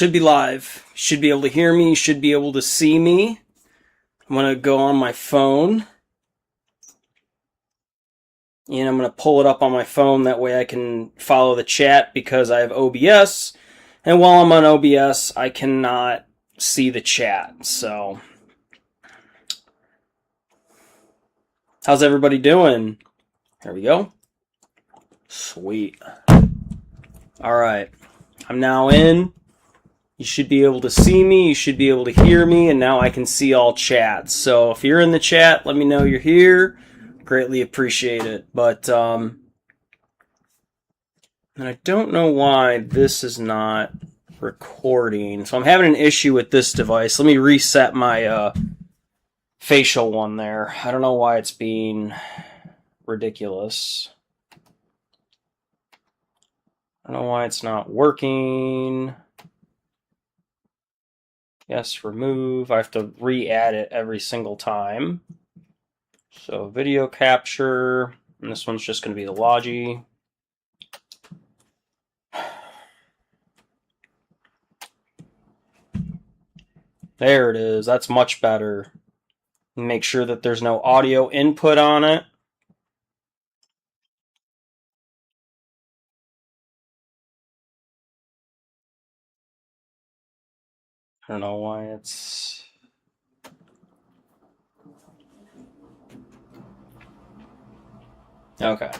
Should be live. Should be able to hear me. Should be able to see me. I'm going to go on my phone. And I'm going to pull it up on my phone. That way I can follow the chat because I have OBS. And while I'm on OBS, I cannot see the chat. So, how's everybody doing? There we go. Sweet. All right. I'm now in. You should be able to see me, you should be able to hear me, and now I can see all chats. So if you're in the chat, let me know you're here. Greatly appreciate it. But, and I don't know why this is not recording. So I'm having an issue with this device. Let me reset my facial one there. I don't know why it's being ridiculous. I don't know why it's not working. Yes, remove. I have to re-add it every single time. So video capture, and this one's just going to be the Logi. There it is. That's much better. Make sure that there's no audio input on it. I don't know why it's... Okay.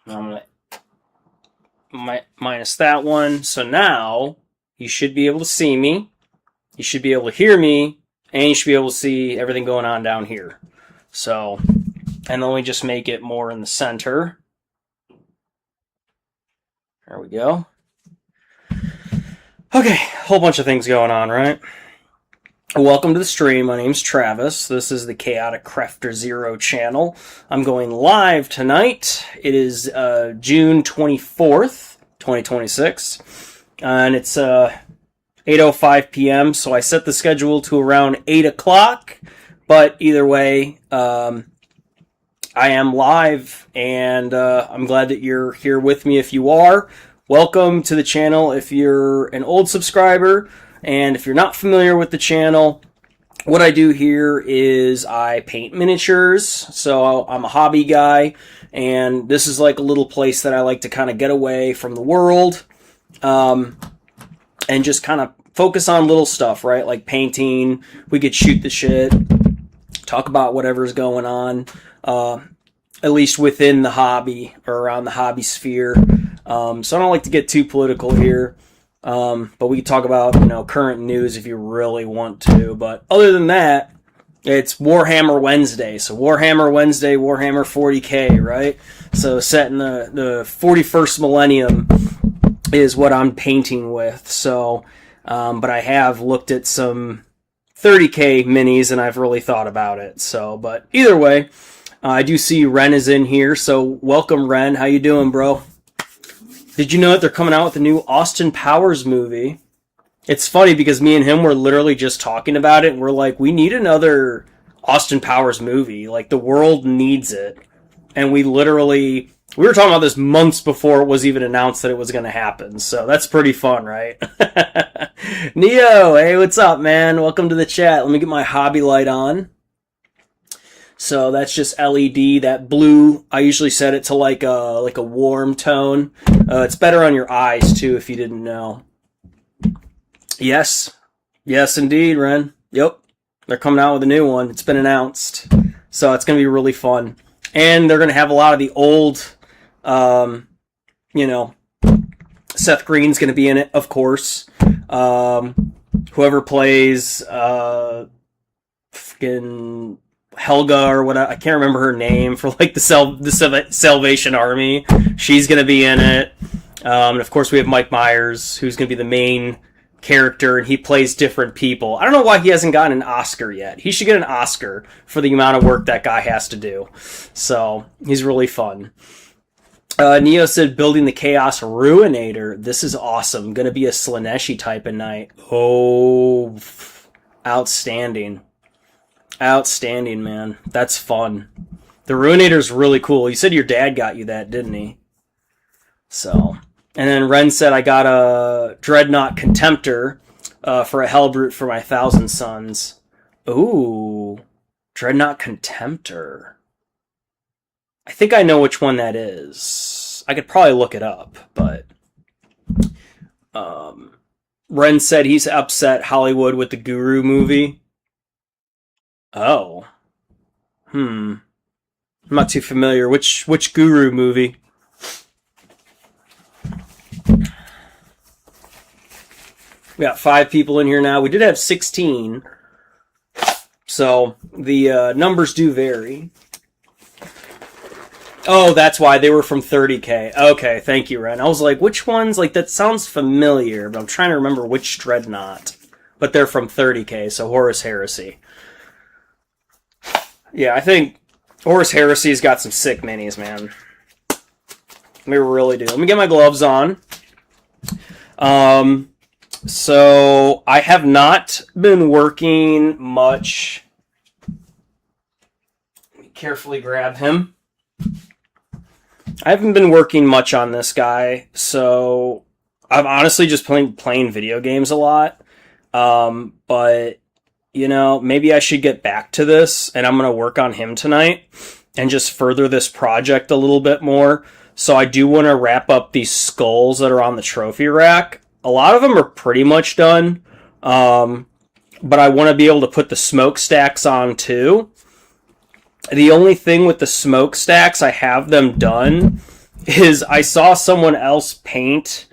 I'm going to minus that one. So now you should be able to see me. You should be able to hear me. And you should be able to see everything going on down here. So, and then we just make it more in the center. There we go. Okay, whole bunch of things going on, right? Welcome to the stream. My name's Travis. This is the ChaoticCrafterZero channel. I'm going live tonight. It is June 24th, 2026. And it's 8:05 p.m., so I set the schedule to around 8 o'clock. But either way, I am live, and I'm glad that you're here with me if you are. Welcome to the channel if you're an old subscriber, and if you're not familiar with the channel, what I do here is I paint miniatures, so I'm a hobby guy, and this is like a little place that I like to kind of get away from the world, and just kind of focus on little stuff, right? Like painting, we could shoot the shit, talk about whatever's going on, at least within the hobby or around the hobby sphere. So I don't like to get too political here, but we can talk about, current news if you really want to. But other than that, it's Warhammer Wednesday. So Warhammer Wednesday, Warhammer 40k, right? So set in the 41st millennium is what I'm painting with. So, but I have looked at some 30k minis and I've really thought about it. So, but either way, I do see Ren is in here. So welcome, Ren. How you doing, bro? Did you know that they're coming out with a new Austin Powers movie? It's funny because me and him were literally just talking about it. And we're like, we need another Austin Powers movie. Like, the world needs it. And we were talking about this months before it was even announced that it was going to happen. So that's pretty fun, right? Neo, hey, what's up, man? Welcome to the chat. Let me get my hobby light on. So that's just LED, that blue. I usually set it to like a warm tone. It's better on your eyes too, if you didn't know. Yes, indeed, Ren. Yep, they're coming out with a new one. It's been announced, so it's gonna be really fun. And they're gonna have a lot of the old, Seth Green's gonna be in it, of course. Whoever plays, fucking Helga or what, I can't remember her name, for like the Salvation Army. She's gonna be in it. And of course we have Mike Myers, who's gonna be the main character, and he plays different people. I don't know why he hasn't gotten an Oscar yet. He should get an Oscar for the amount of work that guy has to do. So he's really fun. Neo said building the Chaos Ruinator. This is awesome. Gonna be a Slaneshi type of night. Oh, outstanding. Outstanding, man. That's fun. The Ruinator's really cool. You said your dad got you that, didn't he? So, And then Ren said I got a Dreadnought Contemptor for a Hellbrute for my Thousand Sons. Ooh, Dreadnought Contemptor. I think I know which one that is. I could probably look it up, but Ren said he's upset Hollywood with the Guru movie. Oh. I'm not too familiar. Which Guru movie? We got 5 people in here now. We did have 16. So the numbers do vary. Oh, that's why they were from 30K. Okay, thank you, Ren. I was like, which ones? Like, that sounds familiar, but I'm trying to remember which Dreadnought. But they're from 30K, so Horus Heresy. Yeah, I think Horus Heresy's got some sick minis, man. We really do. Let me get my gloves on. So I have not been working much. Let me carefully grab him. I haven't been working much on this guy, so I'm honestly just playing video games a lot. But, you know, maybe I should get back to this, and I'm going to work on him tonight and just further this project a little bit more. So I do want to wrap up these skulls that are on the trophy rack. A lot of them are pretty much done, but I want to be able to put the smokestacks on too. The only thing with the smokestacks, I have them done, is I saw someone else paint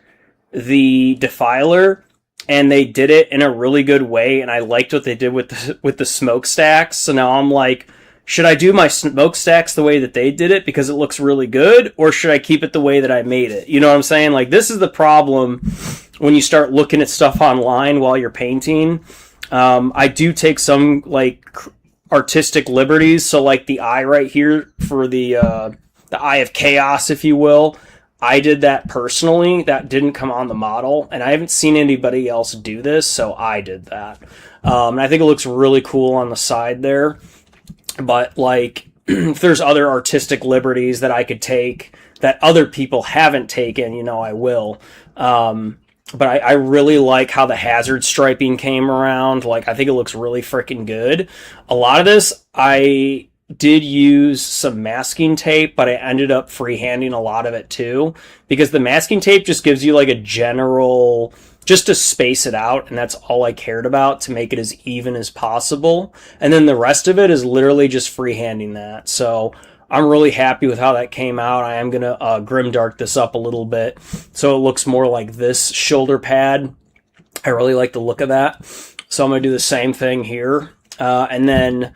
the Defiler, and they did it in a really good way, and I liked what they did with the smokestacks. So now I'm like, should I do my smokestacks the way that they did it because it looks really good, or should I keep it the way that I made it? You know what I'm saying? Like, this is the problem when you start looking at stuff online while you're painting. I do take some, like, artistic liberties. So, like, the eye right here for the Eye of Chaos, if you will, I did that personally. That didn't come on the model, and I haven't seen anybody else do this, so I did that. And I think it looks really cool on the side there. But, like, if there's other artistic liberties that I could take that other people haven't taken, you know, I will. But I really like how the hazard striping came around. Like, I think it looks really freaking good. A lot of this, I did use some masking tape, but I ended up freehanding a lot of it too, because the masking tape just gives you like a general, just to space it out, and that's all I cared about, to make it as even as possible. And then the rest of it is literally just freehanding that. So I'm really happy with how that came out. I am going to grimdark this up a little bit so it looks more like this shoulder pad. I really like the look of that. So I'm going to do the same thing here. And then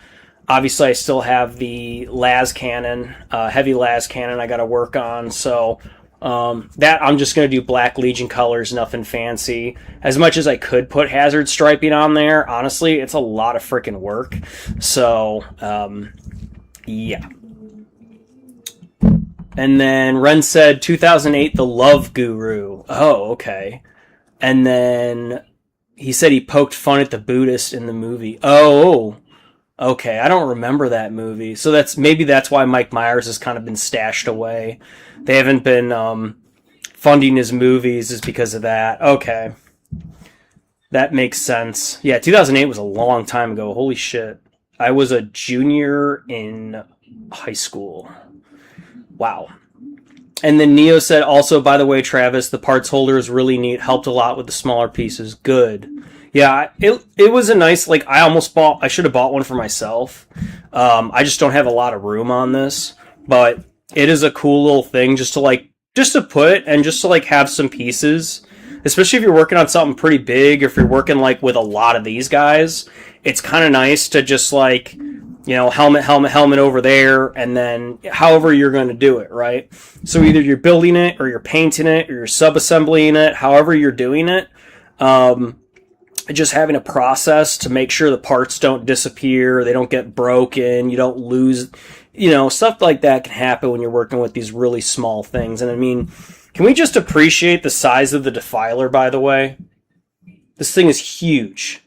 obviously I still have the las cannon, heavy las cannon I got to work on. So that I'm just going to do Black Legion colors, nothing fancy. As much as I could put hazard striping on there, honestly, it's a lot of freaking work. So, yeah. And then Ren said 2008, The Love Guru. Oh, okay. And then he said he poked fun at the Buddhist in the movie. Oh, okay. I don't remember that movie. So maybe that's why Mike Myers has kind of been stashed away. They haven't been funding his movies is because of that. Okay. That makes sense. Yeah, 2008 was a long time ago. Holy shit. I was a junior in high school. Wow. And then Neo said, also, by the way, Travis, the parts holder is really neat. Helped a lot with the smaller pieces. Good. Yeah, it was a nice, like, I should have bought one for myself. I just don't have a lot of room on this. But it is a cool little thing just to put and just to, like, have some pieces. Especially if you're working on something pretty big, or if you're working, like, with a lot of these guys. It's kind of nice to just, like, you know, helmet over there, and then however you're going to do it, right? So either you're building it, or you're painting it, or you're sub-assembling it, however you're doing it. Just having a process to make sure the parts don't disappear, they don't get broken, you don't lose, you know, stuff like that can happen when you're working with these really small things. And I mean, can we just appreciate the size of the Defiler, by the way? This thing is huge.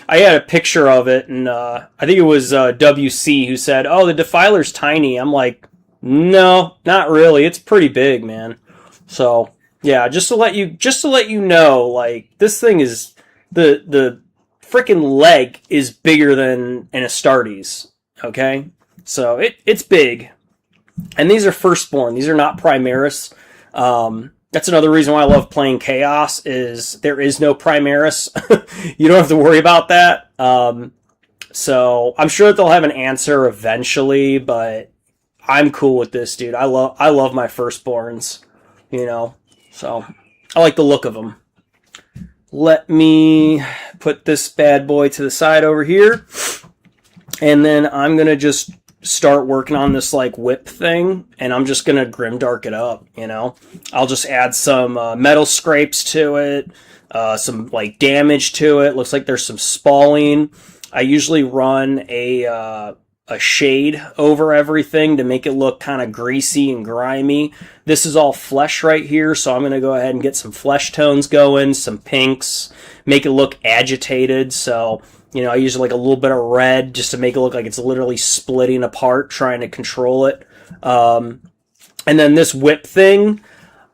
I had a picture of it, and I think it was WC who said, oh, the Defiler's tiny. I'm like, no, not really. It's pretty big, man. So Yeah, just to let you know, like, this thing is, the freaking leg is bigger than an Astartes, okay? So it's big. And these are firstborn. These are not Primaris. That's another reason why I love playing Chaos, is there is no Primaris. You don't have to worry about that. So I'm sure that they'll have an answer eventually, but I'm cool with this, dude. I love my firstborns, you know. So I like the look of them. Let me put this bad boy to the side over here. And then I'm going to just start working on this like whip thing, and I'm just going to grimdark it up, you know. I'll just add some metal scrapes to it, some like damage to it. Looks like there's some spalling. I usually run a shade over everything to make it look kind of greasy and grimy. This is all flesh right here, so I'm going to go ahead and get some flesh tones going, some pinks, make it look agitated. So, you know, I use like a little bit of red just to make it look like it's literally splitting apart, trying to control it. And then this whip thing,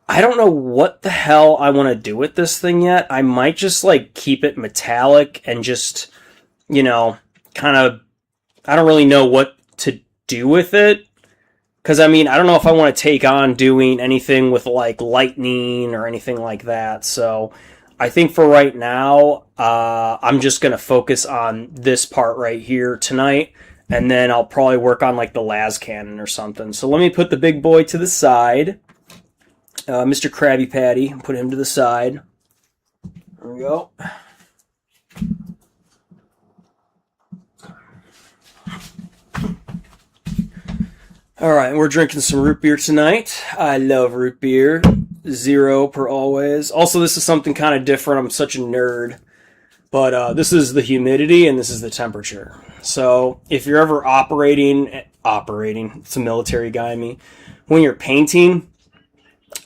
I don't know what the hell I want to do with this thing yet. I might just like keep it metallic and just, you know, kind of, I don't really know what to do with it. Because, I mean, I don't know if I want to take on doing anything with, like, lightning or anything like that. So, I think for right now, I'm just going to focus on this part right here tonight. And then I'll probably work on, like, the las cannon or something. So, let me put the big boy to the side. Mr. Krabby Patty, put him to the side. There we go. Alright, we're drinking some root beer tonight. I love root beer. 0 per always. Also, this is something kind of different. I'm such a nerd. But this is the humidity and this is the temperature. So, if you're ever operating, it's a military guy, me. When you're painting,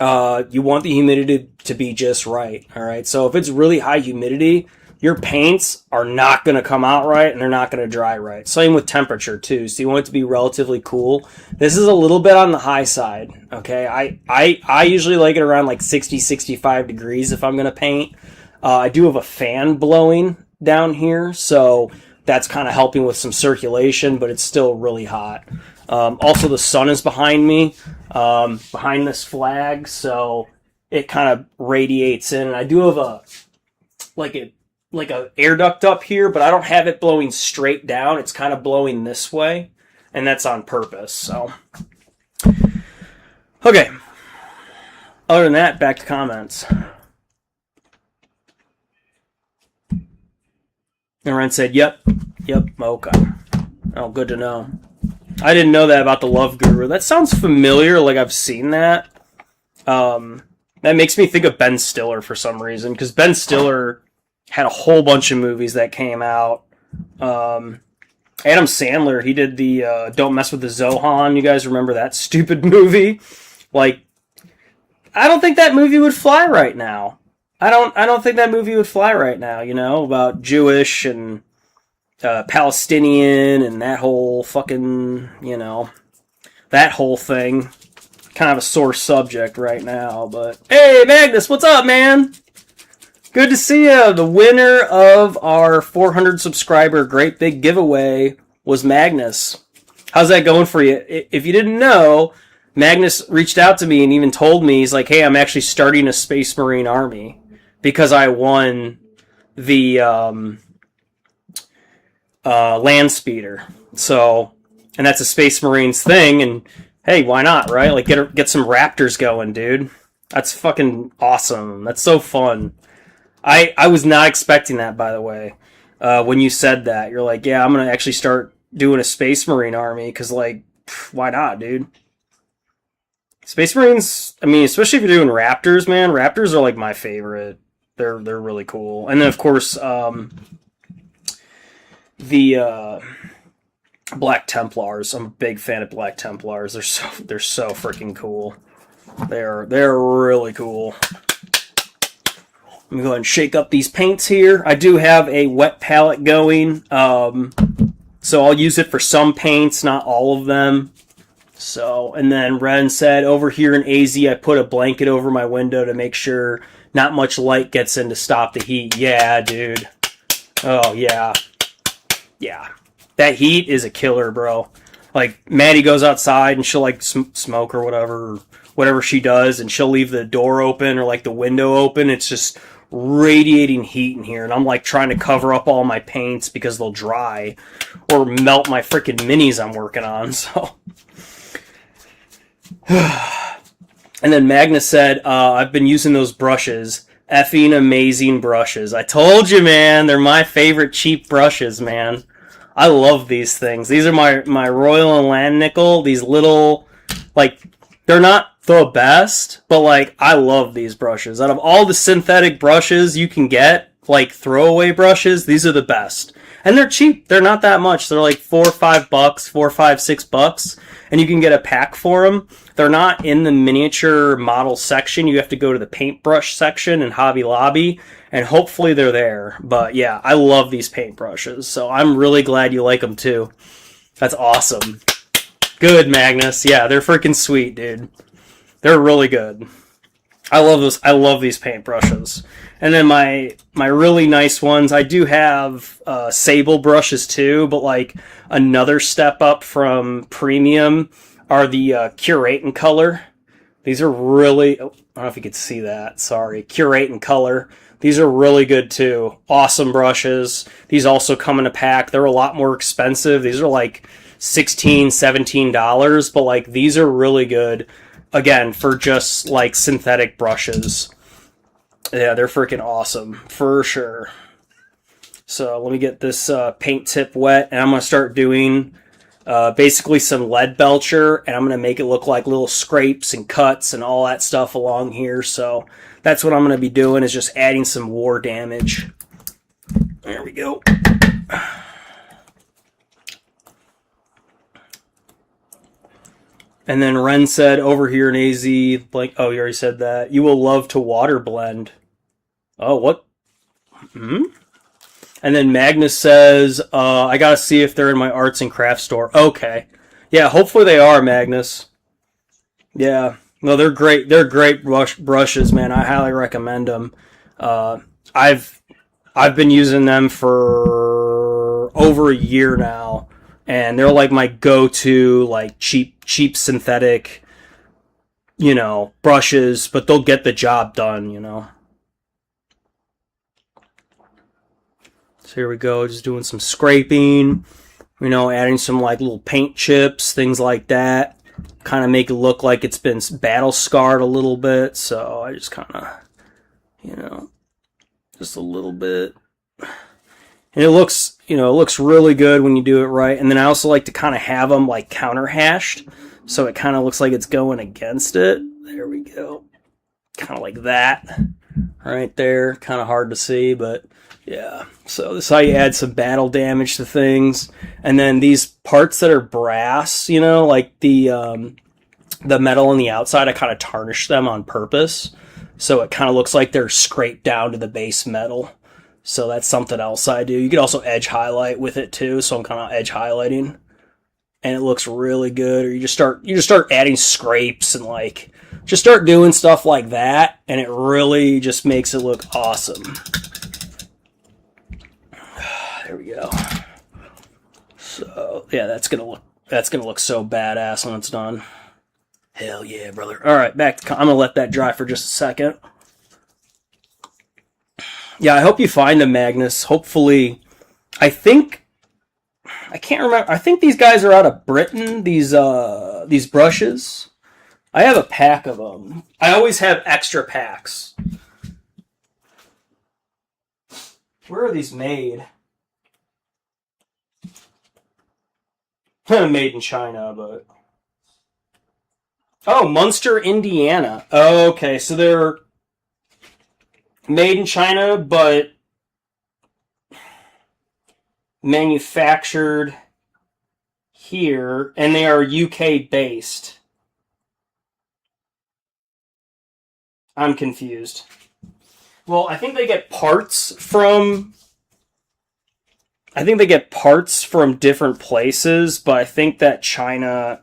you want the humidity to be just right. Alright, so if it's really high humidity, your paints are not going to come out right, and they're not going to dry right. Same with temperature, too. So you want it to be relatively cool. This is a little bit on the high side, okay? I usually like it around like 60, 65 degrees if I'm going to paint. I do have a fan blowing down here, so that's kind of helping with some circulation, but it's still really hot. Also, the sun is behind me, behind this flag, so it kind of radiates in. And I do have a air duct up here, but I don't have it blowing straight down. It's kind of blowing this way, and that's on purpose. So, okay. Other than that, back to comments. And Ren said, yep, okay. Oh, good to know. I didn't know that about the Love Guru. That sounds familiar, like I've seen that. That makes me think of Ben Stiller for some reason, because Ben Stiller had a whole bunch of movies that came out. Adam Sandler, he did the Don't Mess with the Zohan. You guys remember that stupid movie? Like, I don't think that movie would fly right now. I don't think that movie would fly right now, you know, about Jewish and Palestinian and that whole fucking, you know, that whole thing. Kind of a sore subject right now, but hey, Magnus, what's up, man? Good to see you. The winner of our 400 subscriber Great Big Giveaway was Magnus. How's that going for you? If you didn't know, Magnus reached out to me and even told me, he's like, hey, I'm actually starting a Space Marine army because I won the land speeder. So, and that's a Space Marines thing, and hey, why not, right? Like, get some Raptors going, dude. That's fucking awesome. That's so fun. I was not expecting that, by the way. When you said that, you're like, yeah, I'm going to actually start doing a Space Marine army, because, like, why not, dude? Space Marines, I mean, especially if you're doing Raptors, man. Raptors are, like, my favorite. They're really cool. And then, of course, the Black Templars. I'm a big fan of Black Templars. They're so freaking cool. They're really cool. Let me go ahead and shake up these paints here. I do have a wet palette going, so I'll use it for some paints, not all of them. So, and then Ren said, over here in AZ, I put a blanket over my window to make sure not much light gets in to stop the heat. Yeah, dude. Oh, yeah. Yeah. That heat is a killer, bro. Like, Maddie goes outside and she'll, like, smoke or whatever she does, and she'll leave the door open or, like, the window open. It's just radiating heat in here, and I'm, like, trying to cover up all my paints because they'll dry or melt my freaking minis I'm working on, so... And then Magnus said, I've been using those brushes. Effing amazing brushes. I told you, man. They're my favorite cheap brushes, man. I love these things. These are my Royal and Land Nickel. These little, like, they're not the best, but, like, I love these brushes. Out of all the synthetic brushes you can get, like, throwaway brushes, these are the best. And they're cheap. They're not that much. They're like $4 or $5, $4, $5, $6, and you can get a pack for them. They're not in the miniature model section. You have to go to the paintbrush section in Hobby Lobby, and hopefully they're there. But yeah, I love these paintbrushes, so I'm really glad you like them too. That's awesome. Good, Magnus. Yeah, they're freaking sweet, dude. They're really good. I love those. I love these paintbrushes. And then my really nice ones, I do have sable brushes too, but like another step up from premium are the Curate and Color. These are really, oh, I don't know if you could see that, sorry. Curate and Color. These are really good too. Awesome brushes. These also come in a pack. They're a lot more expensive. These are like $16, $17, but like these are really good. Again, for just like synthetic brushes. Yeah, they're freaking awesome, for sure. So let me get this paint tip wet, and I'm going to start doing basically some lead belcher, and I'm going to make it look like little scrapes and cuts and all that stuff along here. So that's what I'm going to be doing, is just adding some war damage. There we go. And then Ren said, over here in AZ, like, oh, you already said that. You will love to water blend. Oh, what? Hmm? And then Magnus says, I gotta see if they're in my arts and crafts store. Okay. Yeah, hopefully they are, Magnus. Yeah. No, they're great. They're great brushes, man. I highly recommend them. I've been using them for over a year now. And they're like my go-to, like cheap synthetic, brushes, but they'll get the job done, So here we go, just doing some scraping, adding some like little paint chips, things like that. Kind of make it look like it's been battle scarred a little bit. So I just kind of, just a little bit. And it looks really good when you do it right. And then I also like to kind of have them like counter hashed, so it kind of looks like it's going against it. There we go. Kind of like that right there. Kind of hard to see, but yeah. So this is how you add some battle damage to things. And then these parts that are brass, like the metal on the outside, I kind of tarnish them on purpose, so it kind of looks like they're scraped down to the base metal. So that's something else I do. You could also edge highlight with it too, so I'm kind of edge highlighting, and it looks really good. Or you just start adding scrapes and like just start doing stuff like that, and it really just makes it look awesome. There we go. So yeah, that's gonna look so badass when it's done. Hell yeah, brother! All right, I'm gonna let that dry for just a second. Yeah, I hope you find them, Magnus. Hopefully, I can't remember. I think these guys are out of Britain. These brushes. I have a pack of them. I always have extra packs. Where are these made? Made in China, but oh, Munster, Indiana. Okay, so they're made in China, but manufactured here, and they are UK based. I'm confused. Well, I think they get parts from different places, but I think that China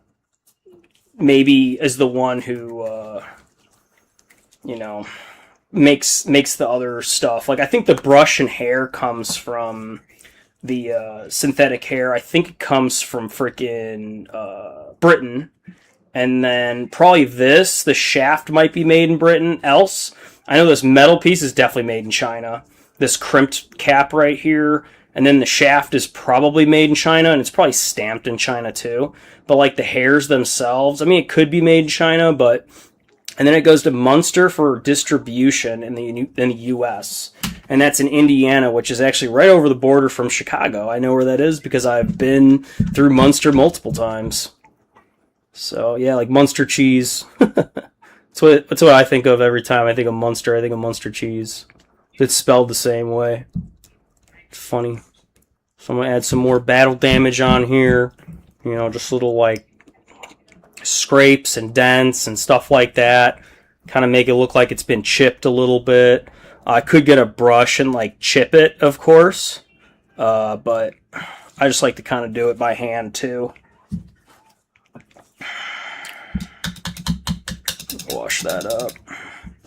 maybe is the one who, you know, makes the other stuff. Like, I think the brush and hair comes from the synthetic hair. I think it comes from freaking Britain. And then probably the shaft might be made in Britain. Else, I know this metal piece is definitely made in China. This crimped cap right here. And then the shaft is probably made in China, and it's probably stamped in China too. But like the hairs themselves, I mean, it could be made in China, but... And then it goes to Munster for distribution in the U.S. And that's in Indiana, which is actually right over the border from Chicago. I know where that is because I've been through Munster multiple times. So, yeah, like Munster cheese. That's what I think of every time I think of Munster. I think of Munster cheese. It's spelled the same way. It's funny. So I'm going to add some more battle damage on here. You know, just little, like, scrapes and dents and stuff like that. Kind of make it look like it's been chipped a little bit. I could get a brush and, like, chip it, of course. But I just like to kind of do it by hand, too. Wash that up.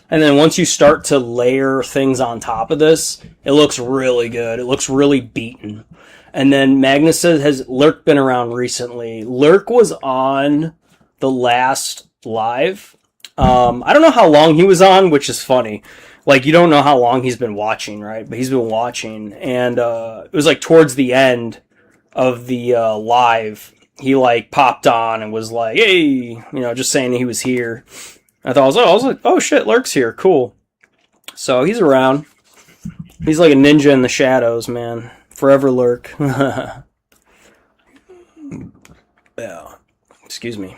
And then once you start to layer things on top of this, it looks really good. It looks really beaten. And then Magnus says, has Lurk been around recently? Lurk was on the last live. I don't know how long he was on, which is funny. Like, you don't know how long he's been watching, right? But he's been watching. And it was like towards the end of the live, he like popped on and was like, hey, you know, just saying he was here. I was like, oh shit, Lurk's here, cool. So he's around. He's like a ninja in the shadows, man. Forever Lurk. Yeah. Excuse me.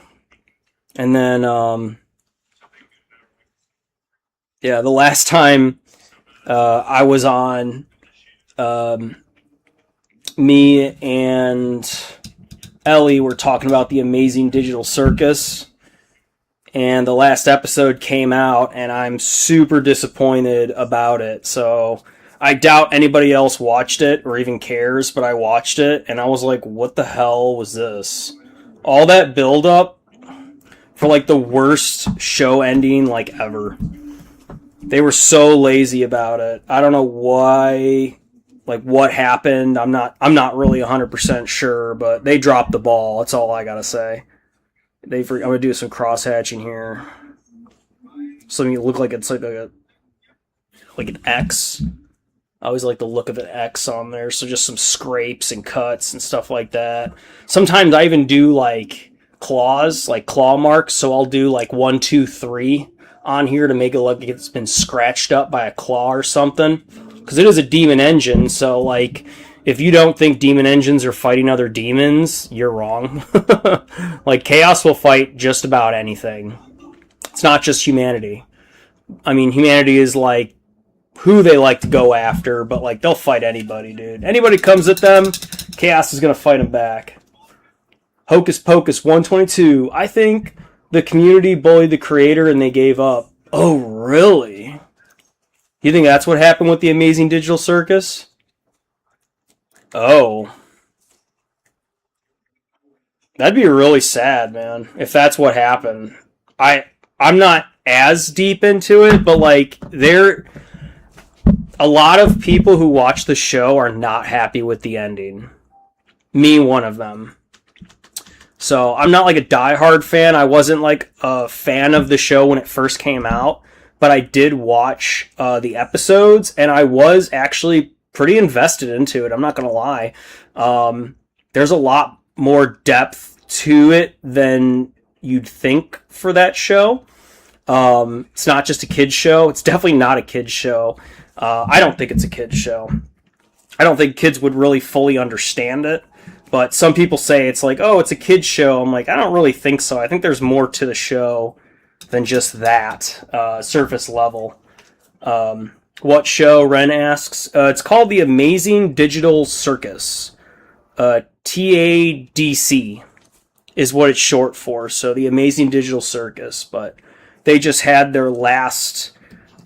And then, yeah, the last time I was on, me and Ellie were talking about the Amazing Digital Circus. And the last episode came out, and I'm super disappointed about it. So I doubt anybody else watched it or even cares, but I watched it, and I was like, what the hell was this? All that build-up for, like, the worst show ending, like, ever. They were so lazy about it. I don't know why, like, what happened. I'm not really 100% sure, but they dropped the ball. That's all I gotta say. I'm gonna do some cross hatching here. Something that look like it's like an X. I always like the look of an X on there. So just some scrapes and cuts and stuff like that. Sometimes I even do like claws, like claw marks. So I'll do like 1, 2, 3 on here to make it look like it's been scratched up by a claw or something. Because it is a demon engine, so like, if you don't think demon engines are fighting other demons, you're wrong. Like, Chaos will fight just about anything. It's not just humanity. I mean, humanity is, like, who they like to go after, but, like, they'll fight anybody, dude. Anybody comes at them, Chaos is gonna fight them back. Hocus Pocus 122. I think the community bullied the creator and they gave up. Oh, really? You think that's what happened with the Amazing Digital Circus? Oh. That'd be really sad, man, if that's what happened. I'm not as deep into it, but like a lot of people who watch the show are not happy with the ending. Me, one of them. So I'm not like a diehard fan. I wasn't like a fan of the show when it first came out, but I did watch the episodes, and I was actually pretty invested into it. I'm not gonna lie. There's a lot more depth to it than you'd think for that show. It's not just a kid's show. It's definitely not a kid's show. I don't think it's a kid's show. I don't think kids would really fully understand it. But some people say it's like, oh, it's a kid's show. I'm like, I don't really think so. I think there's more to the show than just that surface level. What show? Ren asks. It's called The Amazing Digital Circus. TADC is what it's short for. So The Amazing Digital Circus. But they just had their last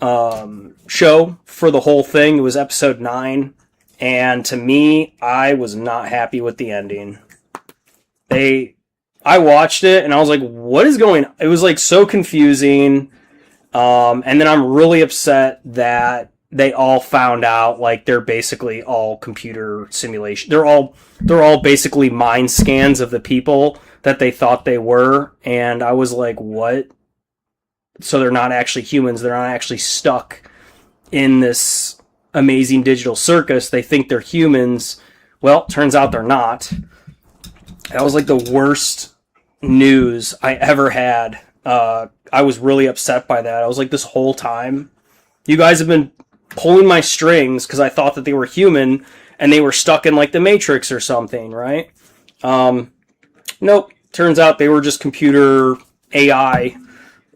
show for the whole thing. It was episode 9. And to me, I was not happy with the ending. I watched it and I was like, what is going on? It was like so confusing. And then I'm really upset that they all found out like they're basically all computer simulation. They're all basically mind scans of the people that they thought they were. And I was like, what? So they're not actually humans. They're not actually stuck in this amazing digital circus. They think they're humans. Well, turns out they're not. That was like the worst news I ever had. I was really upset by that. I was like, this whole time, you guys have been pulling my strings because I thought that they were human and they were stuck in like the Matrix or something, right? Nope. Turns out they were just computer AI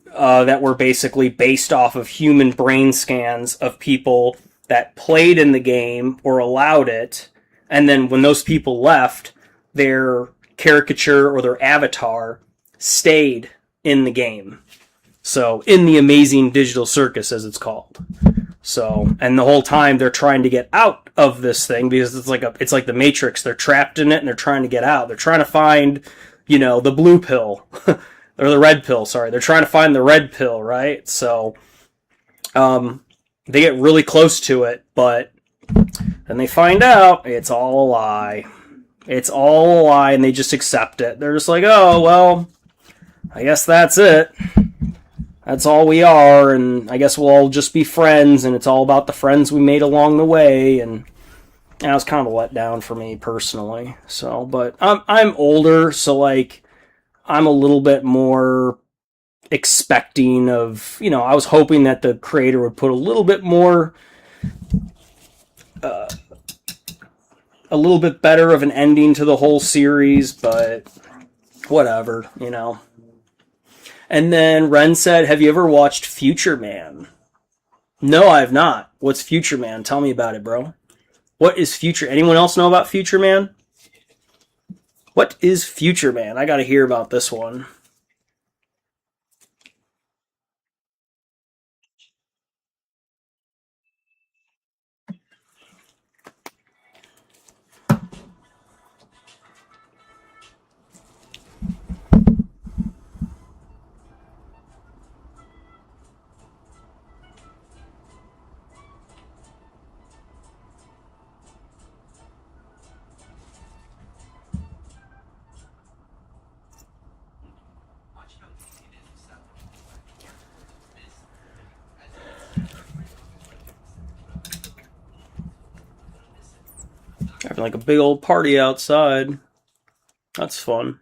that were basically based off of human brain scans of people that played in the game or allowed it. And then when those people left, their caricature or their avatar stayed in the game. So, in the amazing digital circus, as it's called. So, and the whole time they're trying to get out of this thing because it's like the Matrix. They're trapped in it and they're trying to get out. They're trying to find, the blue pill or the red pill. Sorry, they're trying to find the red pill, right? So, they get really close to it, but then they find out it's all a lie. It's all a lie, and they just accept it. They're just like, oh well, I guess that's it. That's all we are, and I guess we'll all just be friends, and it's all about the friends we made along the way, and that was kind of a letdown for me personally. So, but I'm older, so like I'm a little bit more expecting of, I was hoping that the creator would put a little bit more, a little bit better of an ending to the whole series, but whatever, And then Ren said, have you ever watched Future Man? No, I have not. What's Future Man? Tell me about it, bro. What is Future? Anyone else know about Future Man? What is Future Man? I gotta hear about this one. Having like a big old party outside. That's fun.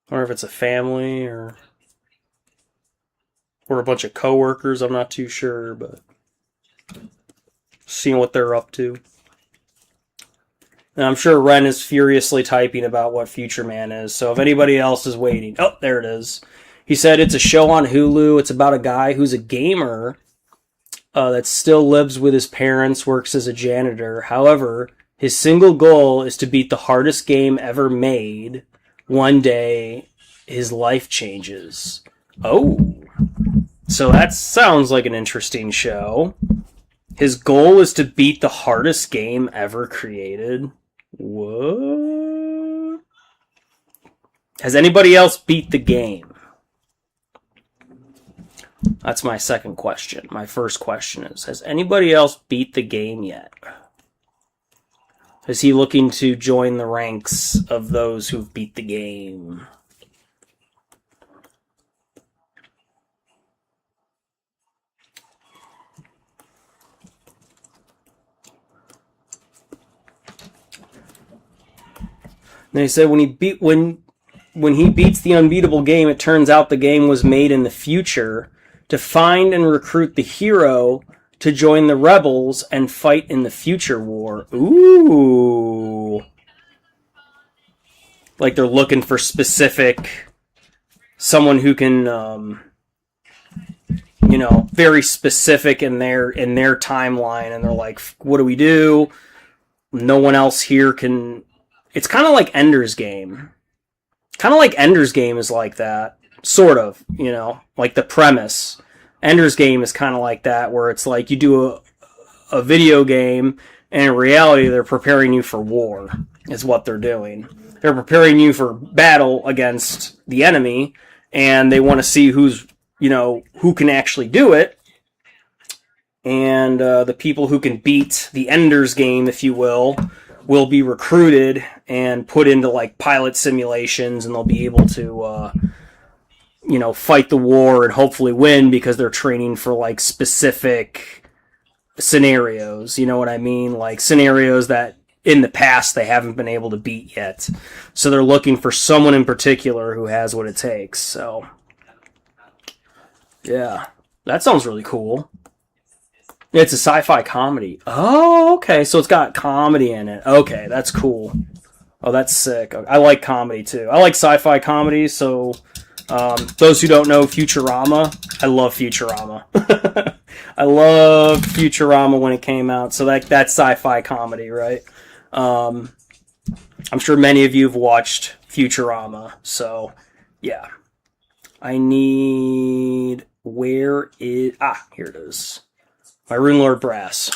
I wonder if it's a family or a bunch of coworkers. I'm not too sure, but seeing what they're up to. And I'm sure Ren is furiously typing about what Future Man is. So if anybody else is waiting, oh, there it is. He said it's a show on Hulu. It's about a guy who's a gamer that still lives with his parents, works as a janitor. However, his single goal is to beat the hardest game ever made. One day, his life changes. Oh. So that sounds like an interesting show. His goal is to beat the hardest game ever created. What? Has anybody else beat the game? That's my second question. My first question is, has anybody else beat the game yet? Is he looking to join the ranks of those who've beat the game? They said when he beats the unbeatable game, it turns out the game was made in the future to find and recruit the hero to join the rebels and fight in the future war. Ooh. Like they're looking for someone who can, very specific in their timeline, and they're like, what do we do? No one else here can. It's kind of like Ender's Game. Kind of like Ender's Game is like that. Sort of, like the premise. Ender's Game is kind of like that, where it's like you do a video game, And in reality, they're preparing you for war, is what they're doing. They're preparing you for battle against the enemy, and they want to see who's, who can actually do it. And the people who can beat the Ender's Game, if you will be recruited and put into like pilot simulations, and they'll be able to, fight the war and hopefully win because they're training for like specific scenarios. You know what I mean? Like scenarios that in the past they haven't been able to beat yet. So they're looking for someone in particular who has what it takes. So, yeah, that sounds really cool. It's a sci-fi comedy. Oh, okay. So it's got comedy in it. Okay, that's cool. Oh, that's sick. I like comedy too. I like sci-fi comedies. So, those who don't know Futurama, I love Futurama. I loved Futurama when it came out. So that's sci-fi comedy, right? I'm sure many of you have watched Futurama. So, yeah. I need... Where is... here it is. My Runelord Brass.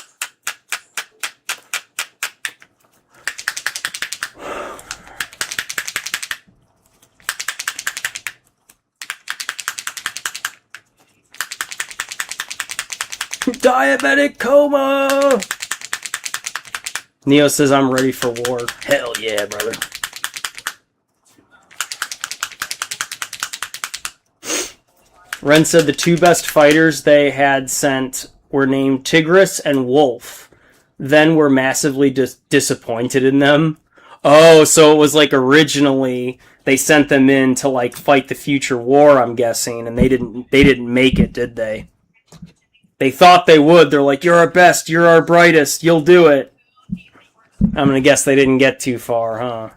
Diabetic coma! Neo says I'm ready for war. Hell yeah, brother. Ren said the two best fighters they had sent were named Tigris and Wolf. Then were massively disappointed in them. Oh, so it was like originally they sent them in to like fight the future war, I'm guessing, and they didn't make it, did they? They thought they would. They're like, you're our best, you're our brightest, you'll do it. I'm gonna guess they didn't get too far, huh?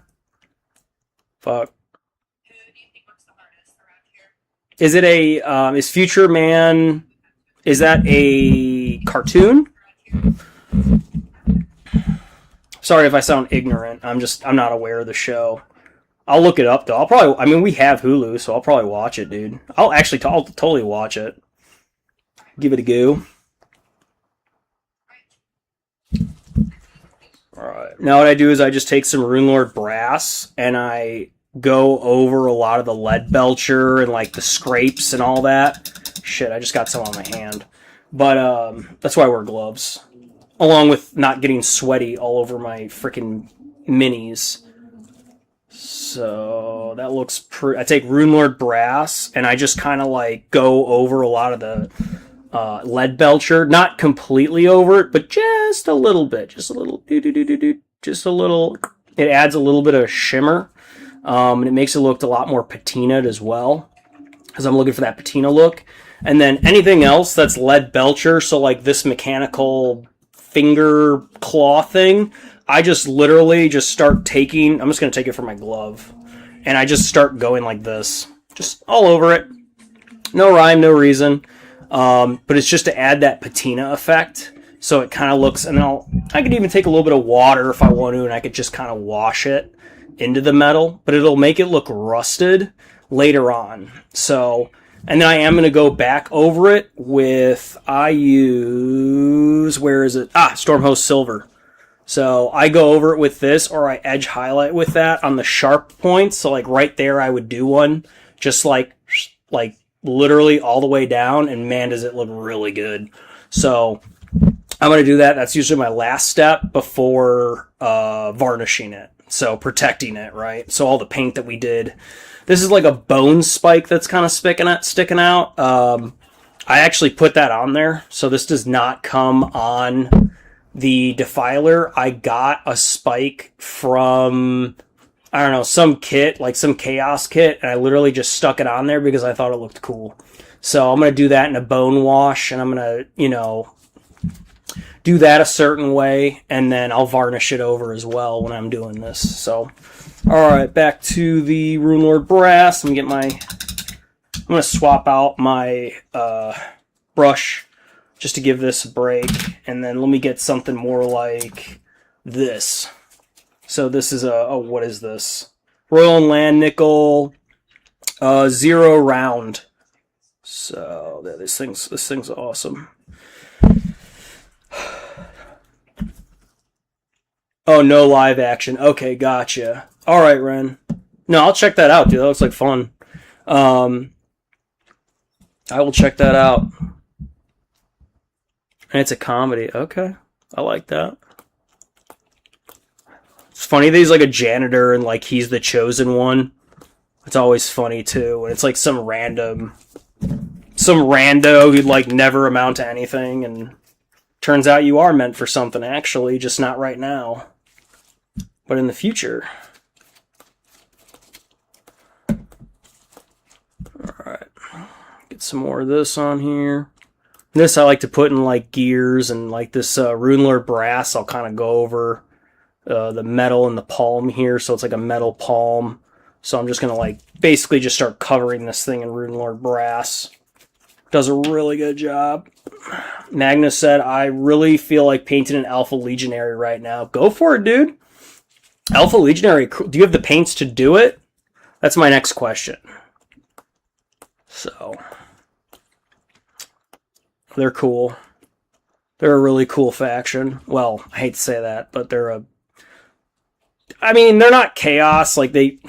Fuck. Is it is Future Man, is that a cartoon? Sorry if I sound ignorant. I'm not aware of the show. I'll look it up though. We have Hulu, so I'll probably watch it, dude. I'll totally watch it. Give it a go. Alright. Now what I do is I just take some Runelord Brass and I go over a lot of the lead belcher and like the scrapes and all that. Shit, I just got some on my hand. But that's why I wear gloves. Along with not getting sweaty all over my freaking minis. So that looks I take Runelord Brass and I just kind of like go over a lot of the lead belcher. Not completely over it, but just a little bit. Just a little. Just a little. It adds a little bit of shimmer. And it makes it look a lot more patinaed as well. Because I'm looking for that patina look. And then anything else that's lead belcher, so like this mechanical finger claw thing, I just literally just start taking, I'm just going to take it from my glove, and I just start going like this. Just all over it. No rhyme, no reason. But it's just to add that patina effect. So it kind of looks, and then I could even take a little bit of water if I want to, and I could just kind of wash it into the metal, but it'll make it look rusted later on. So, and then I am going to go back over it with, where is it? Stormhost Silver. So I go over it with this, or I edge highlight with that on the sharp points. So like right there, I would do one, just like literally all the way down, and man, does it look really good. So I'm going to do that. That's usually my last step before varnishing it. So protecting it, right? So all the paint that we did. This is like a bone spike that's kind of sticking out. I actually put that on there. So this does not come on the defiler. I got a spike from, I don't know, some kit, like some chaos kit, and I literally just stuck it on there because I thought it looked cool. So I'm going to do that in a bone wash, and I'm going to, do that a certain way, and then I'll varnish it over as well when I'm doing this. So, alright, back to the Runelord Brass. I'm going to swap out my brush just to give this a break, and then let me get something more like this. So this is what is this? Royal and Land Nickel 0 round. So this thing's awesome. Oh, no live action. Okay, gotcha. All right, Ren. No, I'll check that out, dude. That looks like fun. I will check that out. And it's a comedy. Okay, I like that. It's funny that he's like a janitor and like he's the chosen one. It's always funny too. And it's like some rando who'd like never amount to anything, and turns out you are meant for something actually, just not right now. But in the future. Alright. Get some more of this on here. This I like to put in like gears, and like this Runelord brass I'll kind of go over the metal and the palm here, so it's like a metal palm. So I'm just going to like basically just start covering this thing in Runelord brass. Does a really good job. Magnus said, I really feel like painting an Alpha Legionary right now. Go for it, dude. Alpha Legionary, do you have the paints to do it? That's my next question. So, they're cool. They're a really cool faction. Well, I hate to say that, but they're not chaos. Like they're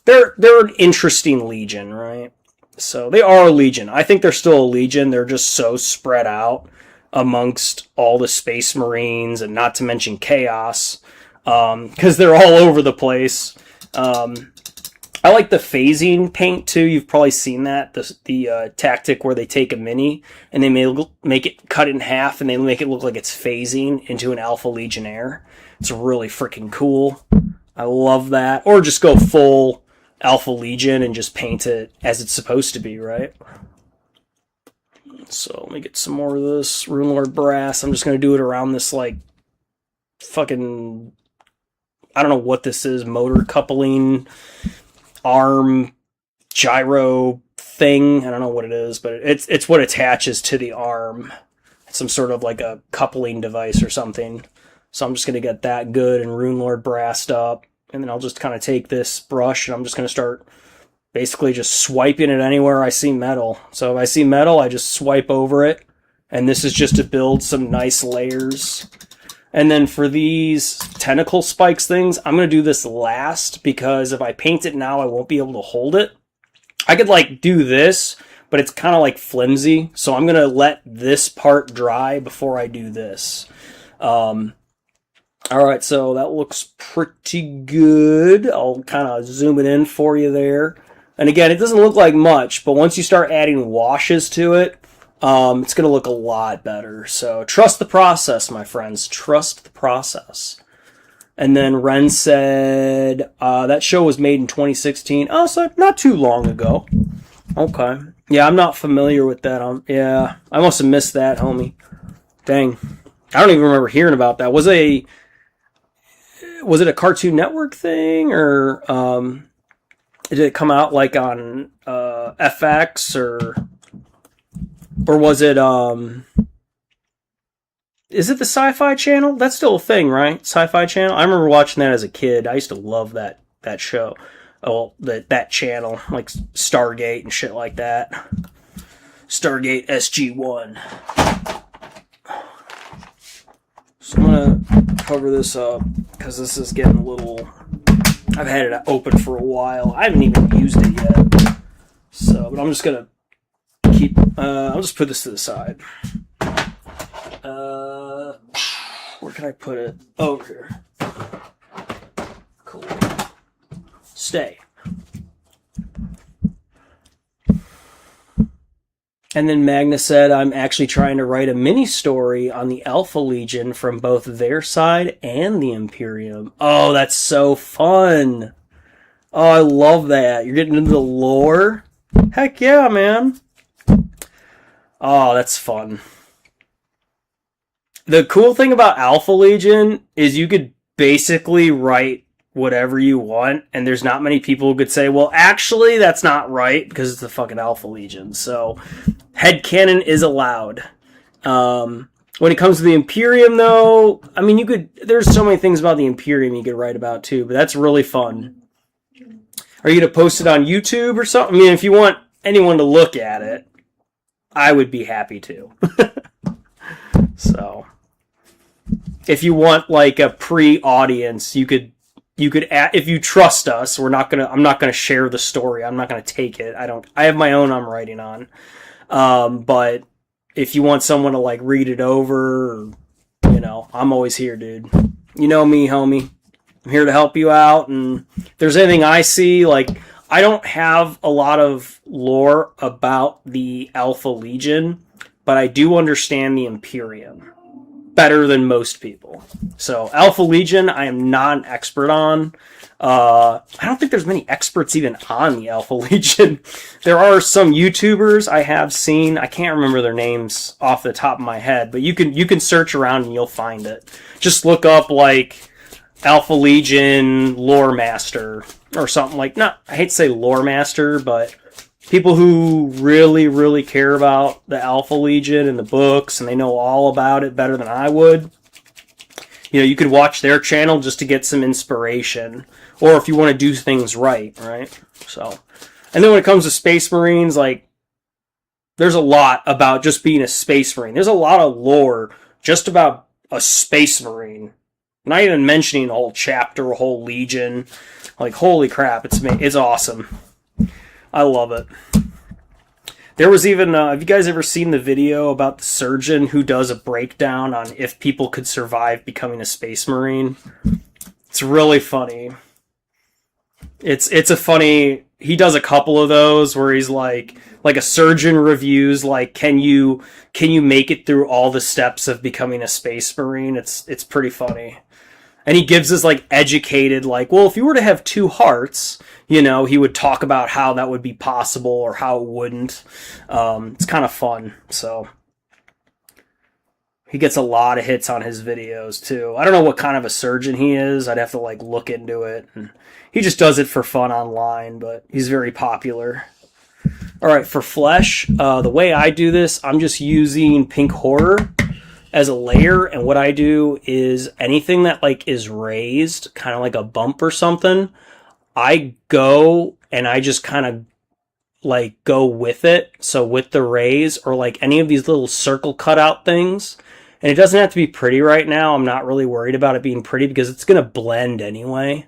an interesting legion, right? So they are a legion. I think they're still a legion. They're just so spread out amongst all the Space Marines, and not to mention chaos, because they're all over the place. I like the phasing paint too. You've probably seen that, the tactic where they take a mini and they make it cut in half, and they make it look like it's phasing into an Alpha Legionnaire. It's really freaking cool. I love that. Or just go full Alpha Legion and just paint it as it's supposed to be, right? So let me get some more of this Runelord brass. I'm just going to do it around this like fucking, I don't know what this is, motor coupling arm gyro thing. I don't know what it is, but it's what attaches to the arm. It's some sort of like a coupling device or something. So I'm just going to get that good and Runelord brassed up. And then I'll just kind of take this brush and I'm just going to start basically just swiping it anywhere I see metal. So if I see metal, I just swipe over it. And this is just to build some nice layers. And then for these tentacle spikes things, I'm going to do this last, because if I paint it now, I won't be able to hold it. I could like do this, but it's kind of like flimsy. So I'm going to let this part dry before I do this. Alright, so that looks pretty good. I'll kind of zoom it in for you there. And again, it doesn't look like much, but once you start adding washes to it, it's going to look a lot better. So trust the process, my friends. Trust the process. And then Ren said, that show was made in 2016. Oh, so not too long ago. Okay. Yeah, I'm not familiar with that. Yeah, I must have missed that, homie. Dang. I don't even remember hearing about that. Was it a Cartoon Network thing, or did it come out like on FX, or was it is it the Sci-Fi Channel? That's still a thing, right? Sci-Fi Channel. I remember watching that as a kid. I used to love that show. Oh, that channel, like Stargate and shit like that. Stargate SG-1. So I'm gonna cover this up because this is getting a little. I've had it open for a while. I haven't even used it yet. So, but I'm just gonna keep. I'll just put this to the side. Where can I put it? Over here. Cool. Stay. And then Magnus said, I'm actually trying to write a mini story on the Alpha Legion from both their side and the Imperium. Oh, that's so fun. Oh, I love that. You're getting into the lore? Heck yeah, man. Oh, that's fun. The cool thing about Alpha Legion is you could basically write whatever you want, and there's not many people who could say, well, actually, that's not right, because it's the fucking Alpha Legion. So, headcanon is allowed. When it comes to the Imperium, though, I mean, there's so many things about the Imperium you could write about, too, but that's really fun. Are you going to post it on YouTube or something? I mean, if you want anyone to look at it, I would be happy to. So, if you want like a pre-audience, you could add, if you trust us, I'm not gonna share the story. I'm not gonna take it. I have my own I'm writing on. But if you want someone to like read it over, or, I'm always here, dude. You know me, homie. I'm here to help you out, and if there's anything I see, like, I don't have a lot of lore about the Alpha Legion, but I do understand the Imperium better than most people. So Alpha Legion, I am not an expert on. I don't think there's many experts even on the Alpha Legion. There are some YouTubers I have seen. I can't remember their names off the top of my head, but you can search around and you'll find it. Just look up like Alpha Legion Lore Master or something like. Not, I hate to say Lore Master, but people who really, really care about the Alpha Legion and the books, and they know all about it better than I would. You could watch their channel just to get some inspiration, or if you want to do things right? So, and then when it comes to Space Marines, like, there's a lot about just being a Space Marine. There's a lot of lore just about a Space Marine. Not even mentioning a whole chapter, a whole legion. Like, holy crap, it's awesome. I love it. There was even, have you guys ever seen the video about the surgeon who does a breakdown on if people could survive becoming a Space Marine? It's really funny. It's a funny, he does a couple of those where he's like a surgeon reviews, like, can you make it through all the steps of becoming a Space Marine? It's pretty funny. And he gives us like educated, like, well, if you were to have two hearts, he would talk about how that would be possible or how it wouldn't. It's kind of fun. So he gets a lot of hits on his videos too. I don't know what kind of a surgeon he is. I'd have to like look into it. And he just does it for fun online, but he's very popular. All right, for flesh, the way I do this, I'm just using pink horror as a layer, and what I do is anything that like is raised, kind of like a bump or something, I go and I just kind of like go with it. So with the raise, or like any of these little circle cutout things, and it doesn't have to be pretty right now. I'm not really worried about it being pretty because it's going to blend anyway.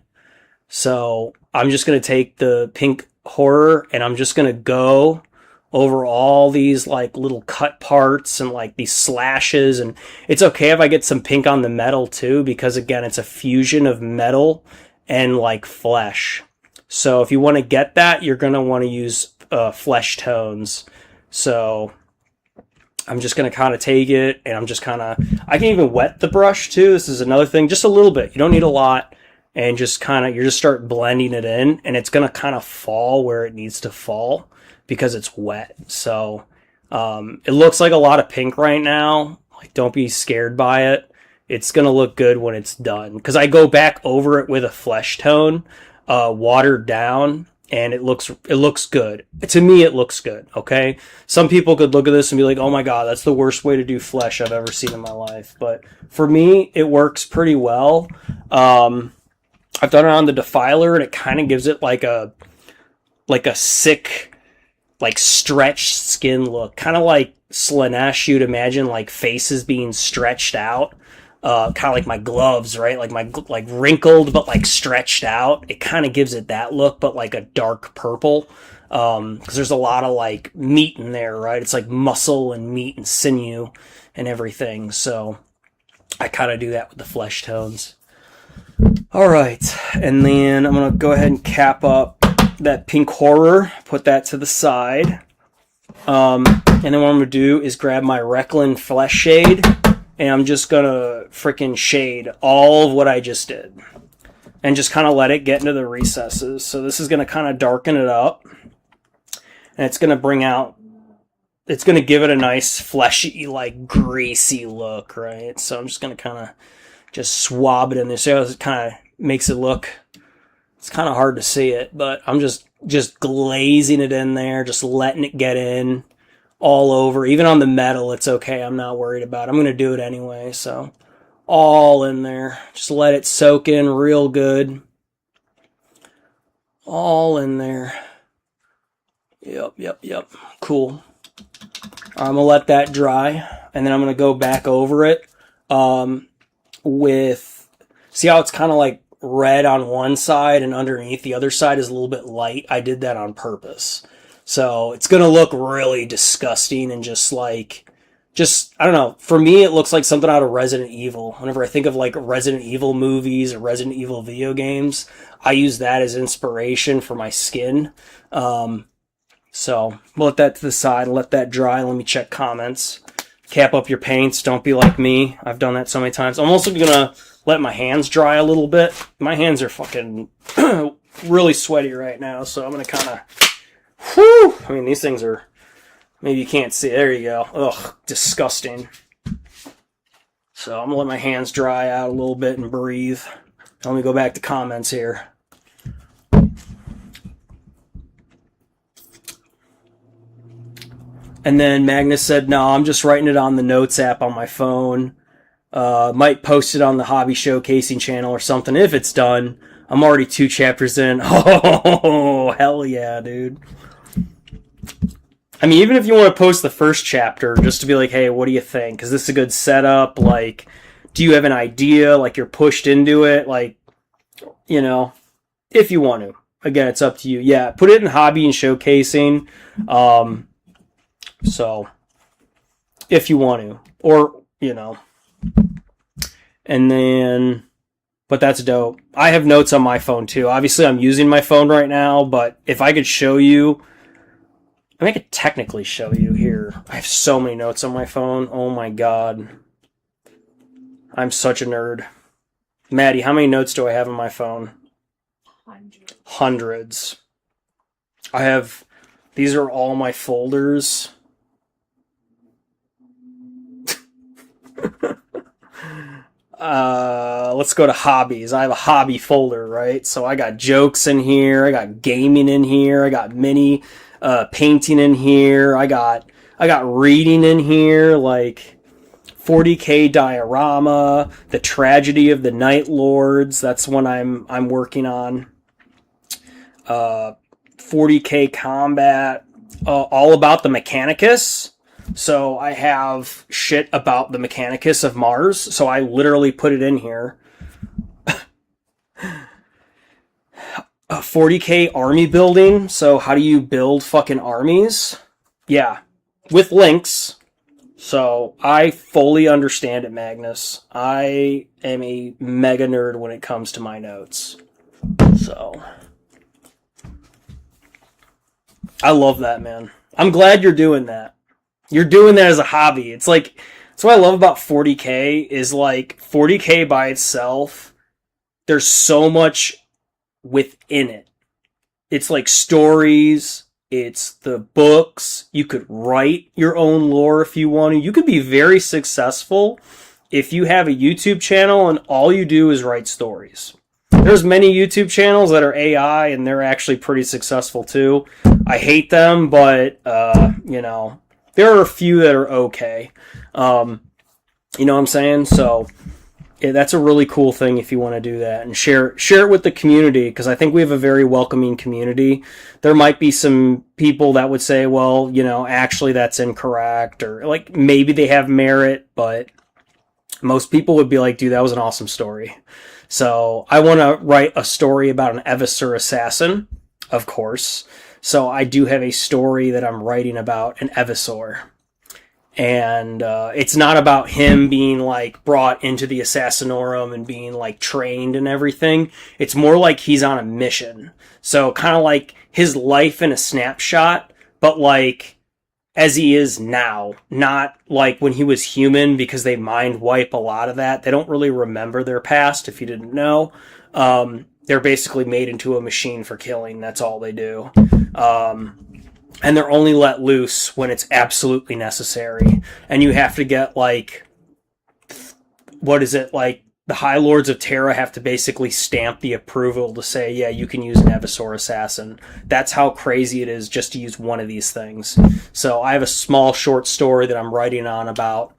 So I'm just going to take the pink horror and I'm just going to go over all these like little cut parts and like these slashes. And it's okay if I get some pink on the metal too, because again, it's a fusion of metal and like flesh. So if you want to get that, you're going to want to use flesh tones. So I'm just going to kind of take it and I'm just kind of, I can even wet the brush too. This is another thing, just a little bit. You don't need a lot. And just kind of, you just start blending it in and it's going to kind of fall where it needs to fall, because it's wet. So it looks like a lot of pink right now. Like, don't be scared by it. It's going to look good when it's done. Because I go back over it with a flesh tone, watered down, and it looks good. To me, it looks good, okay? Some people could look at this and be like, oh my god, that's the worst way to do flesh I've ever seen in my life. But for me, it works pretty well. I've done it on the Defiler, and it kind of gives it like a sick, like stretched skin look, kind of like Slanesh. You'd imagine like faces being stretched out, kind of like my gloves, right? Like wrinkled but like stretched out. It kind of gives it that look, but like a dark purple, because there's a lot of like meat in there, right? It's like muscle and meat and sinew and everything. So I kind of do that with the flesh tones. All right, and then I'm gonna go ahead and cap up that pink horror, put that to the side. And then what I'm going to do is grab my Recklin Flesh Shade, and I'm just going to freaking shade all of what I just did. And just kind of let it get into the recesses. So this is going to kind of darken it up. And it's going to bring out, it's going to give it a nice fleshy, like greasy look, right? So I'm just going to kind of just swab it in there. So it kind of makes it look, it's kind of hard to see it, but I'm just glazing it in there, just letting it get in all over. Even on the metal, it's okay. I'm not worried about it. I'm going to do it anyway, so all in there. Just let it soak in real good. All in there. Yep. Cool. I'm going to let that dry, and then I'm going to go back over it. with, see how it's kind of like red on one side and underneath the other side is a little bit light? I did that on purpose. So it's going to look really disgusting and just I don't know. For me, it looks like something out of Resident Evil. Whenever I think of like Resident Evil movies or Resident Evil video games, I use that as inspiration for my skin. So we'll let that to the side, let that dry. Let me check comments. Cap up your paints. Don't be like me. I've done that so many times. I'm also going to let my hands dry a little bit. My hands are fucking really sweaty right now, so I'm going to kind of, I mean, these things are, maybe you can't see. There you go. Ugh, disgusting. So I'm going to let my hands dry out a little bit and breathe. Let me go back to comments here. And then Magnus said, no, I'm just writing it on the notes app on my phone. Might post it on the hobby showcasing channel or something if it's done. I'm already 2 chapters in. Oh, hell yeah, dude. I mean, even if you want to post the first chapter, just to be like, hey, what do you think? Is this a good setup? Like, do you have an idea? Like, you're pushed into it? Like, you know, if you want to. Again, it's up to you. Yeah, put it in hobby and showcasing. So, if you want to. Or, you know. And then, but that's dope. I have notes on my phone too. Obviously, I'm using my phone right now, but if I could show you, I mean, I could technically show you here. I have so many notes on my phone. Oh my god. I'm such a nerd. Maddie, how many notes do I have on my phone? Hundreds. I have, these are all my folders. Let's go to hobbies. I have a hobby folder, right? So I got jokes in here. I got gaming in here. I got mini painting in here. I got reading in here, like 40K diorama, the tragedy of the Night Lords. That's one I'm working on. 40K combat, all about the Mechanicus. So I have shit about the Mechanicus of Mars. So I literally put it in here. 40K army building. So how do you build fucking armies? Yeah, with links. So I fully understand it, Magnus. I am a mega nerd when it comes to my notes. So I love that, man. I'm glad you're doing that. You're doing that as a hobby. It's like, that's what I love about 40K is like 40K by itself. There's so much within it. It's like stories. It's the books. You could write your own lore if you want to. You could be very successful if you have a YouTube channel and all you do is write stories. There's many YouTube channels that are AI and they're actually pretty successful too. I hate them, but, you know, there are a few that are okay. You know what I'm saying? So yeah, that's a really cool thing if you want to do that and share it with the community, because I think we have a very welcoming community. There might be some people that would say, well, you know, actually that's incorrect, or like maybe they have merit, but most people would be like, dude, that was an awesome story. So I want to write a story about an Eviscer assassin, of course. So I do have a story that I'm writing about an Eviscer. And it's not about him being like brought into the Assassinorum and being like trained and everything. It's more like he's on a mission. So kind of like his life in a snapshot, but like as he is now, not like when he was human, because they mind wipe a lot of that. They don't really remember their past, if you didn't know. They're basically made into a machine for killing. That's all they do. And they're only let loose when it's absolutely necessary. And you have to get, like, what is it, like, the High Lords of Terra have to basically stamp the approval to say, yeah, you can use an Eviscer assassin. That's how crazy it is just to use one of these things. So I have a small short story that I'm writing on about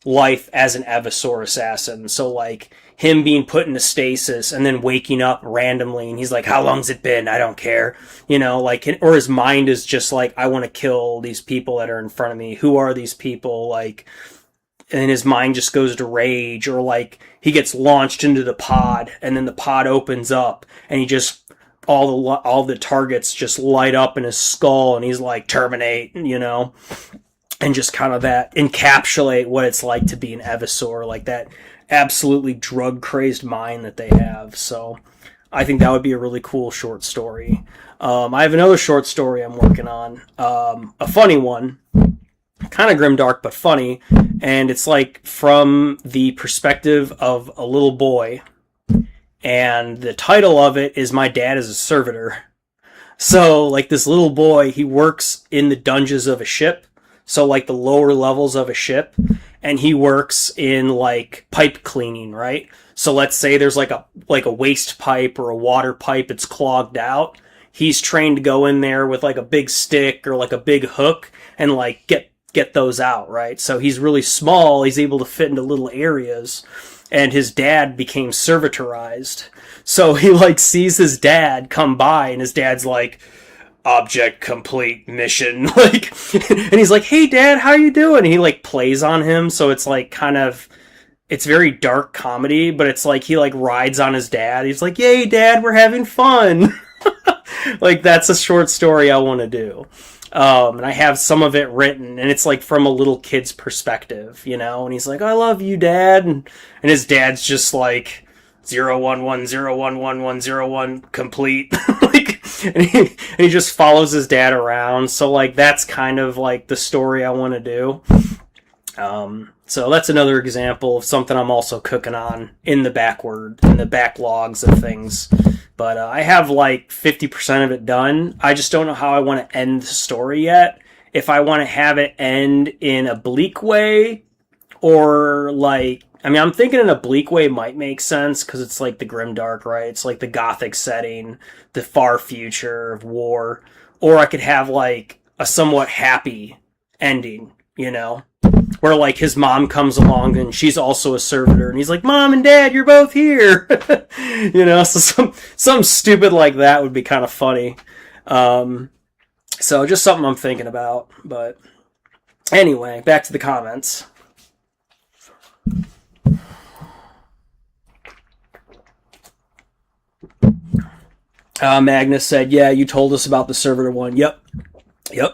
life as an Eviscer assassin. So, like, him being put into stasis and then waking up randomly, and he's like, how long's it been? I don't care. You know, like, or his mind is just like, I want to kill these people that are in front of me. Who are these people? Like, and his mind just goes to rage, or like he gets launched into the pod and then the pod opens up and he just all the targets just light up in his skull and he's like terminate, you know, and just kind of that encapsulate what it's like to be an Evisaur, like that absolutely drug crazed mind that they have. So I think that would be a really cool short story. I have another short story I'm working on, a funny one, kind of grimdark but funny, and it's like from the perspective of a little boy, and the title of it is My Dad is a Servitor. So like this little boy, he works in the dungeons of a ship, so like the lower levels of a ship, and he works in like pipe cleaning, right? So let's say there's like a waste pipe or a water pipe, it's clogged out. He's trained to go in there with like a big stick or like a big hook and like get those out, right? So he's really small, he's able to fit into little areas, and his dad became servitorized. So he like sees his dad come by and his dad's like, object complete, mission, like, and he's like, hey dad, how you doing? And he like plays on him, so it's like kind of, it's very dark comedy, but it's like he like rides on his dad. He's like, yay dad, we're having fun. Like that's a short story I want to do. And I have some of it written, and it's like from a little kid's perspective, you know, and he's like, I love you dad, and his dad's just like 011011101 complete. Like, and he just follows his dad around. So like that's kind of like the story I want to do. So that's another example of something I'm also cooking on in the backlogs of things. But I have like 50% of it done. I just don't know how I want to end the story yet. If I want to have it end in a bleak way, or like, I mean, I'm thinking in a bleak way might make sense because it's like the grimdark, right? It's like the gothic setting, the far future of war. Or I could have like a somewhat happy ending, you know, where like his mom comes along and she's also a servitor, and he's like, Mom and Dad, you're both here. You know, so some stupid like that would be kind of funny. So just something I'm thinking about. But anyway, back to the comments. Magnus said, yeah, you told us about the servitor one. Yep,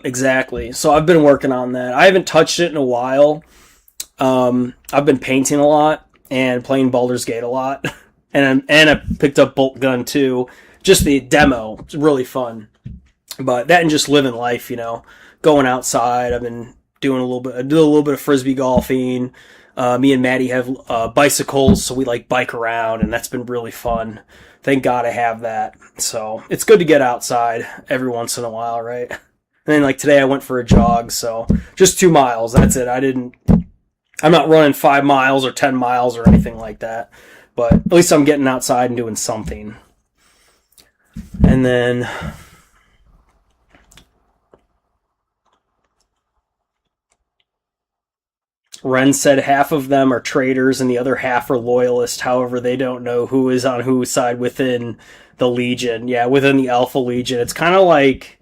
exactly. So I've been working on that. I haven't touched it in a while. I've been painting a lot and playing Baldur's Gate a lot. And I picked up Bolt Gun too. Just the demo. It's really fun. But that and just living life, you know. Going outside. I've been doing a little bit of frisbee golfing. Me and Maddie have bicycles, so we like bike around, and that's been really fun. Thank God I have that. So it's good to get outside every once in a while, right? And then like today I went for a jog, so just 2 miles. That's it. I'm not running 5 miles or 10 miles or anything like that. But at least I'm getting outside and doing something. And then Ren said half of them are traitors and the other half are loyalists. However, they don't know who is on whose side within the Legion. Yeah, within the Alpha Legion. It's kind of like,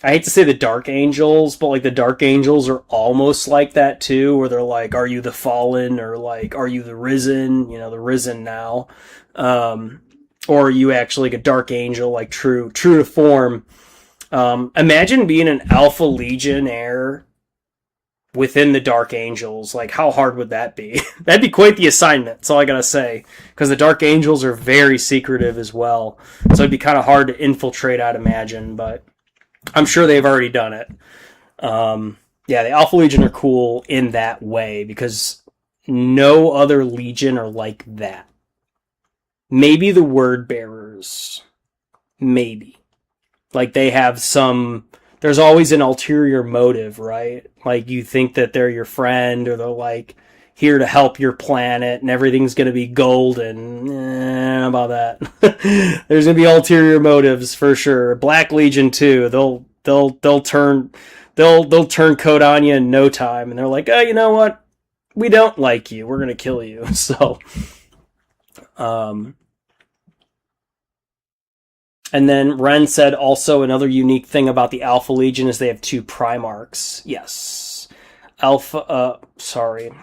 I hate to say the Dark Angels, but like the Dark Angels are almost like that too, where they're like, are you the Fallen, or like, are you the Risen? You know, the Risen now. Or are you actually like a Dark Angel, like true to form? Imagine being an Alpha Legionnaire within the Dark Angels. Like, how hard would that be? That'd be quite the assignment, that's all I gotta say. Because the Dark Angels are very secretive as well. So it'd be kind of hard to infiltrate, I'd imagine, but I'm sure they've already done it. Yeah, the Alpha Legion are cool in that way, because no other Legion are like that. Maybe the Word Bearers. Maybe. Like, they have some... There's always an ulterior motive, right? Like, you think that they're your friend, or they're, like, here to help your planet, and everything's gonna be golden. How about that? There's gonna be ulterior motives, for sure. Black Legion, too. They'll turn code on you in no time, and they're like, oh, you know what? We don't like you. We're gonna kill you. So, and then Ren said also another unique thing about the Alpha Legion is they have 2 Primarchs. Yes. Alfarion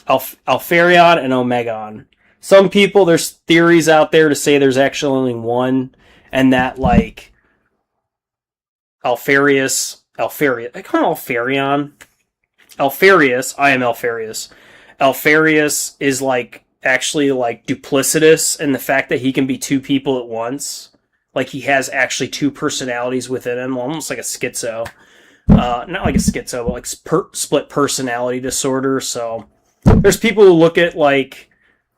and Omegon. Some people, there's theories out there to say there's actually only one, and that like I call him Alfarion. I am Alfarius. Alfarius is like actually like duplicitous in the fact that he can be two people at once. Like he has actually two personalities within him, almost like a schizo. Not like a schizo, but like split personality disorder. So there's people who look at like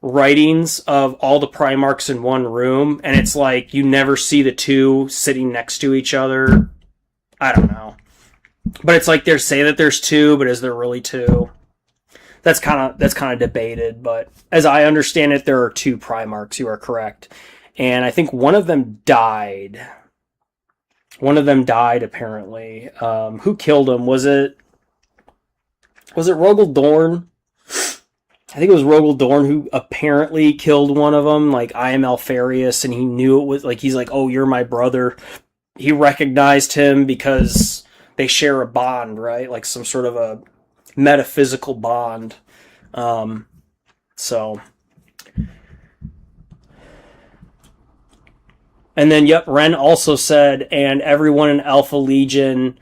writings of all the Primarchs in one room, and it's like you never see the two sitting next to each other. I don't know. But it's like they say that there's two, but is there really two? That's kind of debated, but as I understand it, there are two Primarchs. You are correct. And I think one of them died. One of them died, apparently. Who killed him? Was it Rogel Dorn? I think it was Rogel Dorn who apparently killed one of them. Like, I am Alfarius, and he knew it was, like, he's like, oh, you're my brother. He recognized him because they share a bond, right? Like some sort of a metaphysical bond. So... And then, yep, Ren also said, and everyone in Alpha Legion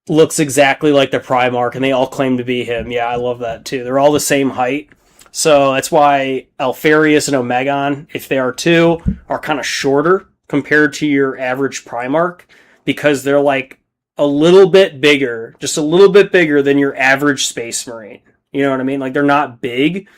looks exactly like the Primarch, and they all claim to be him. Yeah, I love that, too. They're all the same height. So that's why Alfarius and Omegon, if they are two, are kind of shorter compared to your average Primarch, because they're like a little bit bigger, just a little bit bigger than your average Space Marine. You know what I mean? Like, they're not big.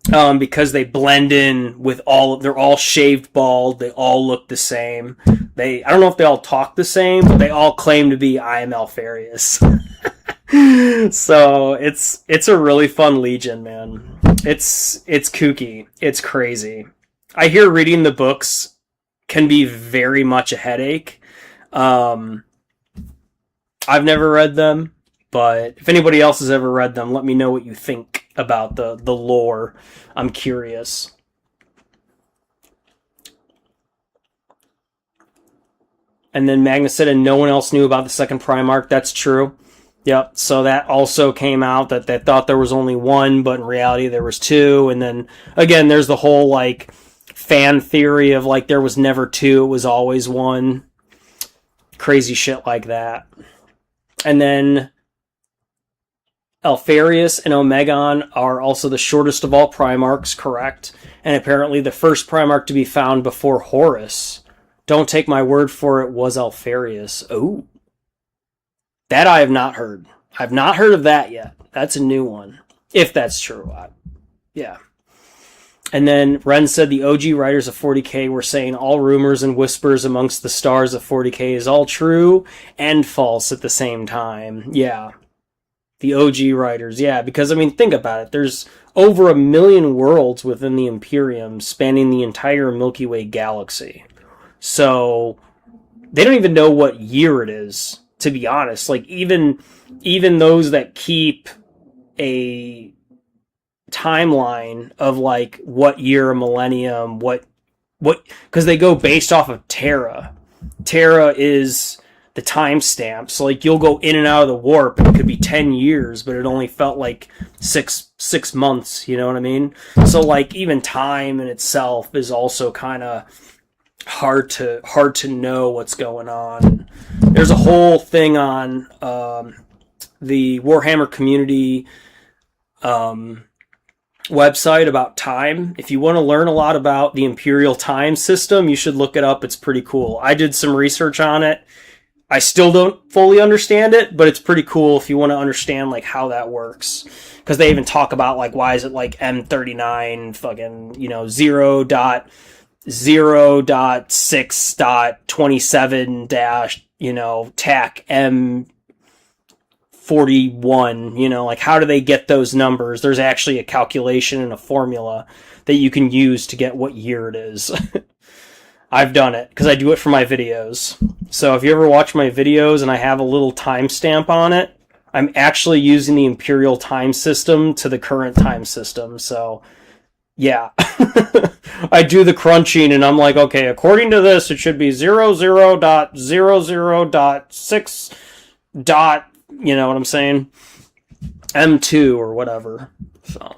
Because they blend in with they're all shaved bald, they all look the same. I don't know if they all talk the same, but they all claim to be I am Alfarius. So it's a really fun Legion, man. It's kooky. It's crazy. I hear reading the books can be very much a headache. I've never read them, but if anybody else has ever read them, let me know what you think about the lore. I'm curious. And then Magnus said, and no one else knew about the second Primarch. That's true. Yep. So that also came out that they thought there was only one, but in reality there was two. And then again, there's the whole like fan theory of like there was never two, it was always one. Crazy shit like that. And then Alfarius and Omegon are also the shortest of all Primarchs, correct? And apparently the first Primarch to be found before Horus, don't take my word for it, was Alfarius. Oh. That I have not heard. I've not heard of that yet. That's a new one. If that's true. Yeah. And then Ren said the OG writers of 40k were saying all rumors and whispers amongst the stars of 40k is all true and false at the same time. Yeah. The OG writers, yeah, because, I mean, think about it. There's over 1 million worlds within the Imperium spanning the entire Milky Way galaxy. So, they don't even know what year it is, to be honest. Like, even those that keep a timeline of, like, what year, millennium, what, because they go based off of Terra. Terra is the timestamp. So like you'll go in and out of the warp and it could be 10 years, but it only felt like six months, you know what I mean? So like even time in itself is also kind of hard to know what's going on. There's a whole thing on the Warhammer community website about time. If you want to learn a lot about the Imperial time system, you should look it up. It's pretty cool. I did some research on it. I still don't fully understand it, but it's pretty cool if you want to understand like how that works. Because they even talk about like why is it like M39 fucking, you know, 0.0.6.27 dash, you know, TAC M41, you know, like how do they get those numbers? There's actually a calculation and a formula that you can use to get what year it is. I've done it because I do it for my videos. So if you ever watch my videos and I have a little timestamp on it, I'm actually using the Imperial time system to the current time system. So yeah, I do the crunching and I'm like, okay, according to this, it should be 00.00.6. You know what I'm saying? M2 or whatever. So.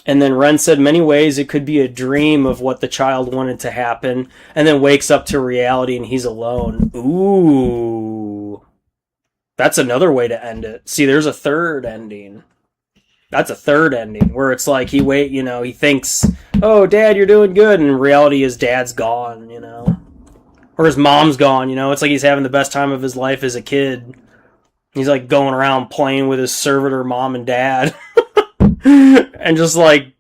And then Ren said, many ways it could be a dream of what the child wanted to happen, and then wakes up to reality and he's alone. Ooh. That's another way to end it. See, there's a third ending. That's a third ending, where it's like he thinks, oh, Dad, you're doing good, and in reality his dad's gone, Or his mom's gone, It's like he's having the best time of his life as a kid. He's like going around playing with his servitor mom and dad. And just like,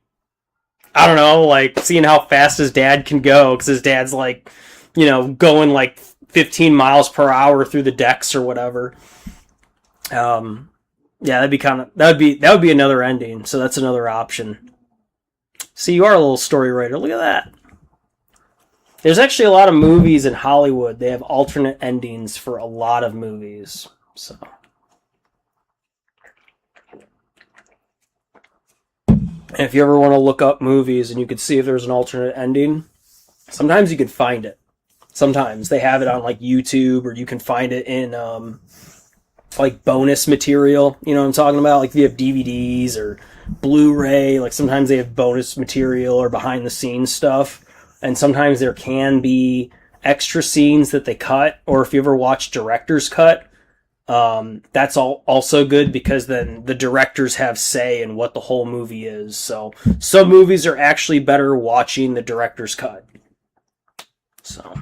I don't know, like seeing how fast his dad can go, because his dad's like, going like 15 miles per hour through the decks or whatever. Yeah, that would be another ending. So that's another option. See, you are a little story writer. Look at that. There's actually a lot of movies in Hollywood. They have alternate endings for a lot of movies. So. And if you ever want to look up movies and you could see if there's an alternate ending, sometimes you could find it. Sometimes they have it on like YouTube, or you can find it in like bonus material. You know what I'm talking about? Like if you have DVDs or Blu-ray, like sometimes they have bonus material or behind the scenes stuff. And sometimes there can be extra scenes that they cut, or if you ever watch director's cut, that's also good, because then the directors have say in what the whole movie is. So some movies are actually better watching the director's cut. So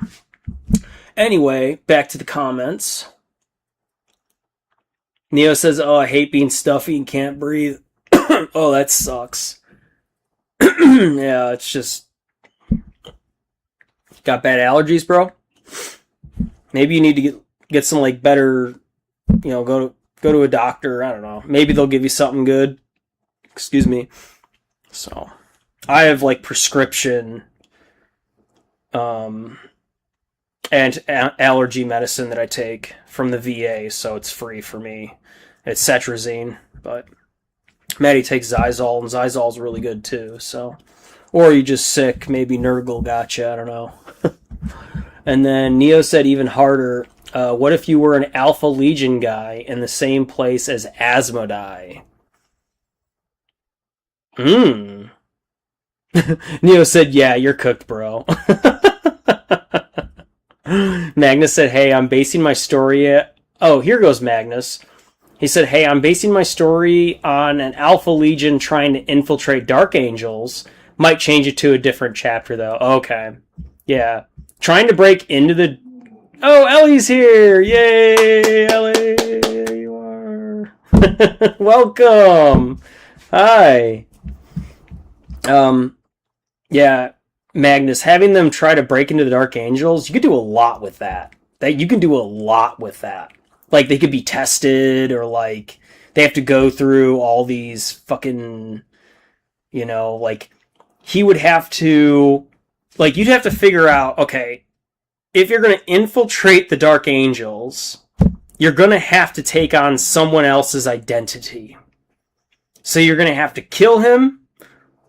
anyway, back to the comments. Neo says, oh, I hate being stuffy and can't breathe. Oh, that sucks. Yeah, it's just... Got bad allergies, bro? Maybe you need to get some, like, better... go to a doctor. I don't know. Maybe they'll give you something good. Excuse me. So, I have, like, prescription... and allergy medicine that I take from the VA, so it's free for me. It's cetrizine, but Maddie takes Zysol, and Zysol's really good too, so. Or you just sick, maybe Nurgle got you, I don't know. And then Neo said even harder, what if you were an Alpha Legion guy in the same place as Asmodai? Neo said, yeah, you're cooked, bro. Magnus said, hey, I'm basing my story Oh, here goes Magnus. He said, hey, I'm basing my story on an Alpha Legion trying to infiltrate Dark Angels. Might change it to a different chapter, though. Okay. Yeah. Trying to break into the... Oh, Ellie's here! Yay, Ellie! There you are. Welcome! Hi. Yeah, Magnus, having them try to break into the Dark Angels, you could do a lot with that. You can do a lot with that. Like, they could be tested, or, like, they have to go through all these fucking, like, he would have to, like, you'd have to figure out, okay, if you're going to infiltrate the Dark Angels, you're going to have to take on someone else's identity. So you're going to have to kill him,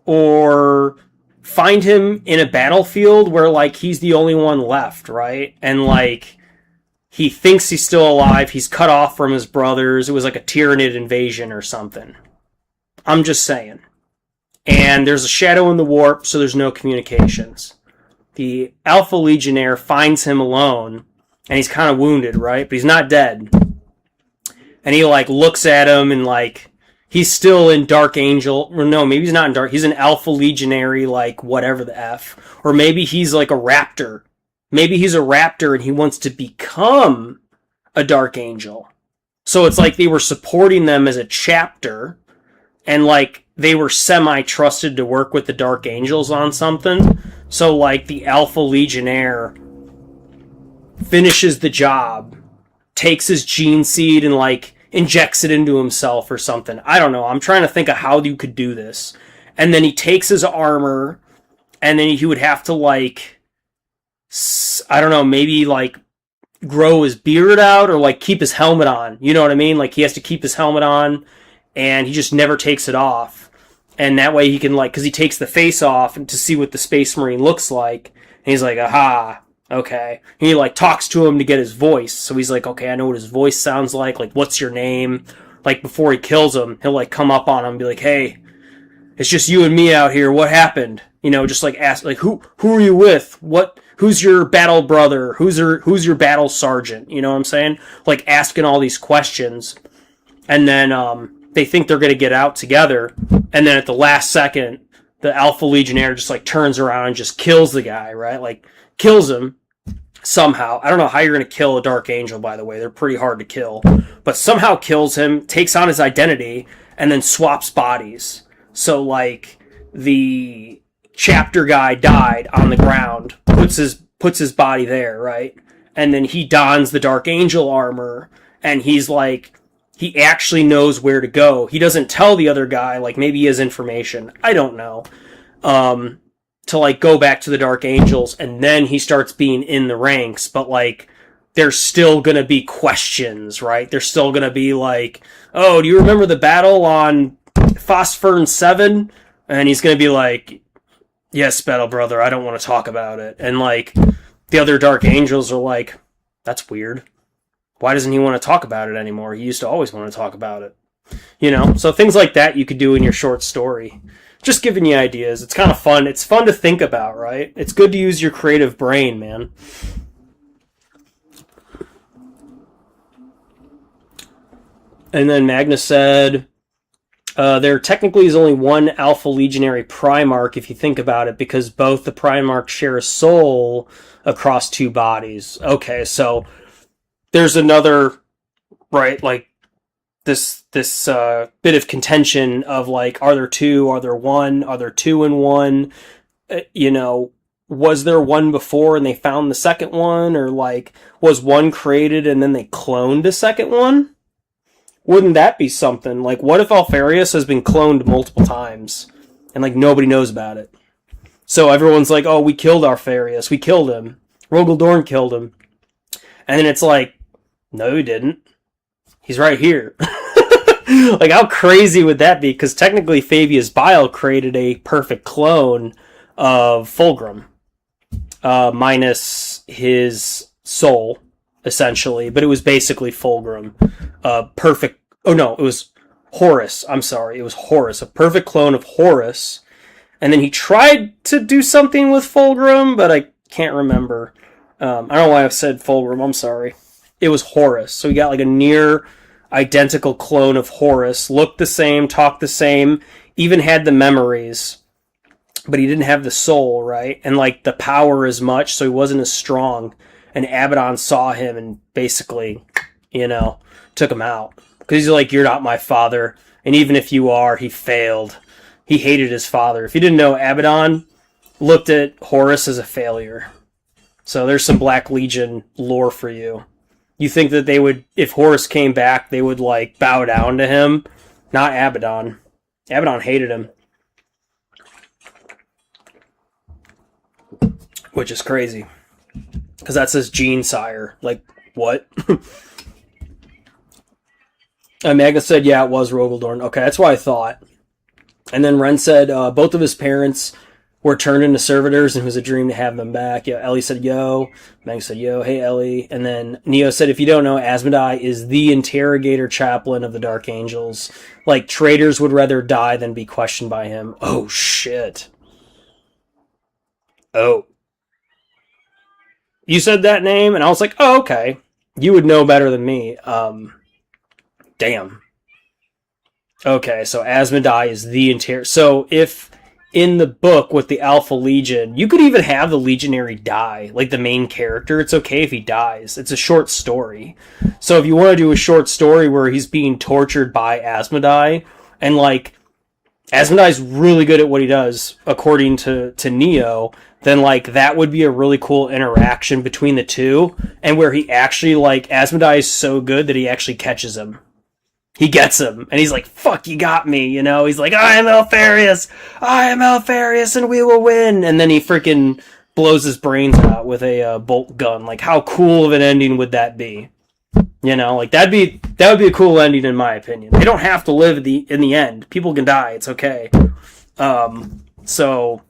or find him in a battlefield where, like, he's the only one left, right? And, like, he thinks he's still alive, he's cut off from his brothers, it was like a Tyranid invasion or something. I'm just saying. And there's a shadow in the warp, so there's no communications. The Alpha Legionnaire finds him alone, and he's kind of wounded, right? But he's not dead. And he, like, looks at him, and, like, he's still in Dark Angel. Or no, maybe he's not in Dark. He's an Alpha Legionary, like, whatever the F. Or maybe he's, like, a Raptor. Maybe he's a Raptor, and he wants to become a Dark Angel. So it's like they were supporting them as a chapter, and, like, they were semi-trusted to work with the Dark Angels on something. So, like, the Alpha Legionnaire finishes the job, takes his gene seed and, like, injects it into himself or something. I don't know. I'm trying to think of how you could do this. And then he takes his armor, and then he would have to, like, I don't know, maybe, like, grow his beard out, or, like, keep his helmet on. You know what I mean? Like, he has to keep his helmet on, and he just never takes it off. And that way he can, like, because he takes the face off to see what the Space Marine looks like. And he's like, aha, Okay. And he like talks to him to get his voice. So he's like, okay, I know what his voice sounds like. Like, what's your name? Like, before he kills him, he'll like come up on him and be like, hey, it's just you and me out here. What happened? You know, just like ask, like, who are you with? Who's your battle brother? Who's your battle sergeant? You know what I'm saying? Like asking all these questions. And then, they think they're going to get out together. And then at the last second, the Alpha Legionnaire just like turns around and just kills the guy, right? Like kills him somehow. I don't know how you're going to kill a Dark Angel, by the way. They're pretty hard to kill. But somehow kills him, takes on his identity, and then swaps bodies. So like the chapter guy died on the ground, puts his body there, right? And then he dons the Dark Angel armor, and he's like, he actually knows where to go. He doesn't tell the other guy, like maybe he has information. I don't know. To like go back to the Dark Angels, and then he starts being in the ranks, but like there's still gonna be questions, right? There's still gonna be like, oh, do you remember the battle on Phosphorn 7? And he's gonna be like, yes, Battle Brother, I don't want to talk about it. And like the other Dark Angels are like, that's weird. Why doesn't he want to talk about it anymore? He used to always want to talk about it. You know, so things like that you could do in your short story. Just giving you ideas. It's kind of fun. It's fun to think about, right? It's good to use your creative brain, man. And then Magnus said, there technically is only one Alpha Legionary Primarch if you think about it, because both the Primarchs share a soul across two bodies. Okay, so there's another, right, like this bit of contention of like, are there two, are there one, are there two in one? You know, was there one before and they found the second one, or like was one created and then they cloned a second one? Wouldn't that be something? Like, what if Alfarius has been cloned multiple times and like nobody knows about it? So everyone's like, oh, we killed Alfarius, we killed him, Rogel Dorn killed him, and then it's like, no, he didn't. He's right here. Like, how crazy would that be? Because technically Fabius Bile created a perfect clone of Fulgrim, minus his soul, essentially. But it was basically Fulgrim. Perfect. Oh, no, it was Horus. I'm sorry. It was Horus. A perfect clone of Horus. And then he tried to do something with Fulgrim, but I can't remember. I don't know why I've said Fulgrim. I'm sorry. It was Horus. So he got like a near identical clone of Horus, looked the same, talked the same, even had the memories, but he didn't have the soul, right? And like the power as much, so he wasn't as strong. And Abaddon saw him and basically, you know, took him out. Because he's like, you're not my father. And even if you are, he failed. He hated his father. If you didn't know, Abaddon looked at Horus as a failure. So there's some Black Legion lore for you. You think that they would, if Horus came back, they would, like, bow down to him? Not Abaddon. Abaddon hated him. Which is crazy. Because that's his gene sire. Like, what? Magna said, yeah, it was Rogel Dorn. Okay, that's what I thought. And then Ren said, both of his parents were turned into servitors, and it was a dream to have them back. Yeah, Ellie said, yo. Meg said, yo, hey, Ellie. And then Neo said, if you don't know, Asmodai is the interrogator chaplain of the Dark Angels. Like, traitors would rather die than be questioned by him. Oh, shit. Oh. You said that name, and I was like, oh, okay. You would know better than me. Damn. Okay, so Asmodai is the interrogator. So if in the book with the Alpha Legion, you could even have the Legionary die, like the main character. It's okay if he dies. It's a short story. So if you want to do a short story where he's being tortured by Asmodai, and like Asmodai's really good at what he does, according to Neo, then like that would be a really cool interaction between the two, and where he actually, like, Asmodai is so good that he actually catches him. He gets him, and he's like, fuck, you got me, you know? He's like, I am Alfarius, and we will win! And then he freaking blows his brains out with a bolt gun. Like, how cool of an ending would that be? You know, like, that would be a cool ending, in my opinion. They don't have to live in the end. People can die, it's okay. So,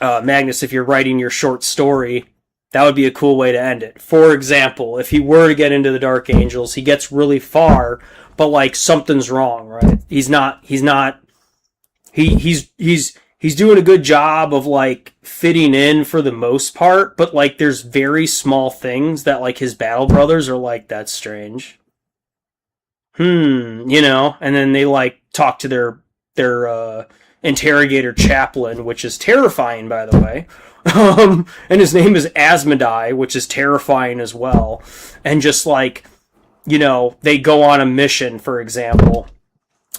Magnus, if you're writing your short story, That would be a cool way to end it. For example, if he were to get into the Dark Angels, he gets really far, but like something's wrong, right? He's doing a good job of like fitting in for the most part, but like there's very small things that like his battle brothers are like, that's strange. And then they like talk to their interrogator chaplain, which is terrifying, by the way. And his name is Asmodai, which is terrifying as well. And just like, they go on a mission, for example,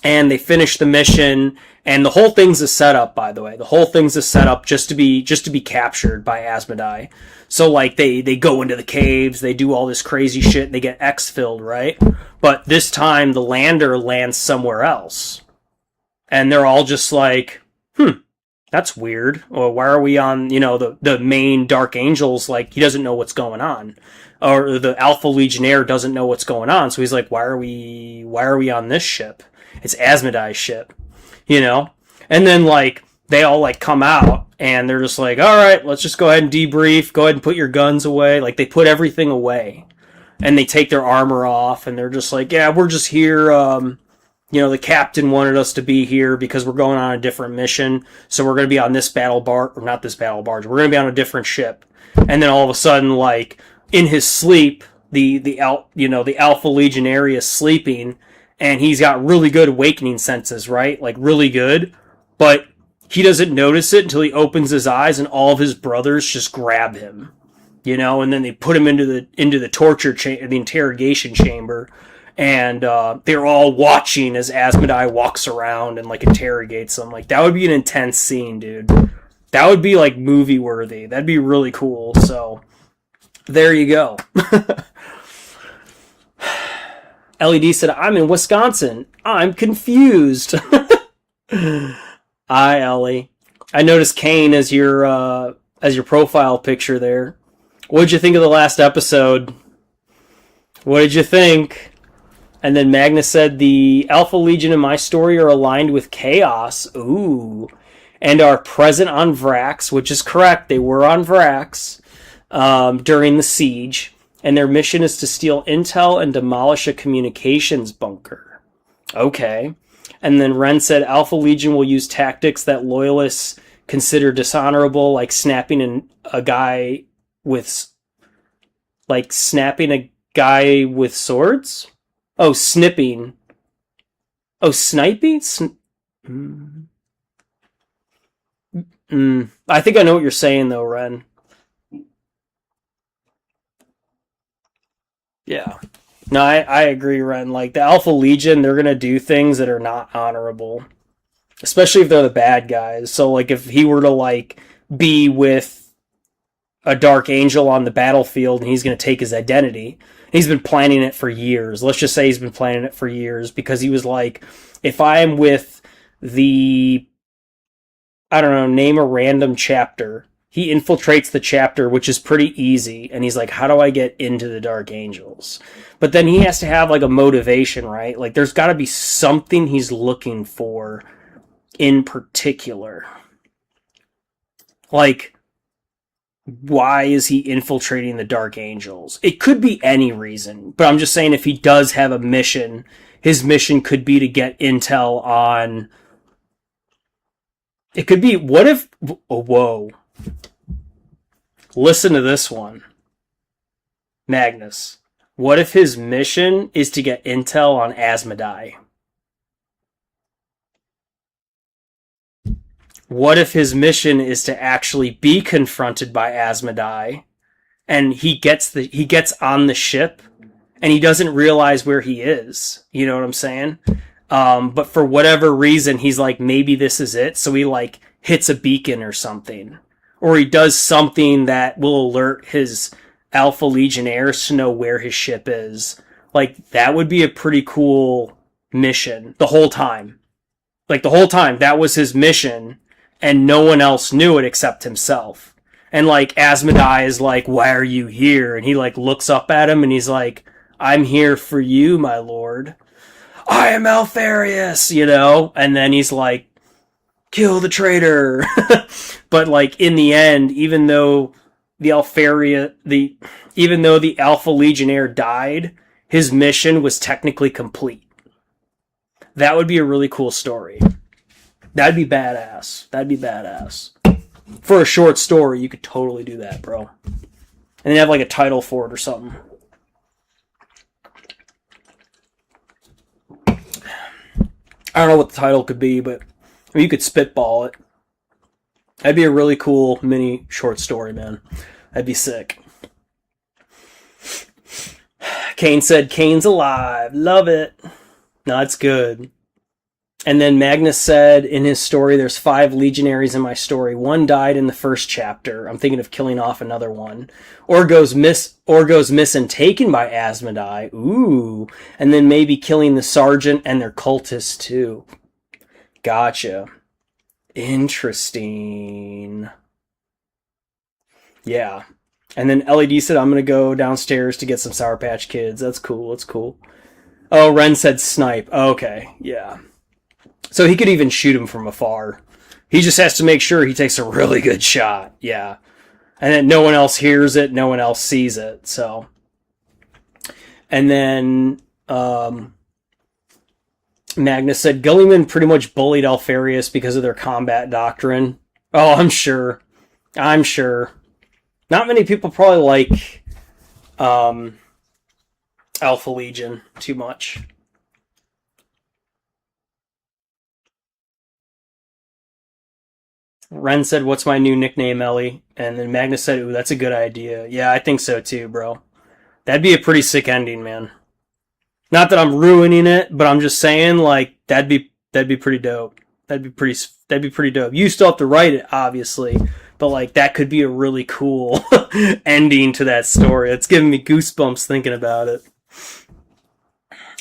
and they finish the mission, and the whole thing's a setup, by the way. The whole thing's a setup just to be captured by Asmodai. So like they go into the caves, they do all this crazy shit, and they get X-filled, right? But this time the lander lands somewhere else. And they're all just like, that's weird. Or why are we on, the main Dark Angels, like, he doesn't know what's going on. Or the Alpha Legionnaire doesn't know what's going on. So he's like, why are we on this ship? It's Asmodai's ship, And then, like, they all, like, come out, and they're just like, all right, let's just go ahead and debrief. Go ahead and put your guns away. Like, they put everything away. And they take their armor off, and they're just like, yeah, we're just here, the captain wanted us to be here because we're going on a different mission. So we're going to be on this battle barge, or not this battle barge. We're going to be on a different ship. And then all of a sudden, like, in his sleep, the Alpha Legionnaire is sleeping, and he's got really good awakening senses, right? Like, really good. But he doesn't notice it until he opens his eyes, and all of his brothers just grab him, and then they put him into the torture chamber, the interrogation chamber. And they're all watching as Asmodai walks around and like interrogates them. Like, that would be an intense scene, dude. That would be like movie worthy. That'd be really cool. So there you go. LED said, I'm in Wisconsin. I'm confused. Hi, Ellie. I noticed Kane as your profile picture there. What did you think of the last episode? What did you think? And then Magnus said, the Alpha Legion in my story are aligned with Chaos. Ooh. And are present on Vrax, which is correct. They were on Vrax during the siege. And their mission is to steal intel and demolish a communications bunker. Okay. And then Ren said, Alpha Legion will use tactics that loyalists consider dishonorable, like snapping a guy with swords? Oh, snipping. Oh, sniping? I think I know what you're saying, though, Ren. Yeah. No, I agree, Ren. Like, the Alpha Legion, they're going to do things that are not honorable. Especially if they're the bad guys. So, like, if he were to, like, be with a Dark Angel on the battlefield and he's going to take his identity... He's been planning it for years. Let's just say he's been planning it for years because he was like, if I'm with name a random chapter. He infiltrates the chapter, which is pretty easy. And he's like, how do I get into the Dark Angels? But then he has to have like a motivation, right? Like there's got to be something he's looking for in particular. Like, why is he infiltrating the Dark Angels? It could be any reason, but I'm just saying if he does have a mission, his mission could be to get intel on... It could be, what if... Oh, whoa. Listen to this one. Magnus. What if his mission is to get intel on Asmodai? What if his mission is to actually be confronted by Asmodai, and he gets on the ship, and he doesn't realize where he is? You know what I'm saying? But for whatever reason, he's like, maybe this is it. So he like hits a beacon or something, or he does something that will alert his Alpha Legionnaires to know where his ship is. Like, that would be a pretty cool mission the whole time. Like, the whole time, that was his mission. And no one else knew it except himself. And like Asmodai is like, why are you here? And he like looks up at him and he's like, I'm here for you, my lord. I am Alfarius, And then he's like, kill the traitor. But like in the end, even though even though the Alpha Legionnaire died, his mission was technically complete. That would be a really cool story. That'd be badass. That'd be badass. For a short story, you could totally do that, bro. And then have like a title for it or something. I don't know what the title could be, but I mean, you could spitball it. That'd be a really cool mini short story, man. That'd be sick. Kane said, Kane's alive. Love it. No, it's good. And then Magnus said in his story, there's 5 legionaries in my story. 1 died in the first chapter. I'm thinking of killing off another one. Or goes missing, taken by Asmodai. Ooh. And then maybe killing the sergeant and their cultists too. Gotcha. Interesting. Yeah. And then LED said, I'm going to go downstairs to get some Sour Patch Kids. That's cool. That's cool. Oh, Ren said snipe. Okay. Yeah. So he could even shoot him from afar. He just has to make sure he takes a really good shot. Yeah. And then no one else hears it. No one else sees it. So. And then Magnus said, Gilliman pretty much bullied Alfarius because of their combat doctrine. Oh, I'm sure. I'm sure. Not many people probably like Alpha Legion too much. Ren said, what's my new nickname, Ellie? And then Magnus said, ooh, that's a good idea. Yeah, I think so too, bro. That'd be a pretty sick ending, man. Not that I'm ruining it, but I'm just saying, like, that'd be pretty dope. That'd be pretty dope. You still have to write it, obviously, but like that could be a really cool ending to that story. It's giving me goosebumps thinking about it.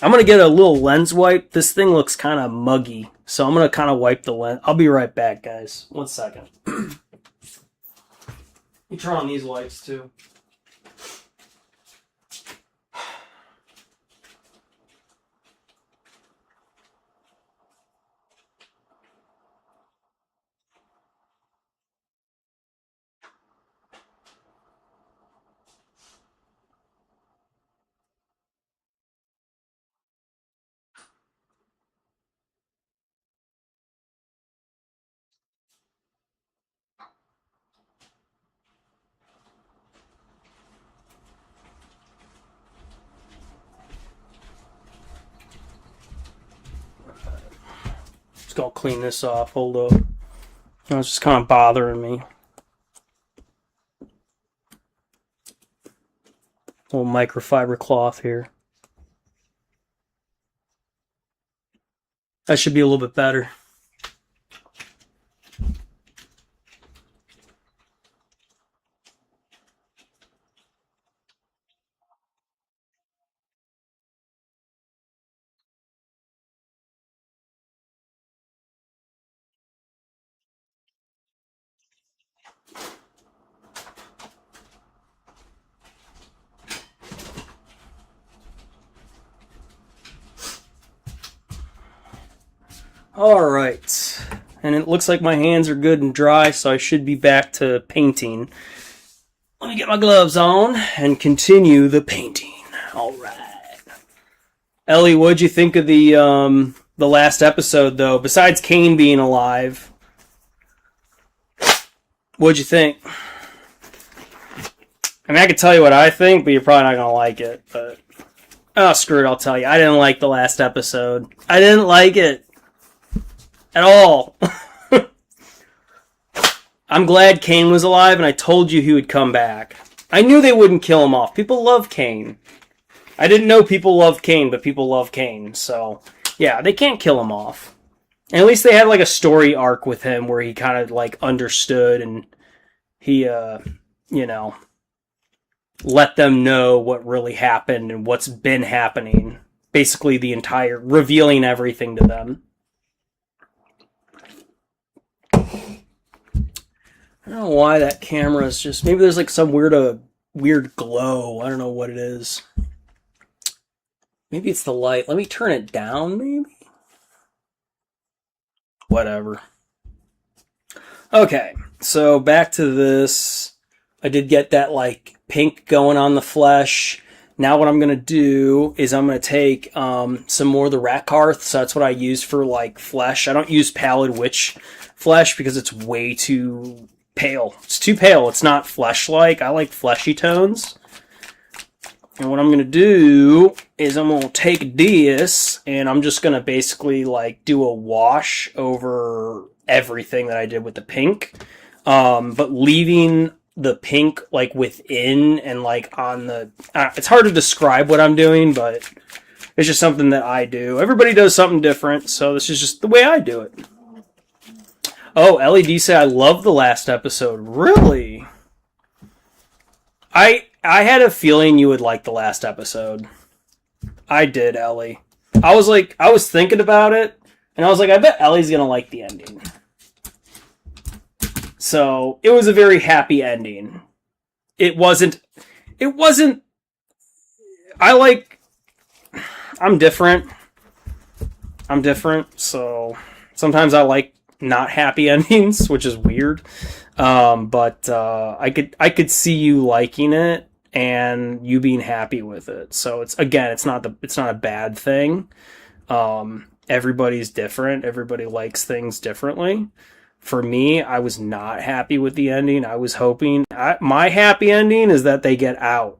I'm gonna get a little lens wipe. This thing looks kind of muggy, so I'm gonna kind of wipe the lens. I'll be right back, guys. 1 second. You turn on these lights too. Just gonna clean this off. Hold up. It's just kind of bothering me. Little microfiber cloth here. That should be a little bit better. Alright, and it looks like my hands are good and dry, so I should be back to painting. Let me get my gloves on and continue the painting. Alright. Ellie, what'd you think of the last episode, though? Besides Kane being alive, what'd you think? I mean, I could tell you what I think, but you're probably not gonna like it, but... Oh, screw it, I'll tell you. I didn't like the last episode. I didn't like it. At all. I'm glad Kane was alive, and I told you he would come back. I knew they wouldn't kill him off. People love Kane. I didn't know people love Kane, but people love Kane. So, yeah, they can't kill him off. And at least they had, like, a story arc with him where he kind of, like, understood and he, you know, let them know what really happened and what's been happening. Basically revealing everything to them. I don't know why that camera is just... Maybe there's like some weird glow. I don't know what it is. Maybe it's the light. Let me turn it down, maybe? Whatever. Okay, so back to this. I did get that like pink going on the flesh. Now what I'm going to do is I'm going to take some more of the rat hearth. So that's what I use for like flesh. I don't use pallid witch flesh because it's way too pale. It's too pale. It's not flesh-like. I like fleshy tones. And what I'm going to do is I'm going to take this and I'm just going to basically like do a wash over everything that I did with the pink. But leaving the pink like within and like on the... it's hard to describe what I'm doing, but it's just something that I do. Everybody does something different, so this is just the way I do it. Oh, LED said, I love the last episode. Really? I had a feeling you would like the last episode. I did, Ellie. I was thinking about it, and I was like, I bet Ellie's gonna like the ending. So, it was a very happy ending. It wasn't, I'm different, so sometimes I like not happy endings, which is weird. But I could see you liking it and you being happy with it. So it's not a bad thing. Everybody's different. Everybody likes things differently. For me, I was not happy with the ending. I was hoping my happy ending is that they get out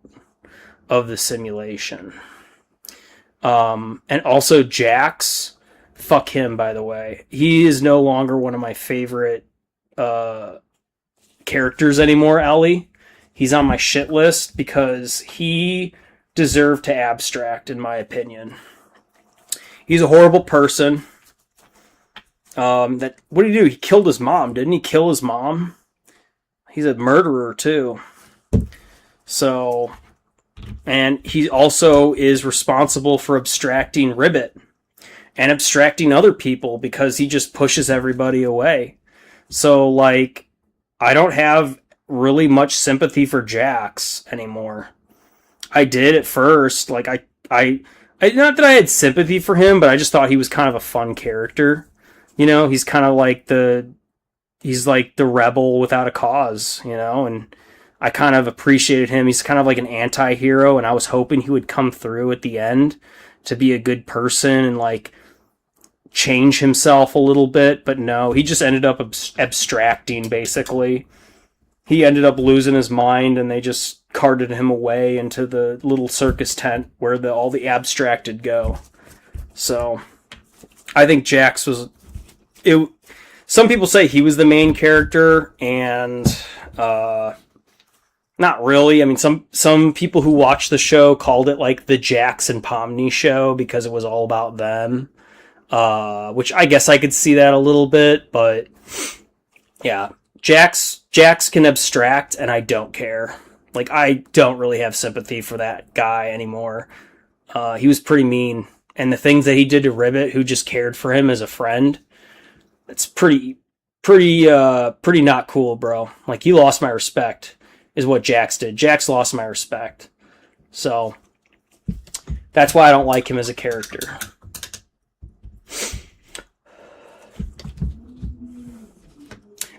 of the simulation. And also Jax, fuck him, by the way. He is no longer one of my favorite characters anymore, Ellie. He's on my shit list because he deserved to abstract, in my opinion. He's a horrible person. What did he do? He killed his mom. Didn't he kill his mom? He's a murderer, too. So, and he also is responsible for abstracting Ribbit and abstracting other people because he just pushes everybody away. So, like, I don't have really much sympathy for Jax anymore. I did at first. Like, I not that I had sympathy for him, but I just thought he was kind of a fun character. You know, he's kind of like he's like the rebel without a cause, you know, and I kind of appreciated him. He's kind of like an anti-hero, and I was hoping he would come through at the end to be a good person and like change himself a little bit, but no, he just ended up abstracting, basically. He ended up losing his mind, and they just carted him away into the little circus tent where all the abstracted go. So, I think Jax was... some people say he was the main character, and not really. I mean, some people who watched the show called it like the Jax and Pomni show because it was all about them. Which I guess I could see that a little bit, but yeah, Jax can abstract, and I don't care. Like, I don't really have sympathy for that guy anymore. He was pretty mean, and the things that he did to Ribbit, who just cared for him as a friend, it's pretty not cool, bro. Like, you lost my respect, is what Jax did. Jax lost my respect. So, that's why I don't like him as a character.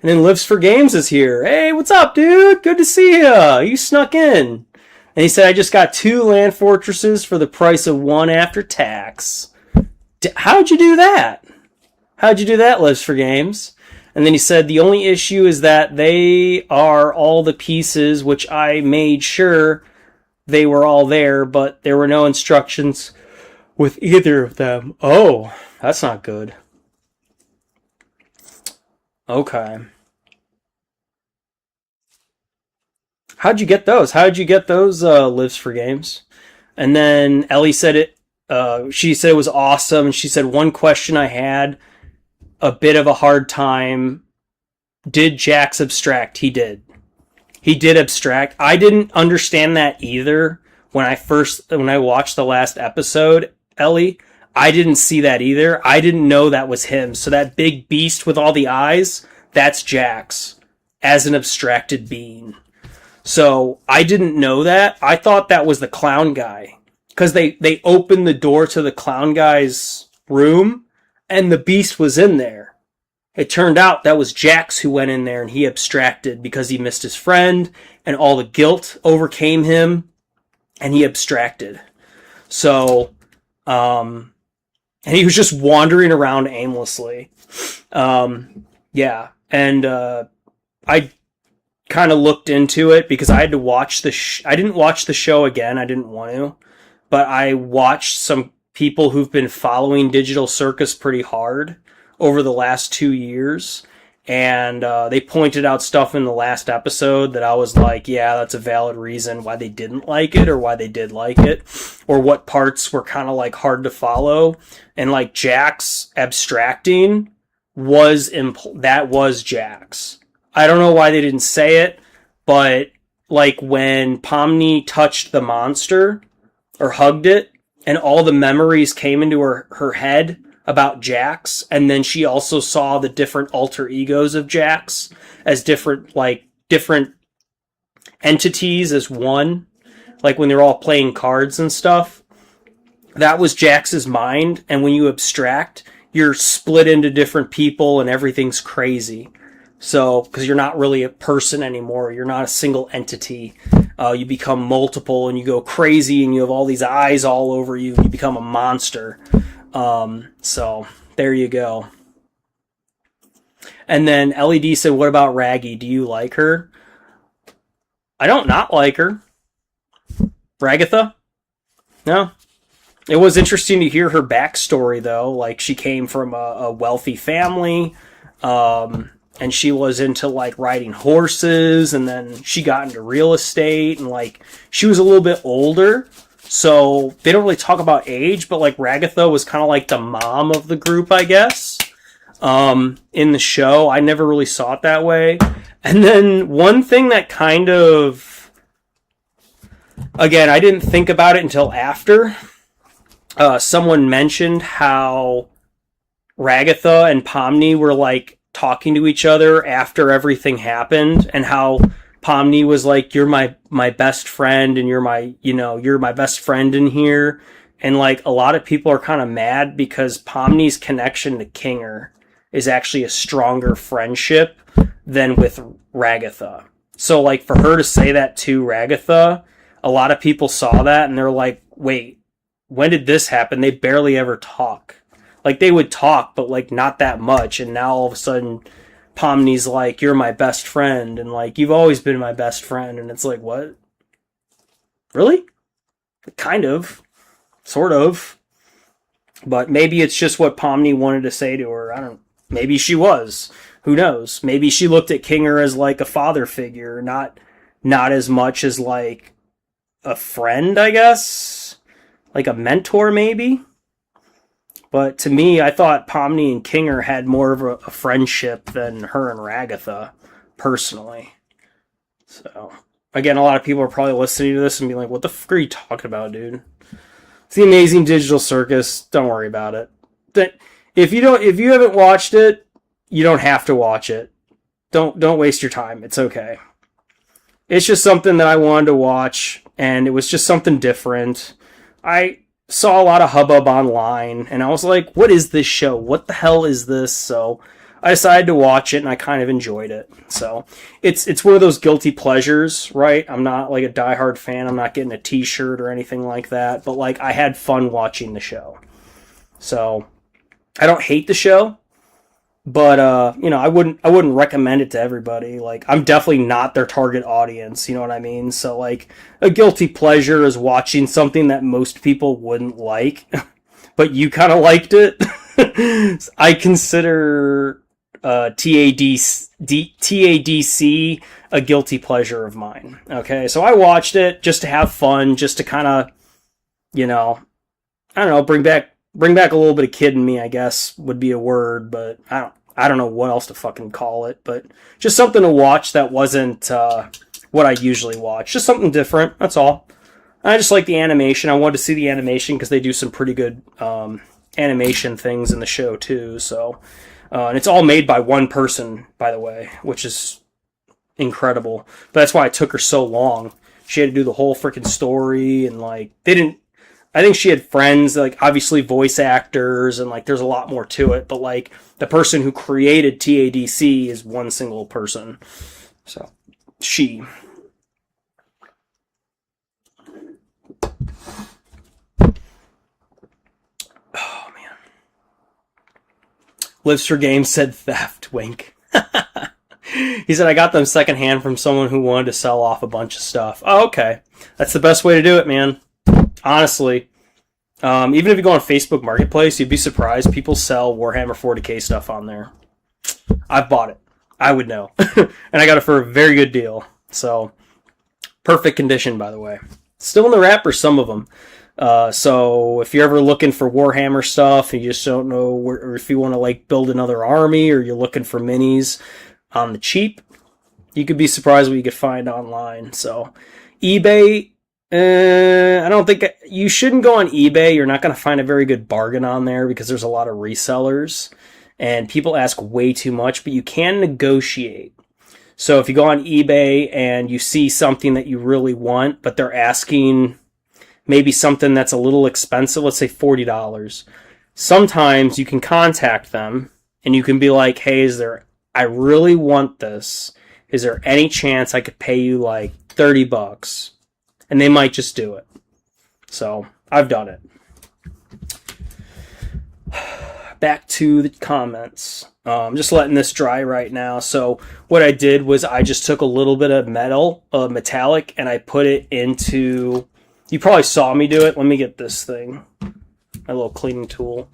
And then Lives for Games is here. Hey, what's up, dude? Good to see ya. You snuck in. And he said, I just got 2 land fortresses for the price of 1 after tax. How'd you do that? How'd you do that, Lives for Games? And then he said, the only issue is that they are all the pieces, which I made sure they were all there, but there were no instructions with either of them. Oh, that's not good. Okay. How'd you get those? Lives for Games? And then Ellie said it, she said it was awesome. And she said, one question I had a bit of a hard time. Did Jax abstract? He did. He did abstract. I didn't understand that either when I watched the last episode, Ellie. I didn't see that either. I didn't know that was him. So that big beast with all the eyes, that's Jax as an abstracted being. So I didn't know that. I thought that was the clown guy. Because they opened the door to the clown guy's room, and the beast was in there. It turned out that was Jax who went in there and he abstracted because he missed his friend and all the guilt overcame him and he abstracted. So, and he was just wandering around aimlessly. Yeah. And, I kind of looked into it because I had to watch I didn't watch the show again. I didn't want to, but I watched some people who've been following Digital Circus pretty hard over the last 2 years. And they pointed out stuff in the last episode that I was like, yeah, that's a valid reason why they didn't like it or why they did like it, or what parts were kind of like hard to follow. And like Jax abstracting that was Jax. I don't know why they didn't say it, but like when Pomni touched the monster or hugged it and all the memories came into her head about Jax, and then she also saw the different alter egos of Jax as different entities as one, like when they're all playing cards and stuff. That was Jax's mind, and when you abstract, you're split into different people and everything's crazy. So, because you're not really a person anymore, you're not a single entity. You become multiple and you go crazy and you have all these eyes all over you. You become a monster. So there you go. And then LED said, what about Raggy? Do you like her? I don't not like her. Ragatha? No. It was interesting to hear her backstory though. Like she came from a wealthy family, and she was into like riding horses, and then she got into real estate, and like she was a little bit older. So they don't really talk about age, but like Ragatha was kind of like the mom of the group, I guess. In the show, I never really saw it that way. And then one thing that kind of, again, I didn't think about it until after. Someone mentioned how Ragatha and Pomni were like talking to each other after everything happened, and how Pomni was like, you're my best friend, and you're my best friend in here. And like a lot of people are kind of mad because Pomni's connection to Kinger is actually a stronger friendship than with Ragatha. So like for her to say that to Ragatha, a lot of people saw that and they're like, wait, when did this happen? They barely ever talk. Like they would talk, but like not that much. And now all of a sudden Pomni's like, you're my best friend, and like, you've always been my best friend. And it's like, what? Really? Kind of. Sort of. But maybe it's just what Pomni wanted to say to her. Maybe she was. Who knows? Maybe she looked at Kinger as like a father figure, not as much as like a friend, I guess. Like a mentor, maybe. But to me, I thought Pomni and Kinger had more of a friendship than her and Ragatha, personally. So, again, a lot of people are probably listening to this and being like, what the fuck are you talking about, dude? It's the Amazing Digital Circus. Don't worry about it. If you haven't watched it, you don't have to watch it. Don't waste your time. It's okay. It's just something that I wanted to watch, and it was just something different. I saw a lot of hubbub online, and I was like, what is this show? What the hell is this? So I decided to watch it, and I kind of enjoyed it. So it's one of those guilty pleasures, right? I'm not like a diehard fan. I'm not getting a t-shirt or anything like that, but like I had fun watching the show. So I don't hate the show, but I wouldn't recommend it to everybody. Like, I'm definitely not their target audience, you know what I mean? So like a guilty pleasure is watching something that most people wouldn't like, but you kind of liked it. I consider TADC a guilty pleasure of mine. Okay, so I watched it just to have fun, just to kind of, I don't know, bring back a little bit of kid in me, I guess would be a word, but I don't know what else to fucking call it, but just something to watch that wasn't what I usually watch. Just something different, that's all. I just like the animation. I wanted to see the animation because they do some pretty good animation things in the show too. So, and it's all made by one person, by the way, which is incredible. But that's why it took her so long. She had to do the whole freaking story, and like they didn't. I think she had friends, like obviously voice actors, and like there's a lot more to it. But like the person who created TADC is one single person. So she. Oh man. Lives for Games said theft. Wink. He said I got them secondhand from someone who wanted to sell off a bunch of stuff. Oh, okay. That's the best way to do it, man. Honestly. Even if you go on Facebook Marketplace, you'd be surprised. People sell Warhammer 40k stuff on there. I've bought it. I would know. And I got it for a very good deal. So, perfect condition, by the way. Still in the wrapper, some of them. So, if you're ever looking for Warhammer stuff and you just don't know where, or if you want to like build another army or you're looking for minis on the cheap, you could be surprised what you could find online. So, eBay... I don't think you shouldn't go on eBay. You're not going to find a very good bargain on there because there's a lot of resellers and people ask way too much, but you can negotiate. So if you go on eBay and you see something that you really want, but they're asking maybe something that's a little expensive, let's say $40. Sometimes you can contact them and you can be like, hey, I really want this. Is there any chance I could pay you like $30? And they might just do it. So, I've done it. Back to the comments. I'm just letting this dry right now. So, what I did was I just took a little bit of metallic, and I put it into... You probably saw me do it. Let me get this thing. My little cleaning tool.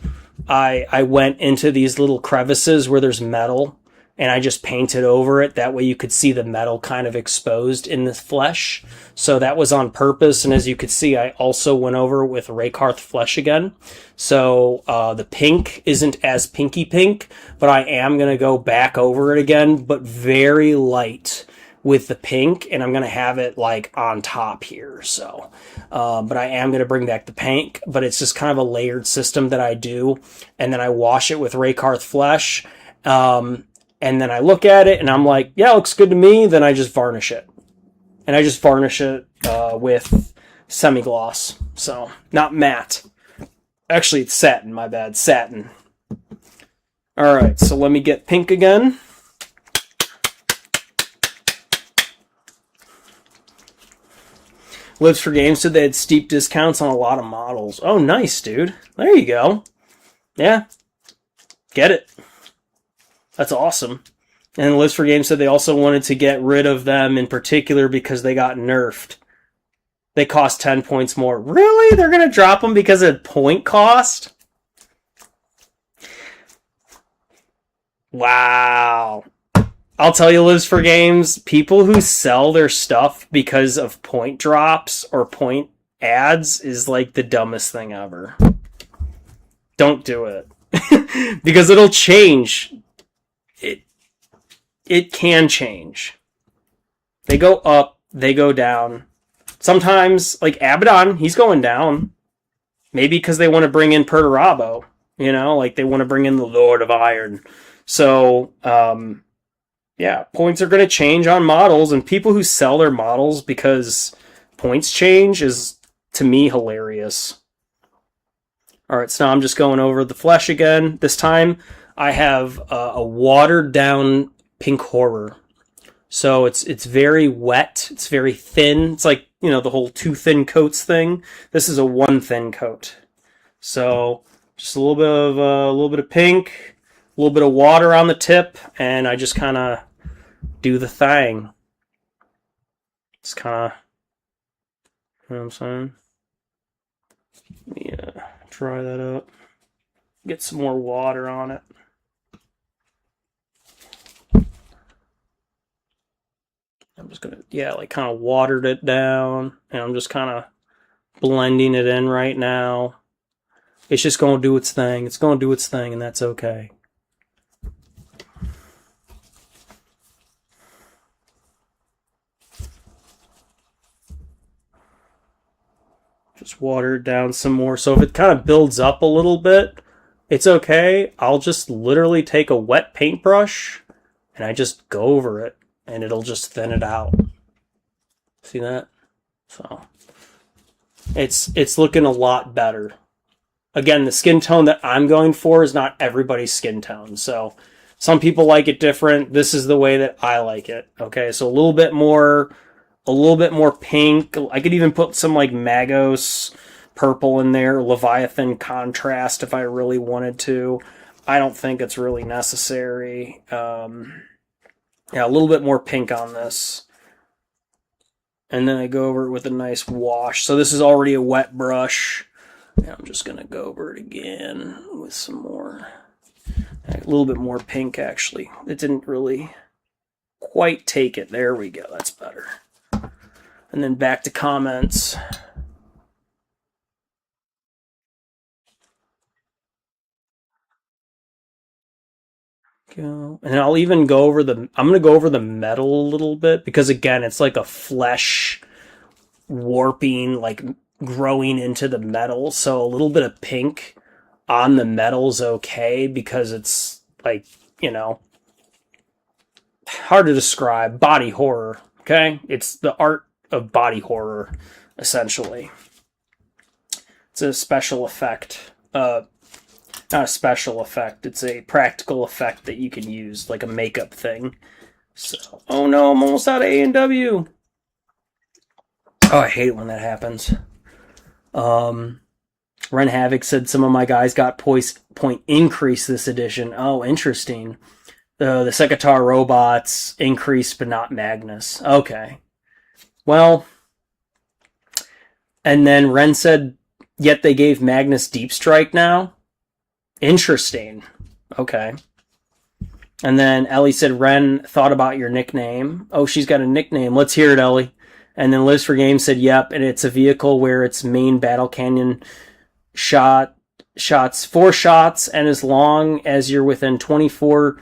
I went into these little crevices where there's metal, and I just painted over it. That way you could see the metal kind of exposed in the flesh. So that was on purpose. And as you could see, I also went over with Raykarth flesh again. So the pink isn't as pinky pink, but I am going to go back over it again, but very light with the pink. And I'm going to have it like on top here. So, but I am going to bring back the pink, but it's just kind of a layered system that I do. And then I wash it with Raykarth flesh. And then I look at it and I'm like, yeah, it looks good to me. Then I just varnish it. And I just varnish it with semi-gloss. So, not matte. Actually, it's satin, my bad. Satin. Alright, so let me get pink again. Lives for Games said they had steep discounts on a lot of models. Oh, nice, dude. There you go. Yeah. Get it. That's awesome. And Lives for Games said they also wanted to get rid of them in particular because they got nerfed. They cost 10 points more. Really? They're going to drop them because of point cost? Wow. I'll tell you, Lives for Games, people who sell their stuff because of point drops or point ads is like the dumbest thing ever. Don't do it. Because it'll change. It can change. They go up, they go down. Sometimes, like Abaddon, he's going down. Maybe because they want to bring in Perturabo. You know, like they want to bring in the Lord of Iron. So, yeah, points are going to change on models, and people who sell their models because points change is, to me, hilarious. Alright, so now I'm just going over the flesh again. This time, I have a watered-down pink horror. So it's very wet. It's very thin. It's like, you know, the whole 2 thin coats thing. This is a 1 thin coat. So just a little bit of pink, a little bit of water on the tip, and I just kind of do the thing. It's kind of, you know what I'm saying? Let me dry that up. Get some more water on it. I'm just going to, yeah, like kind of watered it down. And I'm just kind of blending it in right now. It's just going to do its thing. It's going to do its thing, and that's okay. Just water it down some more. So if it kind of builds up a little bit, it's okay. I'll just literally take a wet paintbrush and I just go over it and it'll just thin it out. See that? So It's looking a lot better. Again, the skin tone that I'm going for is not everybody's skin tone. So some people like it different. This is the way that I like it. Okay, so a little bit more pink. I could even put some like Magos purple in there, Leviathan contrast if I really wanted to. I don't think it's really necessary. Yeah, a little bit more pink on this. And then I go over it with a nice wash. So this is already a wet brush. And I'm just going to go over it again with some more. A little bit more pink, actually. It didn't really quite take it. There we go. That's better. And then back to comments. Go. And I'll even go over I'm going to go over the metal a little bit because, again, it's like a flesh warping, like growing into the metal. So a little bit of pink on the metal's okay because it's like, you know, hard to describe. Body horror, okay? It's the art of body horror, essentially. It's a special effect. Not a special effect. It's a practical effect that you can use, like a makeup thing. So, oh no, I'm almost out of A&W. Oh, I hate it when that happens. Ren Havoc said some of my guys got point increase this edition. Oh, interesting. The Sekitar robots increased, but not Magnus. Okay. Well, and then Ren said, yet they gave Magnus Deep Strike now. Interesting. Okay. And then Ellie said, Ren thought about your nickname. Oh, she's got a nickname. Let's hear it, Ellie. And then Lives for Games said, yep, and it's a vehicle where its main battle canyon shots 4 shots, and as long as you're within 24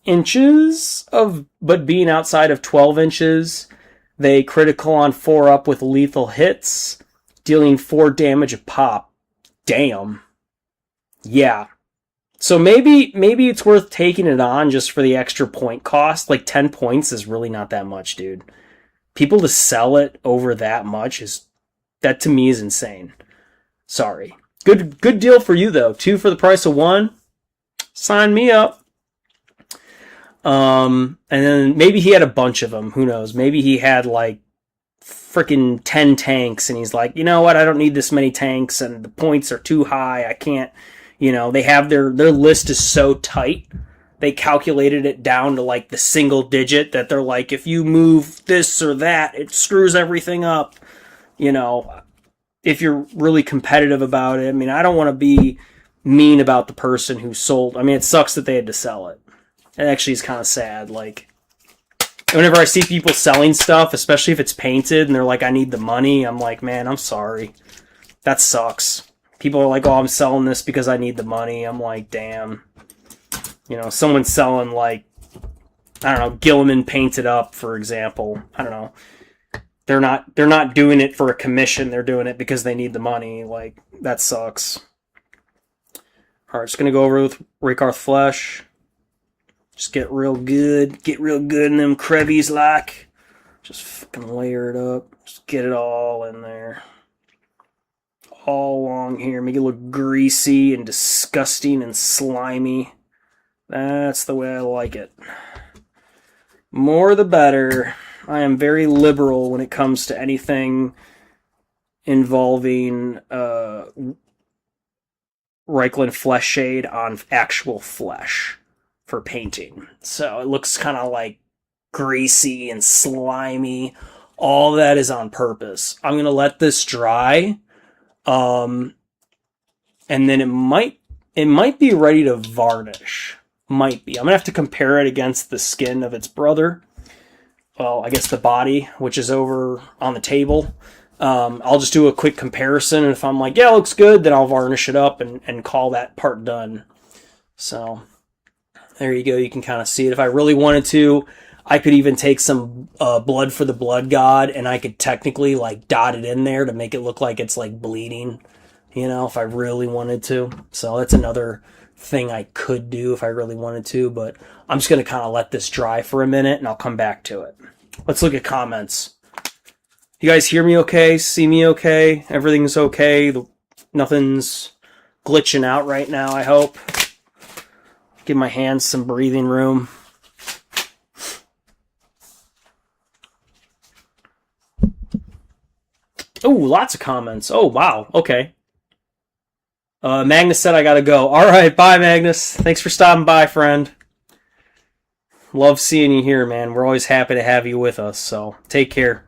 inches of, but being outside of 12 inches, they critical on 4 up with lethal hits, dealing 4 damage a pop. Damn. Yeah. So maybe it's worth taking it on just for the extra point cost. Like 10 points is really not that much, dude. People to sell it over that much that to me is insane. Sorry. Good deal for you though. 2 for the price of 1. Sign me up. And then maybe he had a bunch of them. Who knows? Maybe he had like freaking 10 tanks and he's like, you know what? I don't need this many tanks and the points are too high. I can't. You know, they have their list is so tight. They calculated it down to like the single digit that they're like, if you move this or that, it screws everything up. You know, if you're really competitive about it. I mean, I don't want to be mean about the person who sold. I mean, it sucks that they had to sell it. It actually is kind of sad. Like, whenever I see people selling stuff, especially if it's painted and they're like, I need the money, I'm like, man, I'm sorry. That sucks. People are like, oh, I'm selling this because I need the money. I'm like, damn. You know, someone's selling like, I don't know, Gilliman Painted Up, for example. I don't know. They're not doing it for a commission. They're doing it because they need the money. Like, that sucks. All right, just going to go over with Rakarth Flesh. Just get real good. Get real good in them crevies, like. Just fucking layer it up. Just get it all in there. All along here. Make it look greasy and disgusting and slimy. That's the way I like it. More the better. I am very liberal when it comes to anything involving Reikland Flesh Shade on actual flesh for painting. So it looks kind of like greasy and slimy. All that is on purpose. I'm going to let this dry. And then it might be ready to varnish. Might be. I'm going to have to compare it against the skin of its brother. Well, I guess the body, which is over on the table. I'll just do a quick comparison, and if I'm like, yeah, it looks good, then I'll varnish it up and call that part done. So, there you go. You can kind of see it. If I really wanted to, I could even take some blood for the blood god, and I could technically like dot it in there to make it look like it's like bleeding, you know, if I really wanted to. So that's another thing I could do if I really wanted to, but I'm just going to kind of let this dry for a minute, and I'll come back to it. Let's look at comments. You guys hear me okay? See me okay? Everything's okay? Nothing's glitching out right now, I hope. Give my hands some breathing room. Oh, lots of comments. Oh, wow. Okay. Magnus said I gotta go. All right, bye, Magnus. Thanks for stopping by, friend. Love seeing you here, man. We're always happy to have you with us, so take care.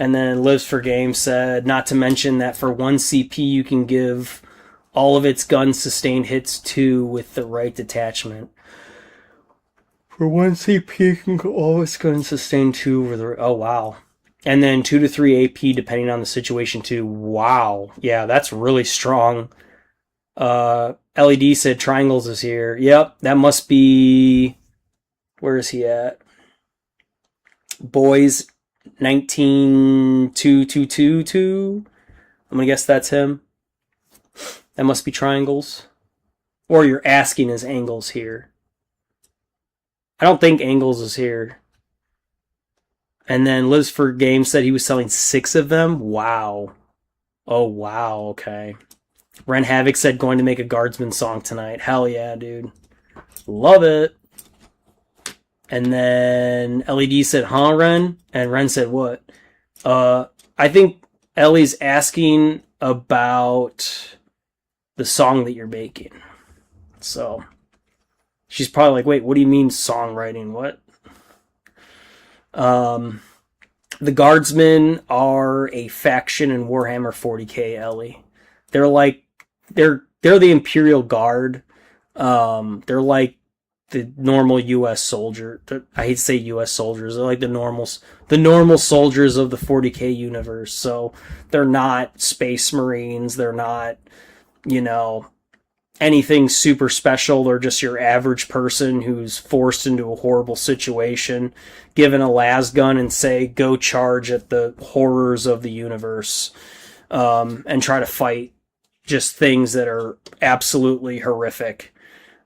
And then Lives for Game said, not to mention that for 1 CP you can give all of its guns sustained hits to with the right detachment. For 1 CP you can give all its guns sustained 2 with the... Oh, wow. And then 2 to 3 AP depending on the situation too. Wow. Yeah, that's really strong. LED said triangles is here. Yep, that must be... Where is he at? Boys 19222. I'm gonna guess that's him. That must be triangles. Or you're asking is angles here. I don't think angles is here. And then Lives for Game said he was selling 6 of them. Wow. Oh, wow. Okay. Ren Havoc said going to make a Guardsman song tonight. Hell yeah, dude. Love it. And then LED said, huh, Ren? And Ren said, what? I think Ellie's asking about the song that you're making. So she's probably like, wait, what do you mean songwriting? What? The Guardsmen are a faction in Warhammer 40k, Ellie. They're like, they're the Imperial Guard. They're like the normal U.S. soldier. I hate to say U.S. soldiers. They're like the normal soldiers of the 40k universe. So they're not Space Marines. They're not, anything super special. They're just your average person who's forced into a horrible situation, given a las gun and say, go charge at the horrors of the universe, and try to fight just things that are absolutely horrific.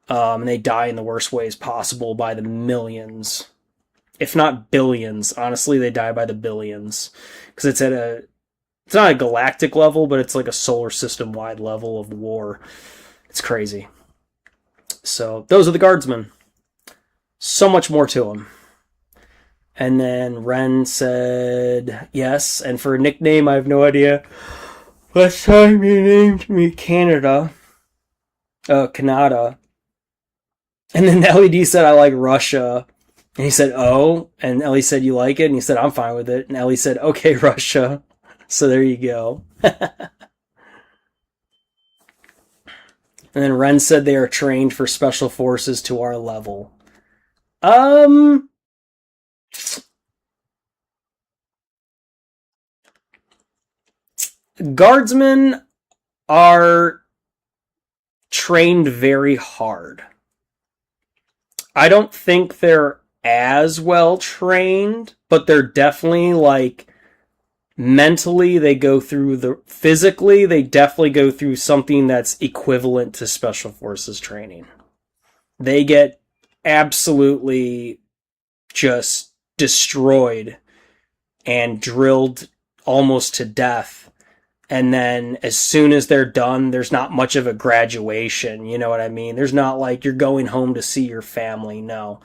And they die in the worst ways possible by the millions, if not billions. Honestly, they die by the billions because it's not a galactic level, but it's like a solar system wide level of war. It's crazy. So those are the Guardsmen. So much more to them. And then Ren said yes. And for a nickname, I have no idea. Last time you named me Canada. And then LED said, I like Russia. And he said, oh. And Ellie said, you like it? And he said, I'm fine with it. And Ellie said, okay, Russia. So there you go. And then Ren said they are trained for special forces to our level. Guardsmen are trained very hard. I don't think they're as well trained, but they're definitely like mentally physically they definitely go through something that's equivalent to special forces training. They get absolutely just destroyed and drilled almost to death. And then as soon as they're done, there's not much of a graduation. You know what I mean? There's not like you're going home to see your family. No.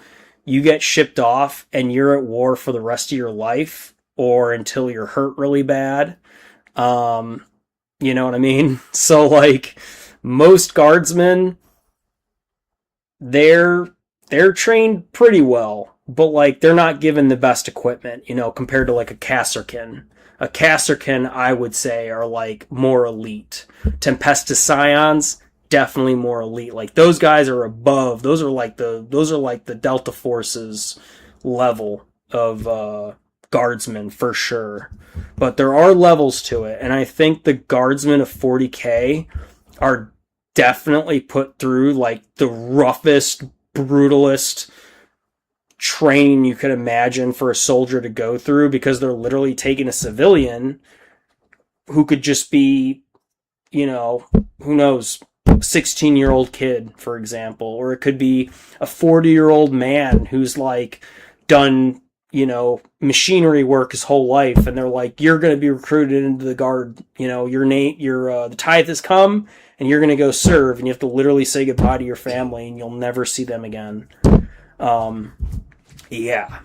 You get shipped off and you're at war for the rest of your life or until you're hurt really bad. You know what I mean? So like most guardsmen, they're trained pretty well, but like they're not given the best equipment, compared to like a Kasserkin. A Kasserkin, I would say, are like more elite. Tempestus Scions, definitely more elite. Like those guys are above. Those are like the Delta Forces level of guardsmen for sure. But there are levels to it, and I think the guardsmen of 40k are definitely put through like the roughest, brutalest training you could imagine for a soldier to go through, because they're literally taking a civilian who could just be, who knows, 16-year-old kid, for example, or it could be a 40-year-old man who's like done, machinery work his whole life, and they're like, you're going to be recruited into the guard, the tithe has come, and you're going to go serve, and you have to literally say goodbye to your family, and you'll never see them again. Yeah.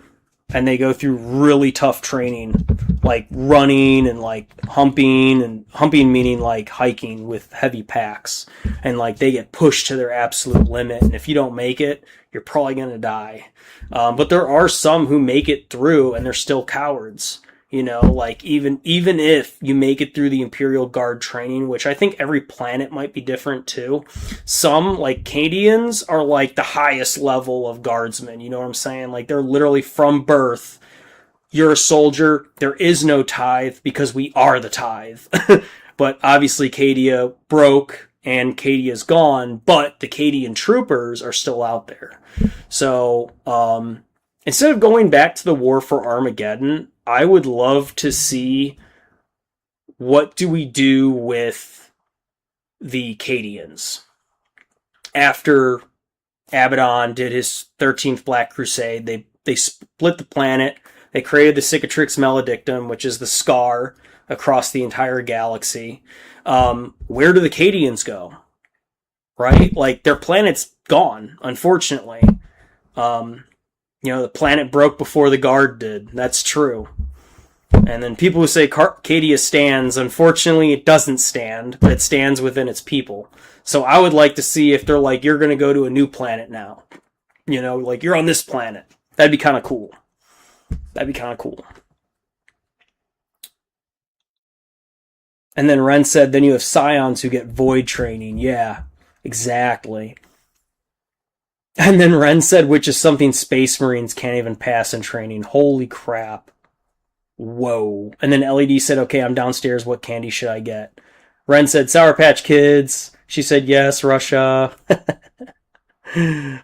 And they go through really tough training, like running and like humping meaning like hiking with heavy packs. And like they get pushed to their absolute limit. And if you don't make it, you're probably going to die. But there are some who make it through and they're still cowards. Like even if you make it through the Imperial Guard training, which I think every planet might be different too. Some, like Cadians, are like the highest level of guardsmen. You know what I'm saying? Like they're literally from birth. You're a soldier. There is no tithe because we are the tithe. But obviously Cadia broke and Cadia's gone, but the Cadian troopers are still out there. So, instead of going back to the War for Armageddon, I would love to see what do we do with the Cadians. After Abaddon did his 13th Black Crusade, they split the planet. They created the Cicatrix Maledictum, which is the scar across the entire galaxy. Where do the Cadians go? Right? Like, their planet's gone, unfortunately. The planet broke before the Guard did. That's true. And then people who say Cadia stands, unfortunately it doesn't stand, but it stands within its people. So I would like to see if they're like, you're going to go to a new planet now. Like you're on this planet. That'd be kind of cool. And then Ren said, then you have Scions who get void training. Yeah, exactly. And then Ren said, which is something Space Marines can't even pass in training. Holy crap. Whoa. And then LED said, okay, I'm downstairs. What candy should I get? Ren said, Sour Patch Kids. She said, yes, Russia.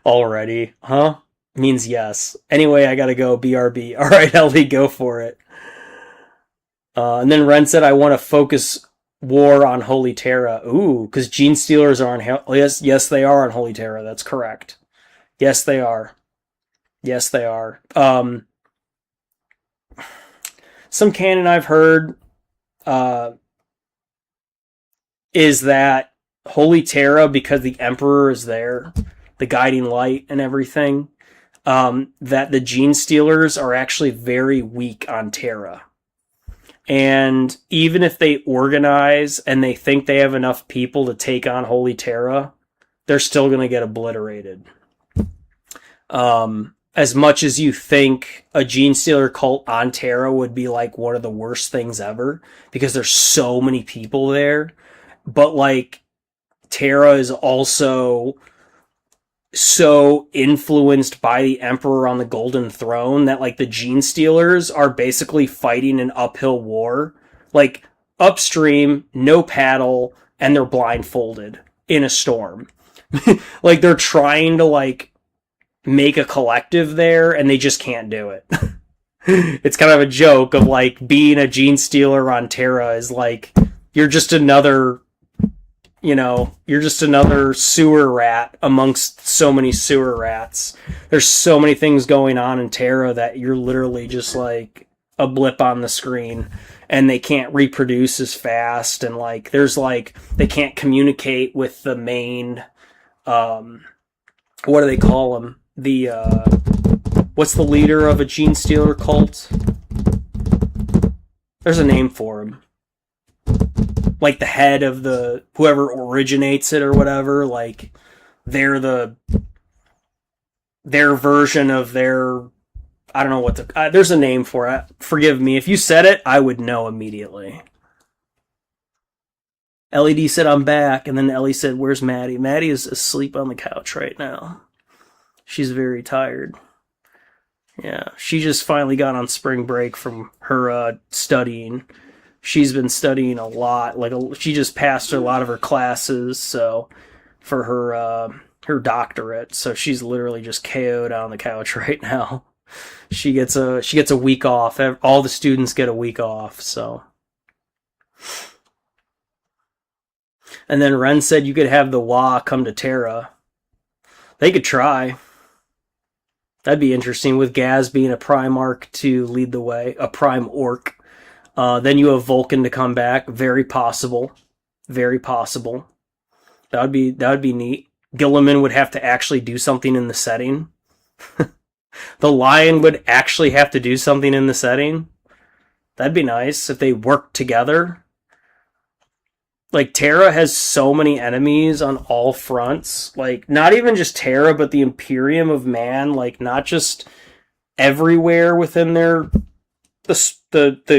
Already. Huh? Means yes. Anyway, I gotta go. BRB. Alright, LD, go for it. And then Ren said, I want to focus war on Holy Terra. Ooh, because Gene Stealers are on... Yes, they are on Holy Terra. That's correct. Yes, they are. Some canon I've heard is that Holy Terra, because the Emperor is there, the guiding light and everything, that the Gene Stealers are actually very weak on Terra. And even if they organize and they think they have enough people to take on Holy Terra, they're still going to get obliterated. As much as you think a Gene Stealer cult on Terra would be like one of the worst things ever, because there's so many people there, but like Terra is also so influenced by the Emperor on the Golden Throne that like the Gene Stealers are basically fighting an uphill war, like upstream, no paddle, and they're blindfolded in a storm. Like they're trying to like make a collective there and they just can't do it. It's kind of a joke of like being a Gene Stealer on Terra is like you're just another sewer rat amongst so many sewer rats. There's so many things going on in Terra that you're literally just like a blip on the screen, and they can't reproduce as fast, and like there's like they can't communicate with the main what do they call them? What's the leader of a Gene Stealer cult? There's a name for him. Like the head of the whoever originates it or whatever. Like they're their version of their. I don't know what there's a name for it. Forgive me if you said it, I would know immediately. LED said I'm back, and then Ellie said, "Where's Maddie?" Maddie is asleep on the couch right now. She's very tired. Yeah, she just finally got on spring break from her studying. She's been studying a lot. Like she just passed a lot of her classes, so for her doctorate. So she's literally just KO'd on the couch right now. She gets a week off. All the students get a week off. So And then Ren said you could have the Wa come to Terra. They could try. That'd be interesting, with Gaz being a Primarch to lead the way, a Prime Orc. Then you have Vulcan to come back. Very possible. Very possible. That would be neat. Gilliman would have to actually do something in the setting. The Lion would actually have to do something in the setting. That'd be nice if they worked together. Like, Terra has so many enemies on all fronts. Like, not even just Terra, but the Imperium of Man. Like, not just everywhere within the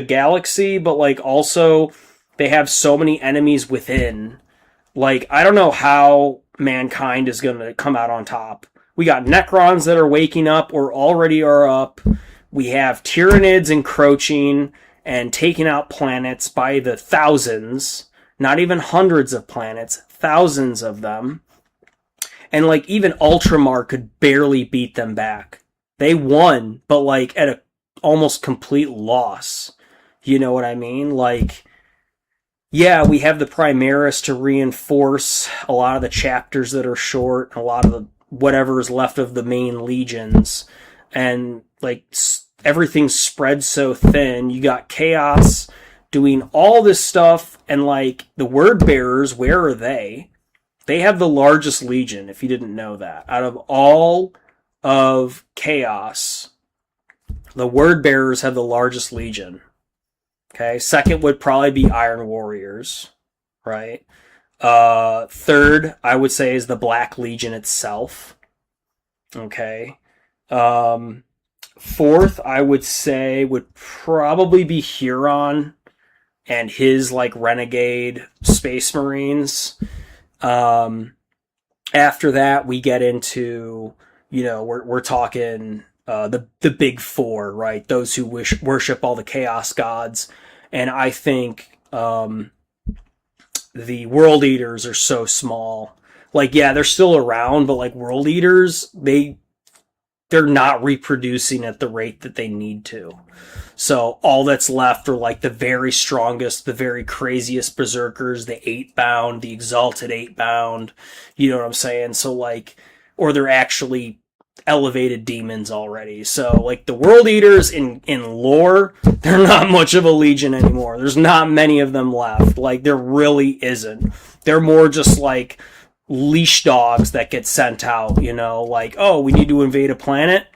galaxy, but like also they have so many enemies within. Like, I don't know how mankind is going to come out on top. We got Necrons that are waking up or already are up. We have Tyranids encroaching and taking out planets by the thousands. Not even hundreds of planets, thousands of them. And like, even Ultramar could barely beat them back. They won, but like at a almost complete loss. You know what I mean? Like, yeah, we have the Primaris to reinforce a lot of the chapters that are short, a lot of the whatever is left of the main legions, and like everything's spread so thin. You got Chaos doing all this stuff, and like the Word Bearers, where are they? They have the largest legion, if you didn't know that. Out of all of Chaos, the Word Bearers have the largest legion. Okay, second would probably be Iron Warriors, right? Third, I would say, is the Black Legion itself. Okay. Fourth, I would say, would probably be Huron and his, like, renegade Space Marines. After that, we get into, you know, we're talking the big four, right? Those who worship all the Chaos gods. And I think the World Eaters are so small. Like, yeah, they're still around, but like World Eaters, they're not reproducing at the rate that they need to. So all that's left are like the very strongest, the very craziest berserkers, the 8-bound, the exalted 8-bound. You know what I'm saying? So like, or they're actually elevated demons already. So like the World Eaters in lore, they're not much of a legion anymore. There's not many of them left. Like, there really isn't. They're more just like leash dogs that get sent out, you know, like, oh, we need to invade a planet.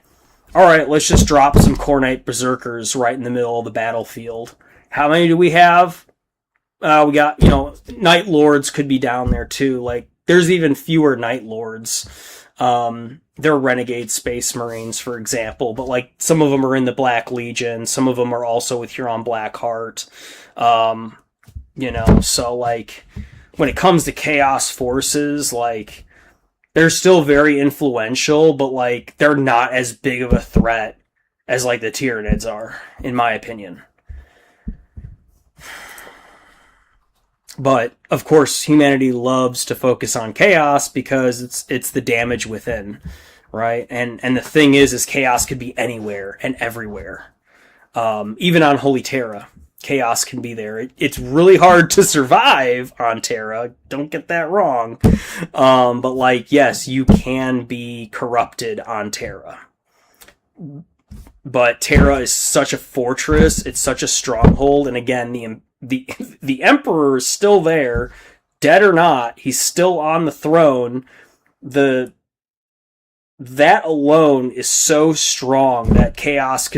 All right, let's just drop some Khornite berserkers right in the middle of the battlefield. How many do we have? We got, you know, Night Lords could be down there too. Like, there's even fewer Night Lords. They're renegade Space Marines, for example, but like some of them are in the Black Legion. Some of them are also with Huron Blackheart. You know, so like when it comes to Chaos forces, like they're still very influential, but like they're not as big of a threat as like the Tyranids are, in my opinion. But of course, humanity loves to focus on Chaos because it's the damage within, right? And the thing is Chaos could be anywhere and everywhere. Even on Holy Terra, Chaos can be there. It's really hard to survive on Terra. Don't get that wrong. But like, yes, you can be corrupted on Terra. But Terra is such a fortress. It's such a stronghold. And again, the Emperor is still there, dead or not. He's still on the throne. That alone is so strong that Chaos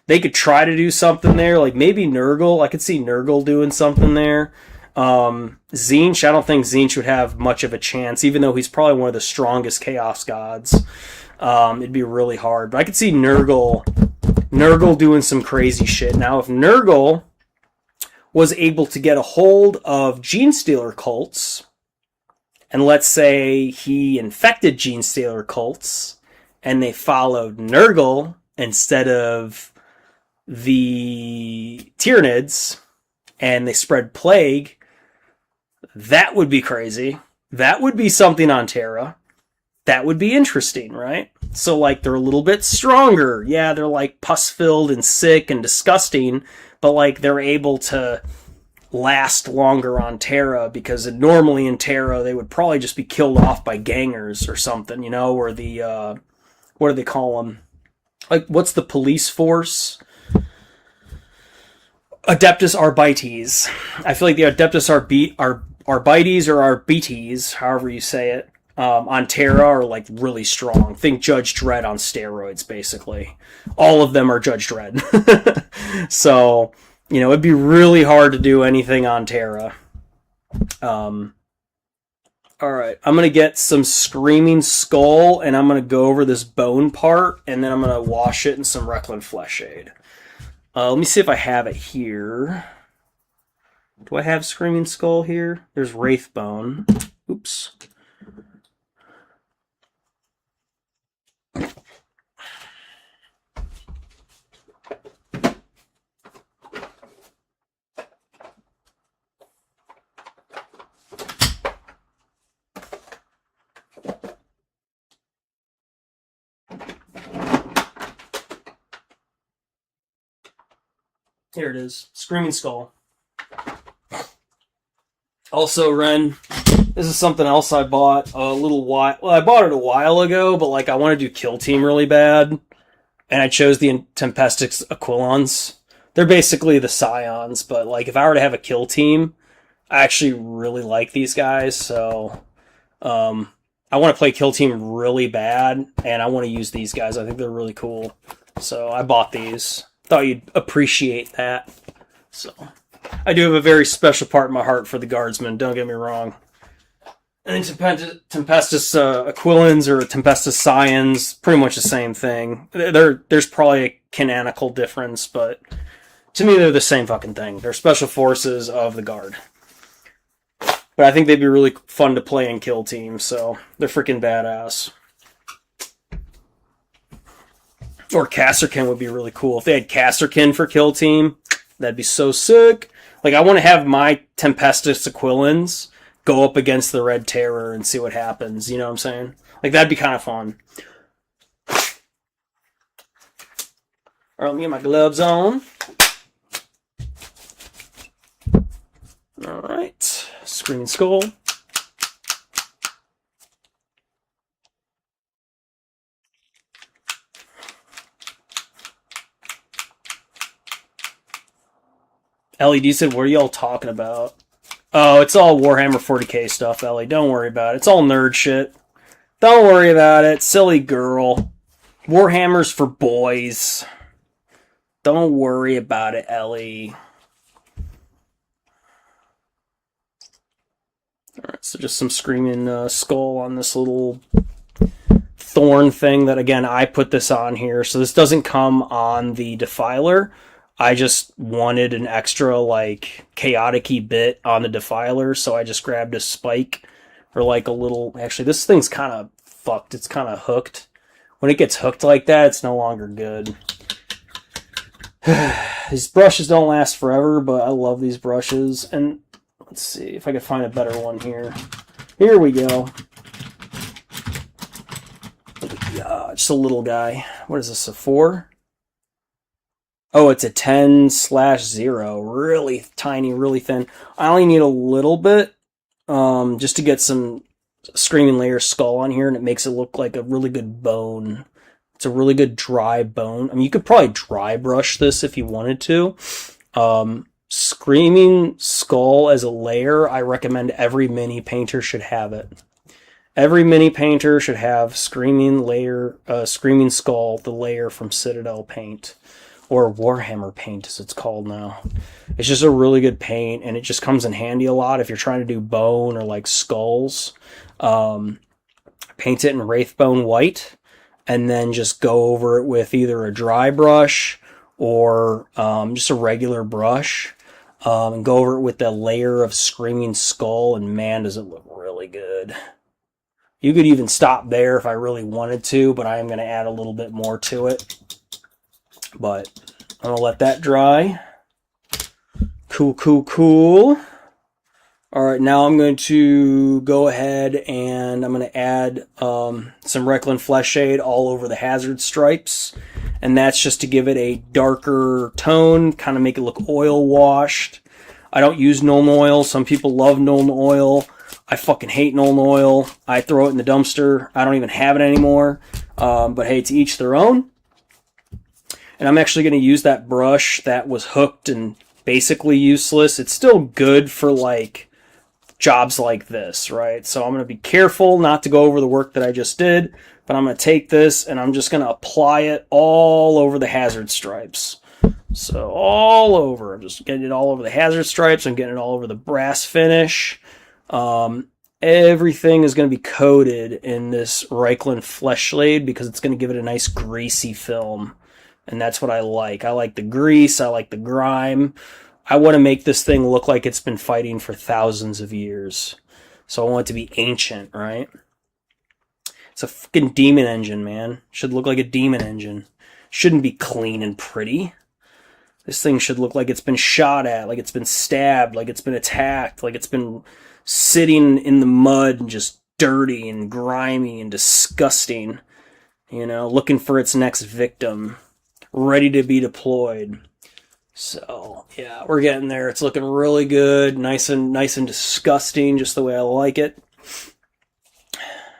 they could try to do something there. Like maybe Nurgle. I could see Nurgle doing something there. Tzeentch, I don't think Tzeentch would have much of a chance, even though he's probably one of the strongest Chaos gods. It'd be really hard. But I could see Nurgle doing some crazy shit. Now, if Nurgle was able to get a hold of Genestealer cults, and let's say he infected Genestealer cults, and they followed Nurgle instead of the Tyranids, and they spread plague, that would be crazy. That would be something on Terra. That would be interesting, right? So, like, they're a little bit stronger. Yeah, they're, like, pus-filled and sick and disgusting, but, like, they're able to last longer on Terra, because normally in Terra they would probably just be killed off by gangers or something, you know, or the what do they call them? Like, what's the police force? Adeptus Arbites. I feel like the Adeptus Arbites or Arbites, however you say it, on Terra are like really strong. Think Judge Dredd on steroids, basically. All of them are Judge Dredd. So, you know, it'd be really hard to do anything on Terra. Alright, I'm going to get some Screaming Skull, and I'm going to go over this bone part, and then I'm going to wash it in some Recklin Fleshade. Let me see if I have it here. Do I have Screaming Skull here? There's Wraithbone. Oops. Here it is. Screaming Skull. Also, Ren, this is something else I bought a little while... Well, I bought it a while ago, but, like, I want to do Kill Team really bad. And I chose the Tempestix Aquilons. They're basically the Scions, but, like, if I were to have a Kill Team, I actually really like these guys, so... I want to play Kill Team really bad, and I want to use these guys. I think they're really cool. So, I bought these. Thought you'd appreciate that. So, I do have a very special part in my heart for the Guardsmen, don't get me wrong. And then Tempestus Aquilons or Tempestus Scions, pretty much the same thing. There's probably a canonical difference, but to me they're the same fucking thing. They're special forces of the Guard. But I think they'd be really fun to play in Kill Team, so they're freaking badass. Or Casterkin would be really cool. If they had Casterkin for Kill Team, that'd be so sick. Like, I want to have my Tempestus Aquilons go up against the Red Terror and see what happens. You know what I'm saying? Like, that'd be kind of fun. Alright, let me get my gloves on. Alright. Screaming Skull. LED said, what are y'all talking about? Oh, it's all Warhammer 40k stuff, Ellie. Don't worry about it. It's all nerd shit. Don't worry about it. Silly girl. Warhammer's for boys. Don't worry about it, Ellie. Alright, so just some Screaming Skull on this little thorn thing that, again, I put this on here. So this doesn't come on the Defiler. I just wanted an extra, like, chaotic-y bit on the Defiler, so I just grabbed a spike, or like a little... Actually, this thing's kind of fucked. It's kind of hooked. When it gets hooked like that, it's no longer good. These brushes don't last forever, but I love these brushes. And let's see if I can find a better one here. Here we go. Just a little guy. What is this, a 4? Oh, it's a 10/0. Really tiny, really thin. I only need a little bit just to get some Screaming Layer Skull on here, and it makes it look like a really good bone. It's a really good dry bone. I mean, you could probably dry brush this if you wanted to. Screaming Skull as a layer, I recommend every mini painter should have it. Every mini painter should have Screaming Skull, the layer from Citadel paint. Or Warhammer paint, as it's called now. It's just a really good paint, and it just comes in handy a lot if you're trying to do bone or, like, skulls. Paint it in Wraithbone white, and then just go over it with either a dry brush or just a regular brush. And go over it with the layer of Screaming Skull, and man, does it look really good. You could even stop there if I really wanted to, but I am going to add a little bit more to it. But I'm going to let that dry. Cool, cool, cool. Alright, now I'm going to go ahead and I'm going to add some Recklin Fleshade all over the hazard stripes. And that's just to give it a darker tone, kind of make it look oil washed. I don't use Nuln Oil. Some people love Nuln Oil. I fucking hate Nuln Oil. I throw it in the dumpster. I don't even have it anymore. But hey, to each their own. And I'm actually going to use that brush that was hooked and basically useless. It's still good for like jobs like this, right? So I'm going to be careful not to go over the work that I just did. But I'm going to take this and I'm just going to apply it all over the hazard stripes. So all over. I'm just getting it all over the hazard stripes. I'm getting it all over the brass finish. Everything is going to be coated in this Reikland Fleshblade because it's going to give it a nice greasy film. And that's what I like. I like the grease. I like the grime. I want to make this thing look like it's been fighting for thousands of years. So I want it to be ancient, right? It's a fucking demon engine, man. Should look like a demon engine. Shouldn't be clean and pretty. This thing should look like it's been shot at, like it's been stabbed, like it's been attacked, like it's been sitting in the mud and just dirty and grimy and disgusting. You know, looking for its next victim. Ready to be deployed. So, yeah, we're getting there. It's looking really good. Nice and disgusting, just the way I like it.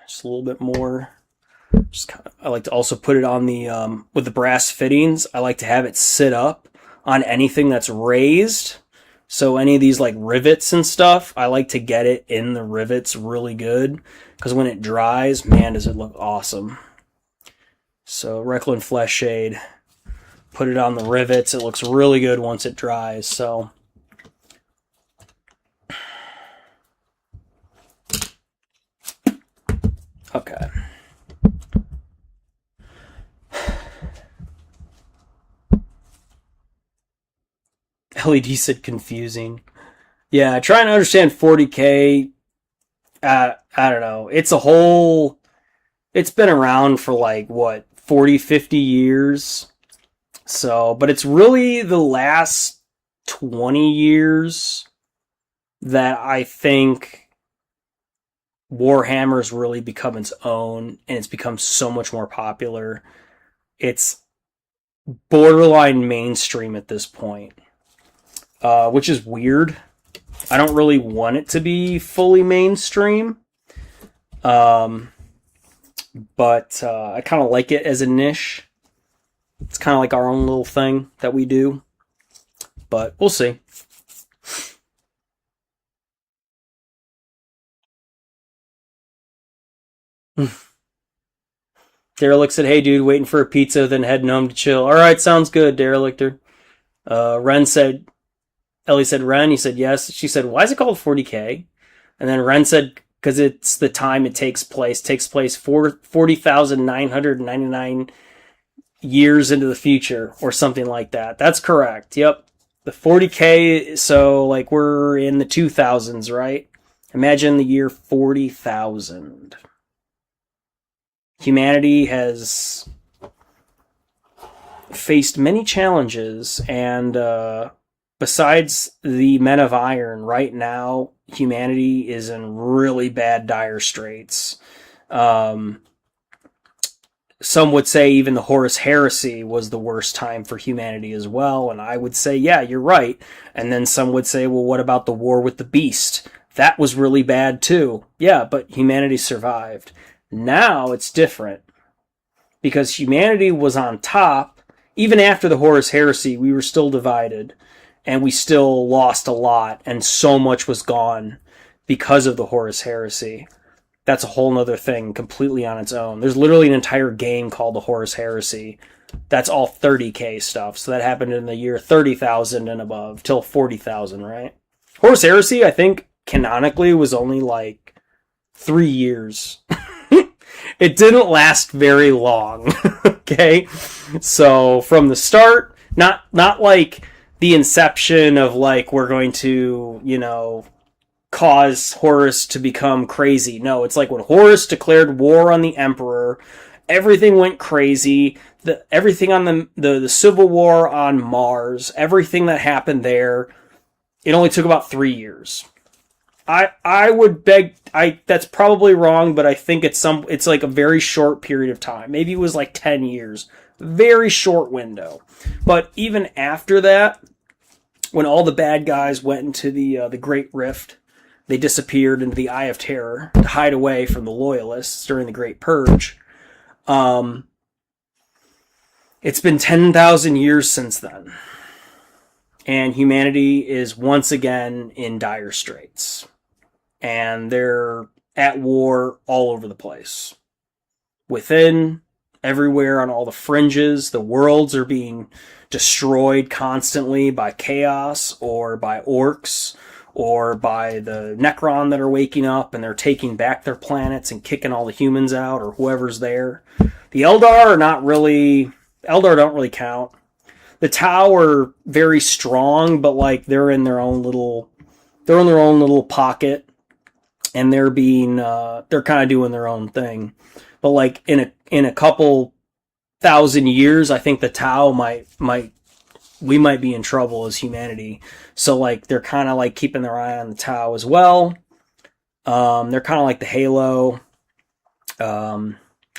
Just a little bit more. I like to also put it on the, with the brass fittings, I like to have it sit up on anything that's raised. So any of these like rivets and stuff, I like to get it in the rivets really good. Because when it dries, man, does it look awesome. So Reikland Fleshblade, put it on the rivets. It looks really good once it dries. So okay. LED said confusing. Yeah, trying to understand 40K. I don't know. It's a whole... It's been around for like, what, 40, 50 years? So, but it's really the last 20 years that I think Warhammer's really become its own, and it's become so much more popular. It's borderline mainstream at this point. Which is weird. I don't really want it to be fully mainstream. But I kind of like it as a niche. It's kind of like our own little thing that we do. But we'll see. Derelict said, hey dude, waiting for a pizza, then heading home to chill. Alright, sounds good, Derelictor. Ren said, Ellie said, Ren, he said yes. She said, why is it called 40K? And then Ren said, because it's the time it takes place 40,999 years into the future, or something like that. That's correct. Yep. The 40K, so like we're in the 2000s, right? Imagine the year 40,000. Humanity has faced many challenges, and besides the Men of Iron, right now, humanity is in really bad, dire straits. Some would say even the Horus Heresy was the worst time for humanity as well, and I would say, yeah, you're right. And then some would say, well, what about the war with the beast? That was really bad too. Yeah, but humanity survived. Now it's different, because humanity was on top. Even after the Horus Heresy, we were still divided. And we still lost a lot, and so much was gone because of the Horus Heresy. That's a whole nother thing, completely on its own. There's literally an entire game called the Horus Heresy. That's all 30K stuff. So that happened in the year 30,000 and above, till 40,000, right? Horus Heresy, I think, canonically was only like 3 years. It didn't last very long, okay? So from the start, not like the inception of like, we're going to, you know, cause Horus to become crazy. No, it's like when Horus declared war on the Emperor, everything went crazy. Everything on the Civil War on Mars, everything that happened there, it only took about 3 years. I would beg, that's probably wrong, but I think it's like a very short period of time. Maybe it was like 10 years. Very short window. But even after that, when all the bad guys went into the Great Rift, they disappeared into the Eye of Terror to hide away from the Loyalists during the Great Purge. It's been 10,000 years since then, and humanity is once again in dire straits, and they're at war all over the place. Within, everywhere, on all the fringes, the worlds are being destroyed constantly by chaos or by orcs or by the Necron that are waking up and they're taking back their planets and kicking all the humans out or whoever's there. The Eldar are not really... Eldar don't really count. The Tau are very strong, but like they're in their own little pocket, and they're kind of doing their own thing. But like in a couple thousand years, I think the Tau we might be in trouble as humanity. So like they're kind of like keeping their eye on the Tau as well. They're kind of like the Halo.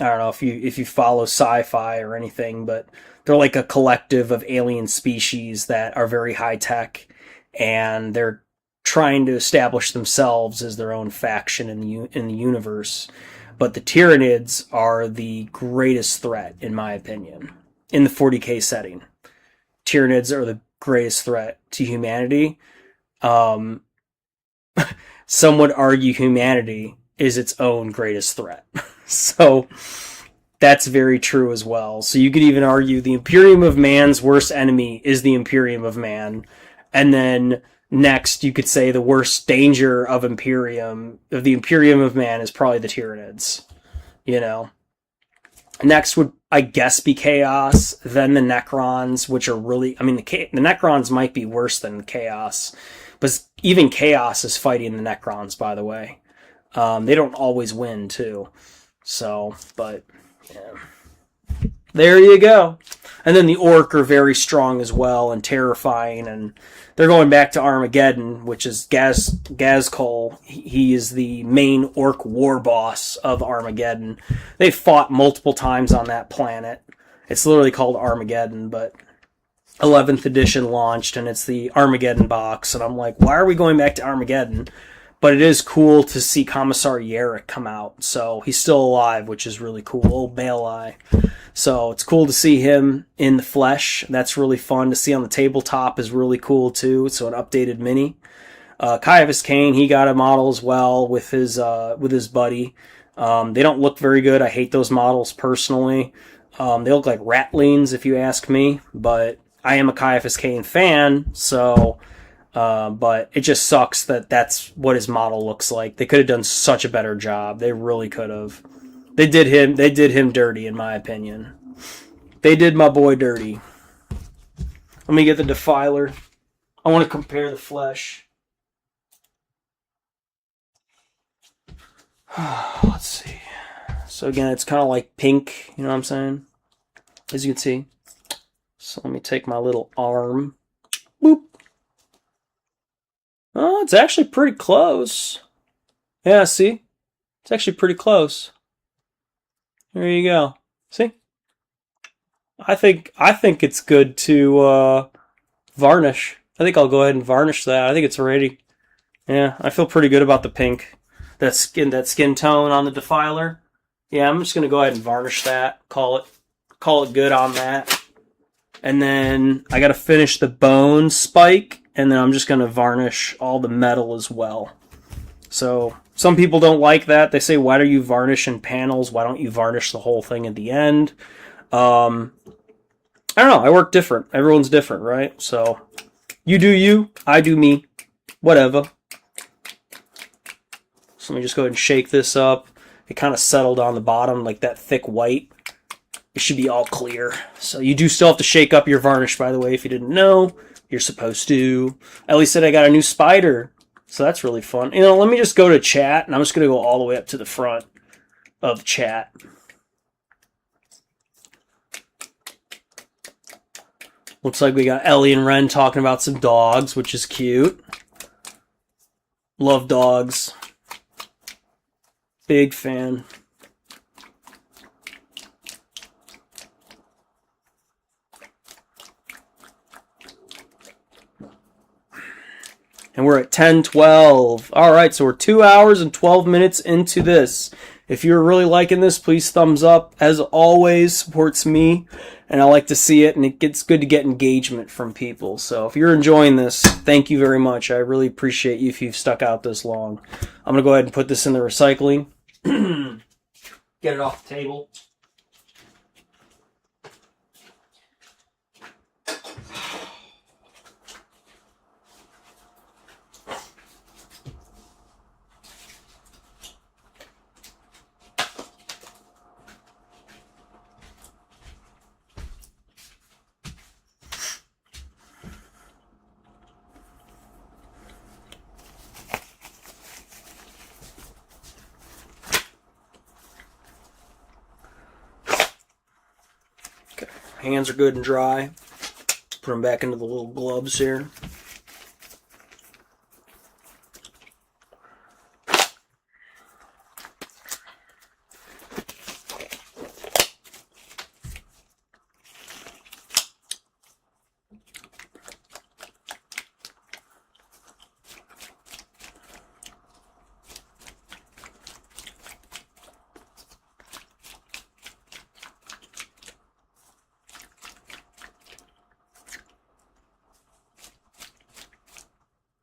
I don't know if you follow sci-fi or anything, but they're like a collective of alien species that are very high tech, and they're trying to establish themselves as their own faction in the universe. But the Tyranids are the greatest threat, in my opinion, in the 40k setting. Tyranids are the greatest threat to humanity. Some would argue humanity is its own greatest threat. So that's very true as well. So you could even argue the Imperium of Man's worst enemy is the Imperium of Man. And then next you could say the worst danger of the Imperium of Man is probably the Tyranids. You know. Next would, I guess, be Chaos, then the Necrons, which are really... I mean, the Necrons might be worse than the Chaos. But even Chaos is fighting the Necrons, by the way. They don't always win, too. So, but, yeah. There you go. And then the Orc are very strong as well and terrifying, and they're going back to Armageddon, which is Gazkul. He is the main Orc war boss of Armageddon. They fought multiple times on that planet. It's literally called Armageddon, but 11th edition launched, and it's the Armageddon box, and I'm like, why are we going back to Armageddon? But it is cool to see Commissar Yarrick come out. So he's still alive, which is really cool. Old Baelai. So it's cool to see him in the flesh. That's really fun. To see on the tabletop is really cool too. So an updated mini. Caiaphas Cain, he got a model as well with his buddy. They don't look very good. I hate those models personally. They look like ratlings if you ask me. But I am a Caiaphas Cain fan, so... but it just sucks that that's what his model looks like. They could have done such a better job. They really could have. They did him dirty, in my opinion. They did my boy dirty. Let me get the Defiler. I want to compare the flesh. Let's see. So again, it's kind of like pink, you know what I'm saying? As you can see. So let me take my little arm. Boop. Oh, it's actually pretty close. Yeah, see? It's actually pretty close. There you go. See? I think it's good to varnish. I think I'll go ahead and varnish that. I think it's ready. Yeah, I feel pretty good about the pink. That skin tone on the Defiler. Yeah, I'm just gonna go ahead and varnish that. Call it good on that. And then I gotta finish the bone spike, and then I'm just gonna varnish all the metal as well. So some people don't like that. They say, why do you varnish in panels? Why don't you varnish the whole thing at the end? I don't know. I work different. Everyone's different, right? So you do you, I do me. Whatever. So let me just go ahead and shake this up. It kind of settled on the bottom, like that thick white. It should be all clear. So you do still have to shake up your varnish, by the way, if you didn't know. You're supposed to. Ellie said I got a new spider. So that's really fun. You know, let me just go to chat, and I'm just going to go all the way up to the front of chat. Looks like we got Ellie and Ren talking about some dogs, which is cute. Love dogs. Big fan. And we're at 10:12. All right, so we're 2 hours and 12 minutes into this. If you're really liking this, please thumbs up. As always, supports me, and I like to see it, and it gets good to get engagement from people. So if you're enjoying this, thank you very much. I really appreciate you if you've stuck out this long. I'm going to go ahead and put this in the recycling. Get it off the table. Hands are good and dry. Put them back into the little gloves here.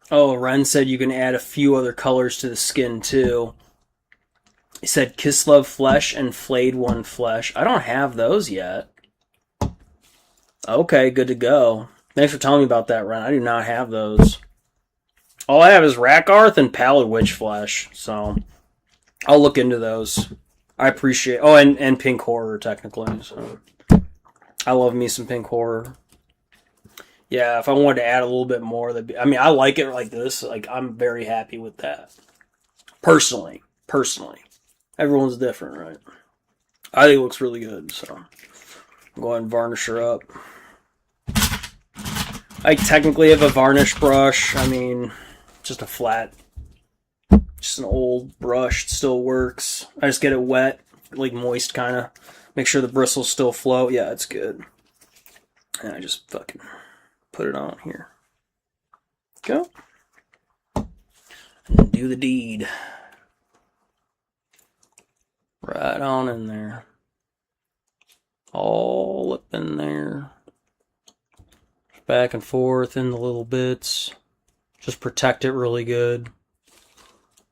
Oh, Ren said you can add a few other colors to the skin too. He said Kislev Flesh and Flayed One Flesh. I don't have those yet. Okay, good to go. Thanks for telling me about that, Ren. I do not have those. All I have is Rakarth and Pallid Witch Flesh, so I'll look into those. I appreciate... Oh, and Pink Horror, technically. So I love me some Pink Horror. Yeah, if I wanted to add a little bit more, that'd be, I mean, I like it like this. Like, I'm very happy with that. Personally. Everyone's different, right? I think it looks really good, so I'll go ahead and varnish her up. I technically have a varnish brush. I mean, just a flat, just an old brush. It still works. I just get it wet, like moist kind of. Make sure the bristles still flow. Yeah, it's good. And I just fucking... put it on here. Go. And do the deed. Right on in there. All up in there. Back and forth in the little bits. Just protect it really good.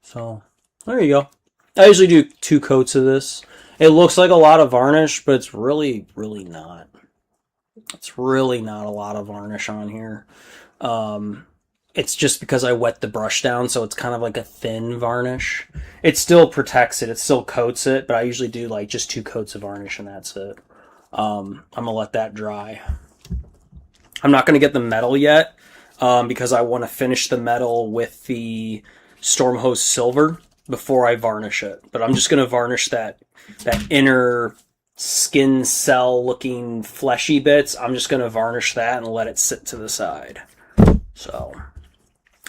So, there you go. I usually do 2 coats of this. It looks like a lot of varnish, but it's really, really not. It's really not a lot of varnish on here. It's just because I wet the brush down, so it's kind of like a thin varnish. It still protects it. It still coats it, but I usually do like just 2 coats of varnish and that's it. I'm going to let that dry. I'm not going to get the metal yet because I want to finish the metal with the Stormhost Silver before I varnish it. But I'm just going to varnish that inner... skin cell looking fleshy bits. I'm just going to varnish that and let it sit to the side. So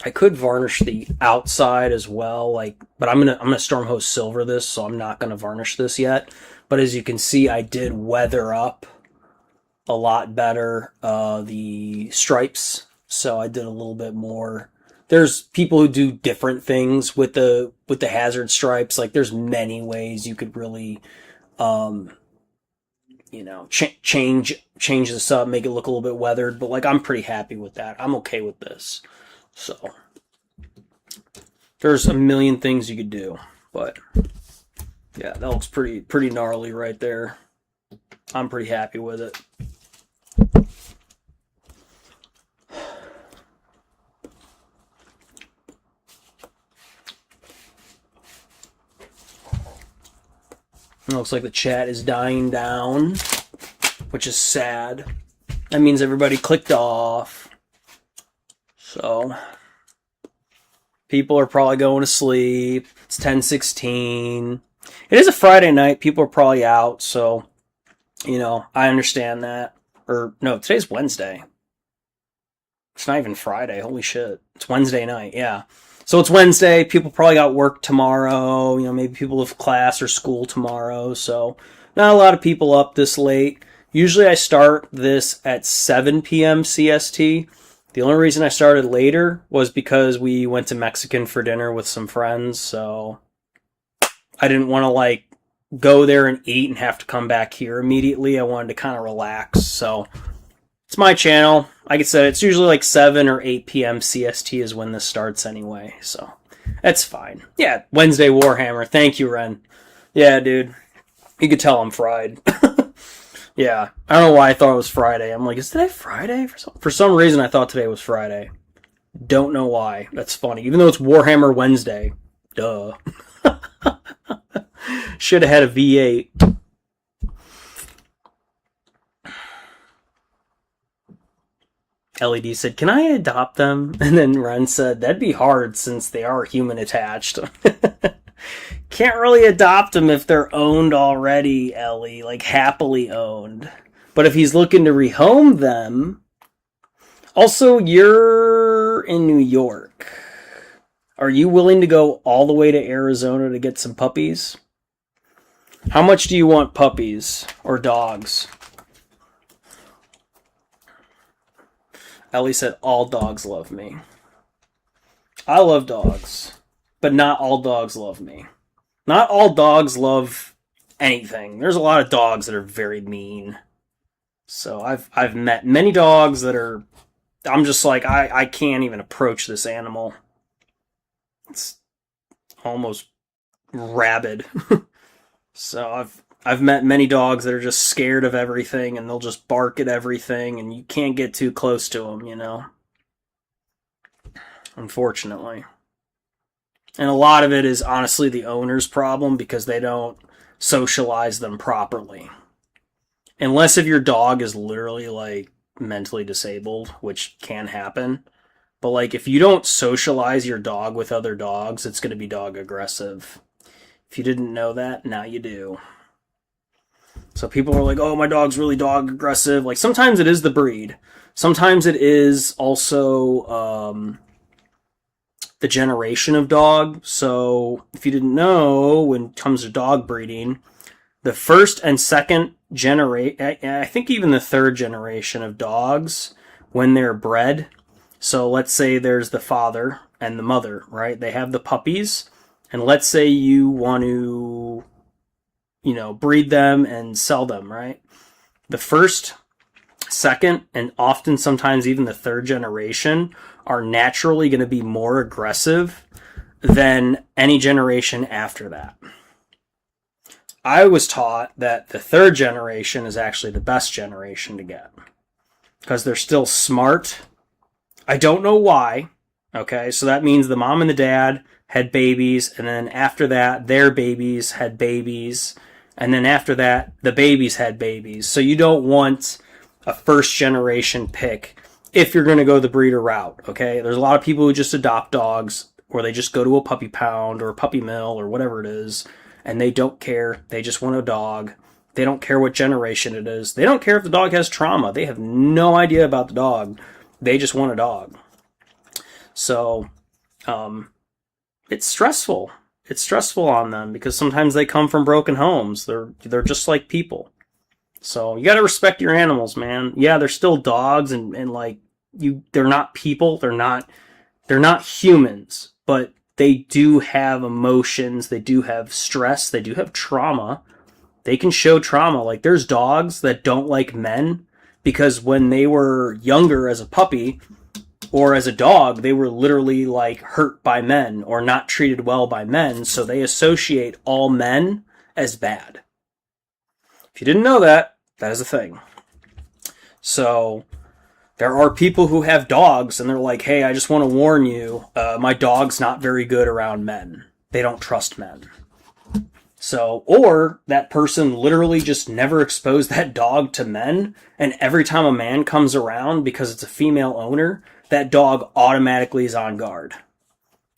I could varnish the outside as well, but I'm gonna Stormhost Silver this, so I'm not gonna varnish this yet. But as you can see, I did weather up a lot better the stripes, so I did a little bit more. There's people who do different things with the hazard stripes. Like there's many ways you could really change this up, make it look a little bit weathered, but like I'm pretty happy with that. I'm okay with this. So there's a million things you could do, but yeah, that looks pretty gnarly right there. I'm pretty happy with it. It looks like the chat is dying down, which is sad. That means everybody clicked off. So, people are probably going to sleep. It's 10:16. It is a Friday night. People are probably out, so, I understand that. Or, no, today's Wednesday. It's not even Friday. Holy shit. It's Wednesday night, yeah. So it's Wednesday. People probably got work tomorrow. Maybe people have class or school tomorrow. So not a lot of people up this late. Usually I start this at 7 p.m. CST. The only reason I started later was because we went to Mexican for dinner with some friends, so I didn't want to like go there and eat and have to come back here immediately. I wanted to kind of relax, so it's my channel. Like I said, it's usually like 7 or 8 p.m. CST is when this starts anyway, so that's fine. Yeah, Wednesday Warhammer. Thank you, Ren. Yeah, dude. You could tell I'm fried. Yeah, I don't know why I thought it was Friday. I'm like, is today Friday? For some reason, I thought today was Friday. Don't know why. That's funny. Even though it's Warhammer Wednesday. Duh. Should have had a V8. LED said, can I adopt them? And then Ren said, that'd be hard since they are human attached. Can't really adopt them if they're owned already, Ellie, like happily owned. But if he's looking to rehome them... Also, you're in New York. Are you willing to go all the way to Arizona to get some puppies? How much do you want puppies or dogs? Ellie said, all dogs love me. I love dogs, but not all dogs love me. Not all dogs love anything. There's a lot of dogs that are very mean. So I've met many dogs that are... I'm just like, I can't even approach this animal. It's almost rabid. So I've met many dogs that are just scared of everything and they'll just bark at everything and you can't get too close to them, you know? Unfortunately. And a lot of it is honestly the owner's problem because they don't socialize them properly. Unless if your dog is literally like mentally disabled, which can happen. But like if you don't socialize your dog with other dogs, it's going to be dog aggressive. If you didn't know that, now you do. So people are like, oh, my dog's really dog aggressive. Like sometimes it is the breed. Sometimes it is also the generation of dog. So if you didn't know, when it comes to dog breeding, the first and second generation, I think even the third generation of dogs, when they're bred, so let's say there's the father and the mother, right? They have the puppies, and let's say you want to, breed them and sell them, right? The first, second, and often sometimes even the third generation are naturally going to be more aggressive than any generation after that. I was taught that the third generation is actually the best generation to get because they're still smart. I don't know why. Okay, so that means the mom and the dad had babies, and then after that, their babies had babies, and then after that, the babies had babies. So you don't want a first generation pick if you're going to go the breeder route, okay? There's a lot of people who just adopt dogs, or they just go to a puppy pound or a puppy mill or whatever it is, and they don't care. They just want a dog. They don't care what generation it is. They don't care if the dog has trauma. They have no idea about the dog. They just want a dog. So, it's stressful. It's stressful on them because sometimes they come from broken homes. They're just like people. So you got to respect your animals, man. Yeah, they're still dogs and like they're not people. They're not humans, but they do have emotions. They do have stress. They do have trauma. They can show trauma. Like there's dogs that don't like men because when they were younger as a puppy or as a dog, they were literally like hurt by men or not treated well by men. So they associate all men as bad. If you didn't know that, that is a thing. So there are people who have dogs and they're like, hey, I just want to warn you, my dog's not very good around men. They don't trust men. So, or that person literally just never exposed that dog to men, and every time a man comes around, because it's a female owner, that dog automatically is on guard.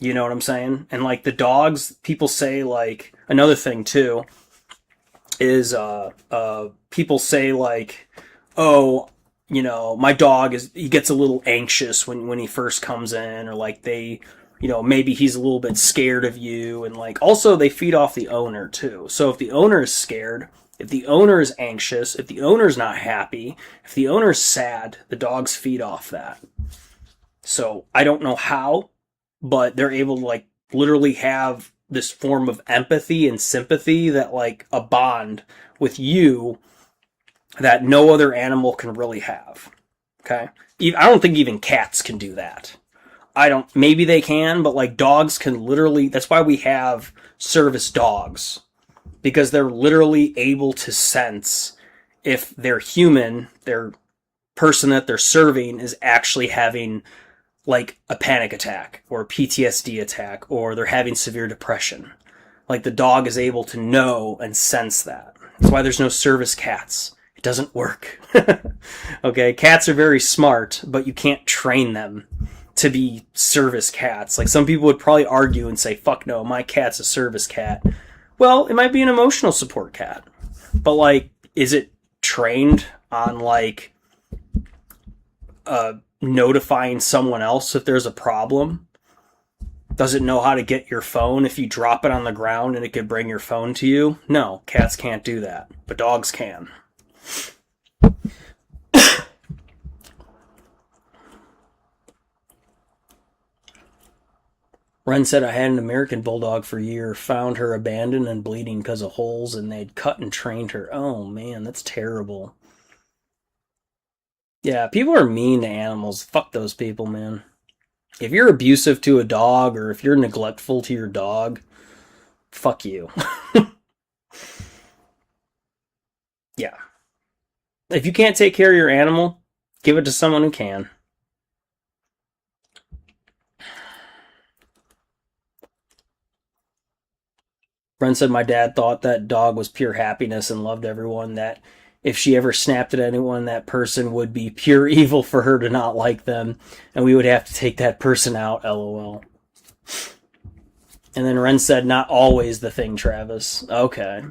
You know what I'm saying? And like the dogs, people say like, another thing too, is people say like, oh, my dog he gets a little anxious when he first comes in, or like they, maybe he's a little bit scared of you. And like, also they feed off the owner too. So if the owner is scared, if the owner is anxious, if the owner's not happy, if the owner's sad, the dogs feed off that. So I don't know how, but they're able to like literally have this form of empathy and sympathy that like a bond with you that no other animal can really have. Okay? I don't think even cats can do that. Maybe they can, but like dogs can literally, that's why we have service dogs. Because they're literally able to sense if their human, their person that they're serving is actually having like a panic attack or a PTSD attack, or they're having severe depression. Like the dog is able to know and sense that. That's why there's no service cats. It doesn't work. Okay, cats are very smart, but you can't train them to be service cats. Like some people would probably argue and say, fuck no, my cat's a service cat. Well, it might be an emotional support cat. But like, is it trained on like notifying someone else if there's a problem? Does it know how to get your phone if you drop it on the ground and it could bring your phone to you? No, cats can't do that, but dogs can. Ren said, I had an American Bulldog for a year, found her abandoned and bleeding because of holes, and they'd cut and trained her. Oh man, that's terrible. Yeah, people are mean to animals. Fuck those people, man. If you're abusive to a dog, or if you're neglectful to your dog, fuck you. Yeah. If you can't take care of your animal, give it to someone who can. Ren said, my dad thought that dog was pure happiness and loved everyone, that if she ever snapped at anyone, that person would be pure evil for her to not like them, and we would have to take that person out, lol. And then Ren said, not always the thing, Travis. Okay.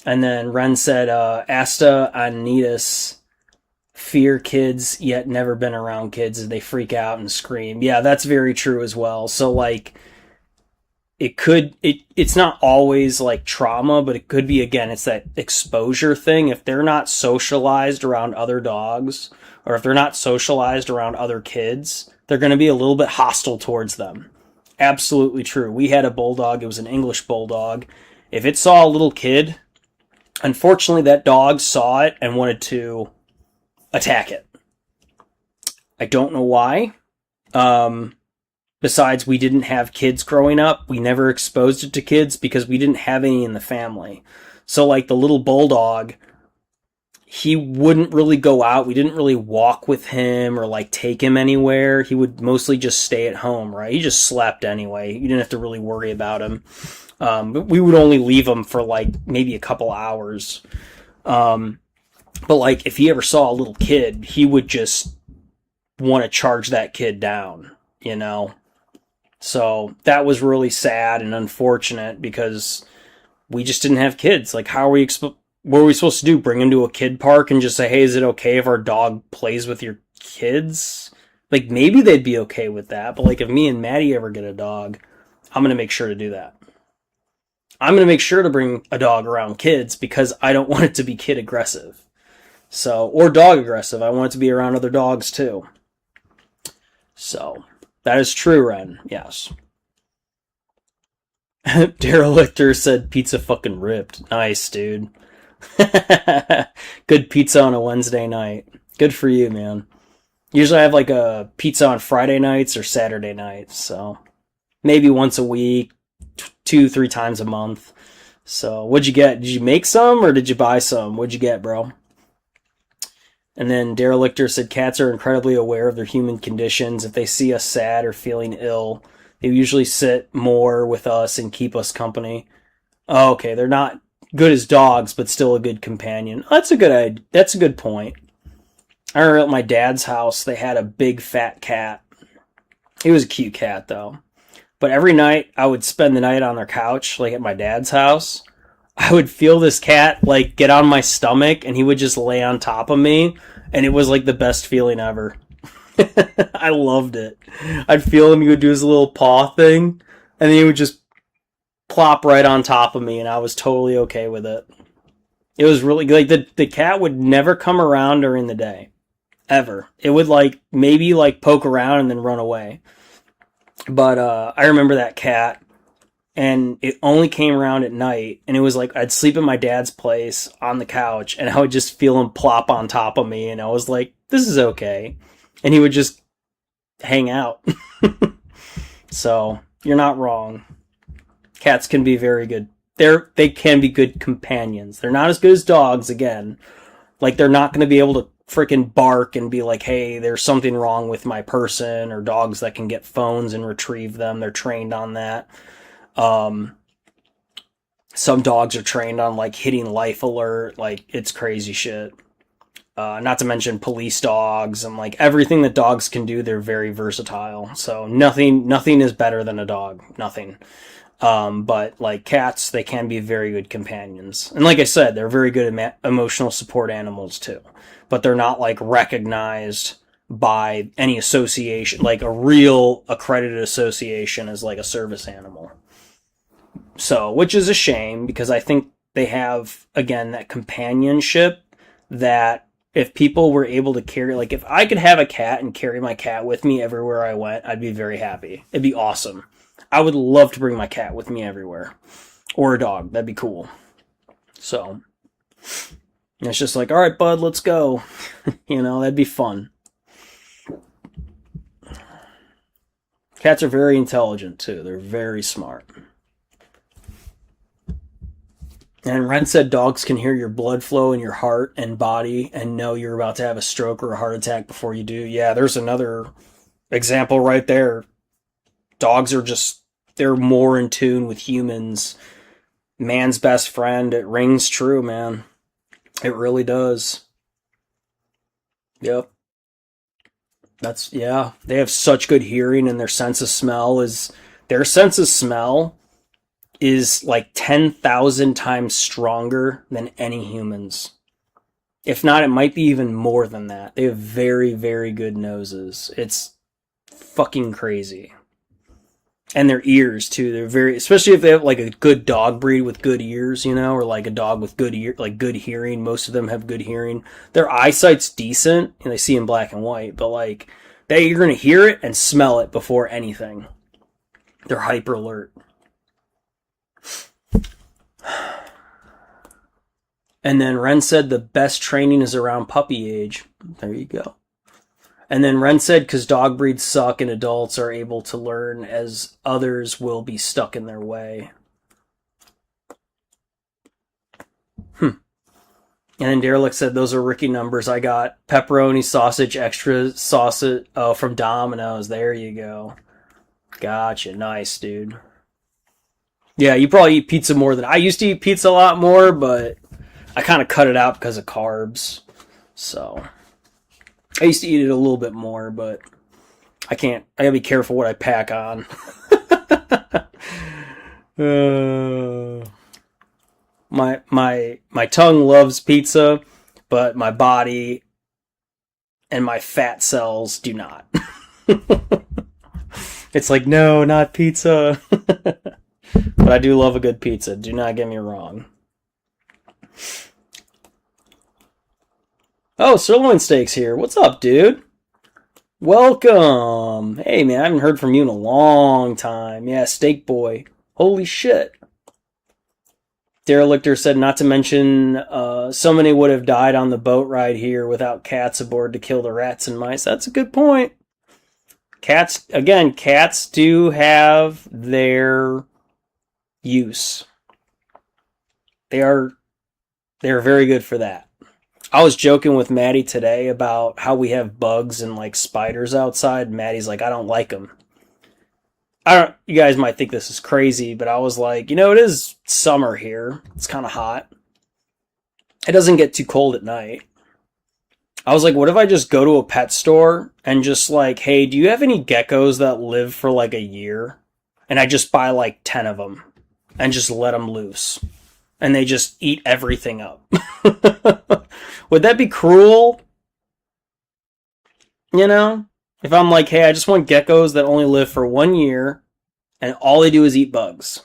And then Ren said, Asta Anitas fear kids, yet never been around kids, and they freak out and scream. Yeah, that's very true as well. So, like, it's not always like trauma, but it could be, again, it's that exposure thing. If they're not socialized around other dogs, or if they're not socialized around other kids, they're going to be a little bit hostile towards them. Absolutely true. We had a bulldog. It was an English bulldog. If it saw a little kid, unfortunately that dog saw it and wanted to attack it. I don't know why. Besides, we didn't have kids growing up. We never exposed it to kids because we didn't have any in the family. So, like, the little bulldog, he wouldn't really go out. We didn't really walk with him or, like, take him anywhere. He would mostly just stay at home, right? He just slept anyway. You didn't have to really worry about him. But we would only leave him for, like, maybe a couple hours. But, like, if he ever saw a little kid, he would just want to charge that kid down, you know? So that was really sad and unfortunate because we just didn't have kids. Like, how are we what were we supposed to do? Bring him to a kid park and just say, hey, is it okay if our dog plays with your kids? Like, maybe they'd be okay with that. But, like, if me and Maddie ever get a dog, I'm going to make sure to do that. I'm going to make sure to bring a dog around kids because I don't want it to be kid aggressive. So, or dog aggressive. I want it to be around other dogs too. So, that is true, Ren. Yes. Derelichter said pizza fucking ripped. Nice, dude. Good pizza on a Wednesday night. Good for you, man. Usually I have like a pizza on Friday nights or Saturday nights, so maybe once a week, 2-3 times a month. So, what'd you get? Did you make some or did you buy some? What'd you get, bro? And then Derelichter said cats are incredibly aware of their human conditions. If they see us sad or feeling ill, they usually sit more with us and keep us company. Oh, okay, they're not good as dogs, but still a good companion. That's a good point. I remember at my dad's house, they had a big fat cat. He was a cute cat, though. But every night, I would spend the night on their couch, like at my dad's house. I would feel this cat, like, get on my stomach, and he would just lay on top of me, and it was, like, the best feeling ever. I loved it. I'd feel him, he would do his little paw thing, and then he would just plop right on top of me, and I was totally okay with it. It was really, like, the cat would never come around during the day. ever. It would like maybe like poke around and then run away. But I remember that cat, and it only came around at night, and it was like I'd sleep at my dad's place on the couch, and I would just feel him plop on top of me, and I was like, this is okay. And he would just hang out. So, you're not wrong. Cats can be very good. They can be good companions. They're not as good as dogs, again. Like, they're not going to be able to freaking bark and be like, hey, there's something wrong with my person, or dogs that can get phones and retrieve them. They're trained on that. Some dogs are trained on like hitting life alert. Like, it's crazy shit. Not to mention police dogs and like everything that dogs can do. They're very versatile. So nothing is better than a dog. Nothing. But like cats, they can be very good companions. And like I said, they're very good emotional support animals too. But they're not like recognized by any association, like a real accredited association as like a service animal. So, which is a shame, because I think they have, again, that companionship that if people were able to carry, like if I could have a cat and carry my cat with me everywhere I went, I'd be very happy. It'd be awesome. I would love to bring my cat with me everywhere. Or a dog. That'd be cool. So, it's just like, all right, bud, let's go. That'd be fun. Cats are very intelligent, too. They're very smart. And Ren said dogs can hear your blood flow in your heart and body and know you're about to have a stroke or a heart attack before you do. Yeah, there's another example right there. Dogs are they're more in tune with humans. Man's best friend. It rings true, man. It really does. Yep. They have such good hearing, and their sense of smell is like 10,000 times stronger than any humans. If not, it might be even more than that. They have very, very good noses. It's fucking crazy. And their ears, too. Especially if they have like a good dog breed with good ears, or like a dog with good hearing. Most of them have good hearing. Their eyesight's decent, and they see in black and white, but like, you're going to hear it and smell it before anything. They're hyper alert. And then Ren said the best training is around puppy age. There you go. And then Ren said because dog breeds suck and adults are able to learn, as others will be stuck in their way. And then Derelict said those are Ricky numbers. I got pepperoni, sausage, extra sausage from Domino's. There you go. Gotcha. Nice, dude. Yeah, you probably eat pizza more than I used to eat pizza a lot more, but I kind of cut it out because of carbs. So I used to eat it a little bit more, but I gotta be careful what I pack on. My tongue loves pizza, but my body and my fat cells do not. It's like, no, not pizza. But I do love a good pizza. Do not get me wrong. Oh, Sirloin Steak's here. What's up, dude? Welcome. Hey, man, I haven't heard from you in a long time. Yeah, Steak Boy. Holy shit. Derelictor said, not to mention, so many would have died on the boat ride here without cats aboard to kill the rats and mice. That's a good point. Cats do have their use. They're very good for that. I was joking with Maddie today about how we have bugs and like spiders outside. Maddie's like, I don't like them. You guys might think this is crazy, but I was like, it is summer here. It's kind of hot. It doesn't get too cold at night. I was like, what if I just go to a pet store and just like, hey, do you have any geckos that live for like a year? And I just buy like 10 of them and just let them loose. And they just eat everything up. Would that be cruel? If I'm like, hey, I just want geckos that only live for 1 year and all they do is eat bugs.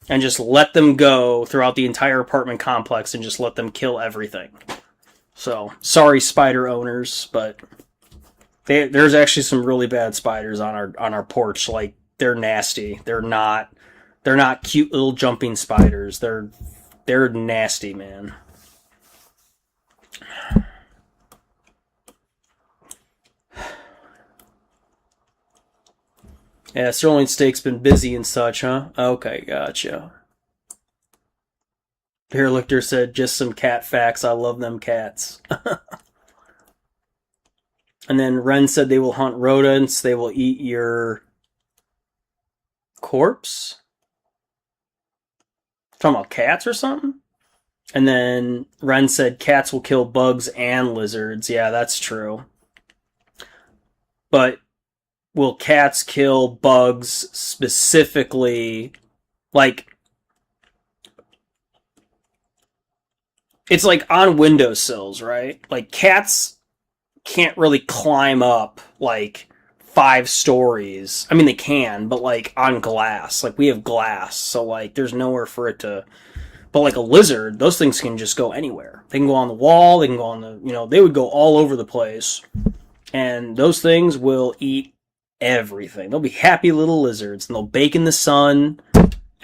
And just let them go throughout the entire apartment complex and just let them kill everything. So, sorry spider owners, but there's actually some really bad spiders on our porch. Like, they're nasty. They're not cute little jumping spiders. They're nasty, man. Yeah, Sirloin Steak's been busy and such, huh? Okay, gotcha. Bear Lichter said, just some cat facts. I love them cats. And then Ren said they will hunt rodents. They will eat your corpse. Talking about cats or something? And then Ren said cats will kill bugs and lizards. Yeah, that's true. But will cats kill bugs specifically? Like, it's like on windowsills, right? Like, cats can't really climb up like 5 stories. I mean, they can, but like on glass. Like, we have glass, so like there's nowhere for it to. But like a lizard, those things can just go anywhere. They can go on the wall, they can go on the, they would go all over the place. And those things will eat everything. They'll be happy little lizards, and they'll bake in the sun,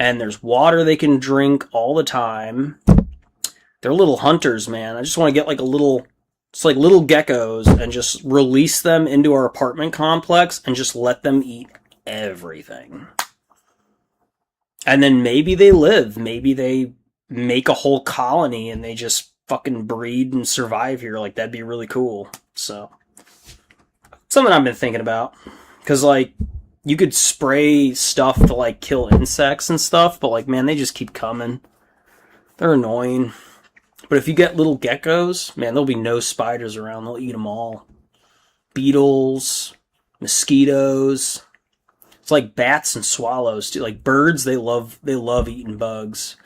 and there's water they can drink all the time. They're little hunters, man. I just want to get like it's like little geckos, and just release them into our apartment complex and just let them eat everything. And then maybe they live. Maybe they make a whole colony and they just fucking breed and survive here. Like, that'd be really cool. So, something I've been thinking about. Because, like, you could spray stuff to, like, kill insects and stuff, but, like, man, they just keep coming. They're annoying. But if you get little geckos, man, there'll be no spiders around. They'll eat them all. Beetles, mosquitoes. It's like bats and swallows, too. Like, birds, they love eating bugs.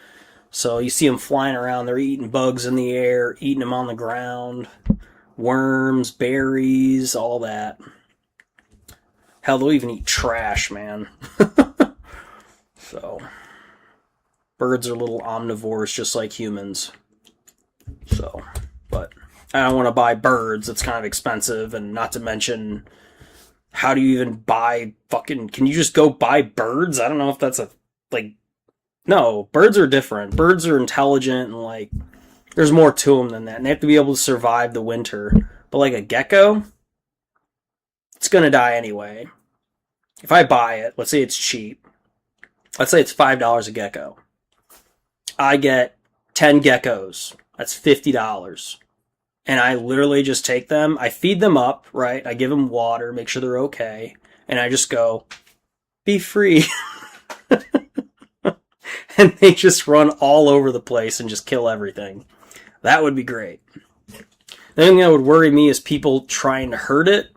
So you see them flying around, they're eating bugs in the air, eating them on the ground, worms, berries, all that. Hell, they'll even eat trash, man. So, birds are little omnivores just like humans. So, but I don't want to buy birds, it's kind of expensive, and not to mention, how do you even buy can you just go buy birds? I don't know if that's no, birds are different. Birds are intelligent and, like, there's more to them than that. And they have to be able to survive the winter. But, like, a gecko, it's going to die anyway. If I buy it, let's say it's cheap. Let's say it's $5 a gecko. I get 10 geckos. That's $50. And I literally just take them. I feed them up, right? I give them water, make sure they're okay. And I just go, be free. And they just run all over the place and just kill everything. That would be great. The only thing that would worry me is people trying to hurt it,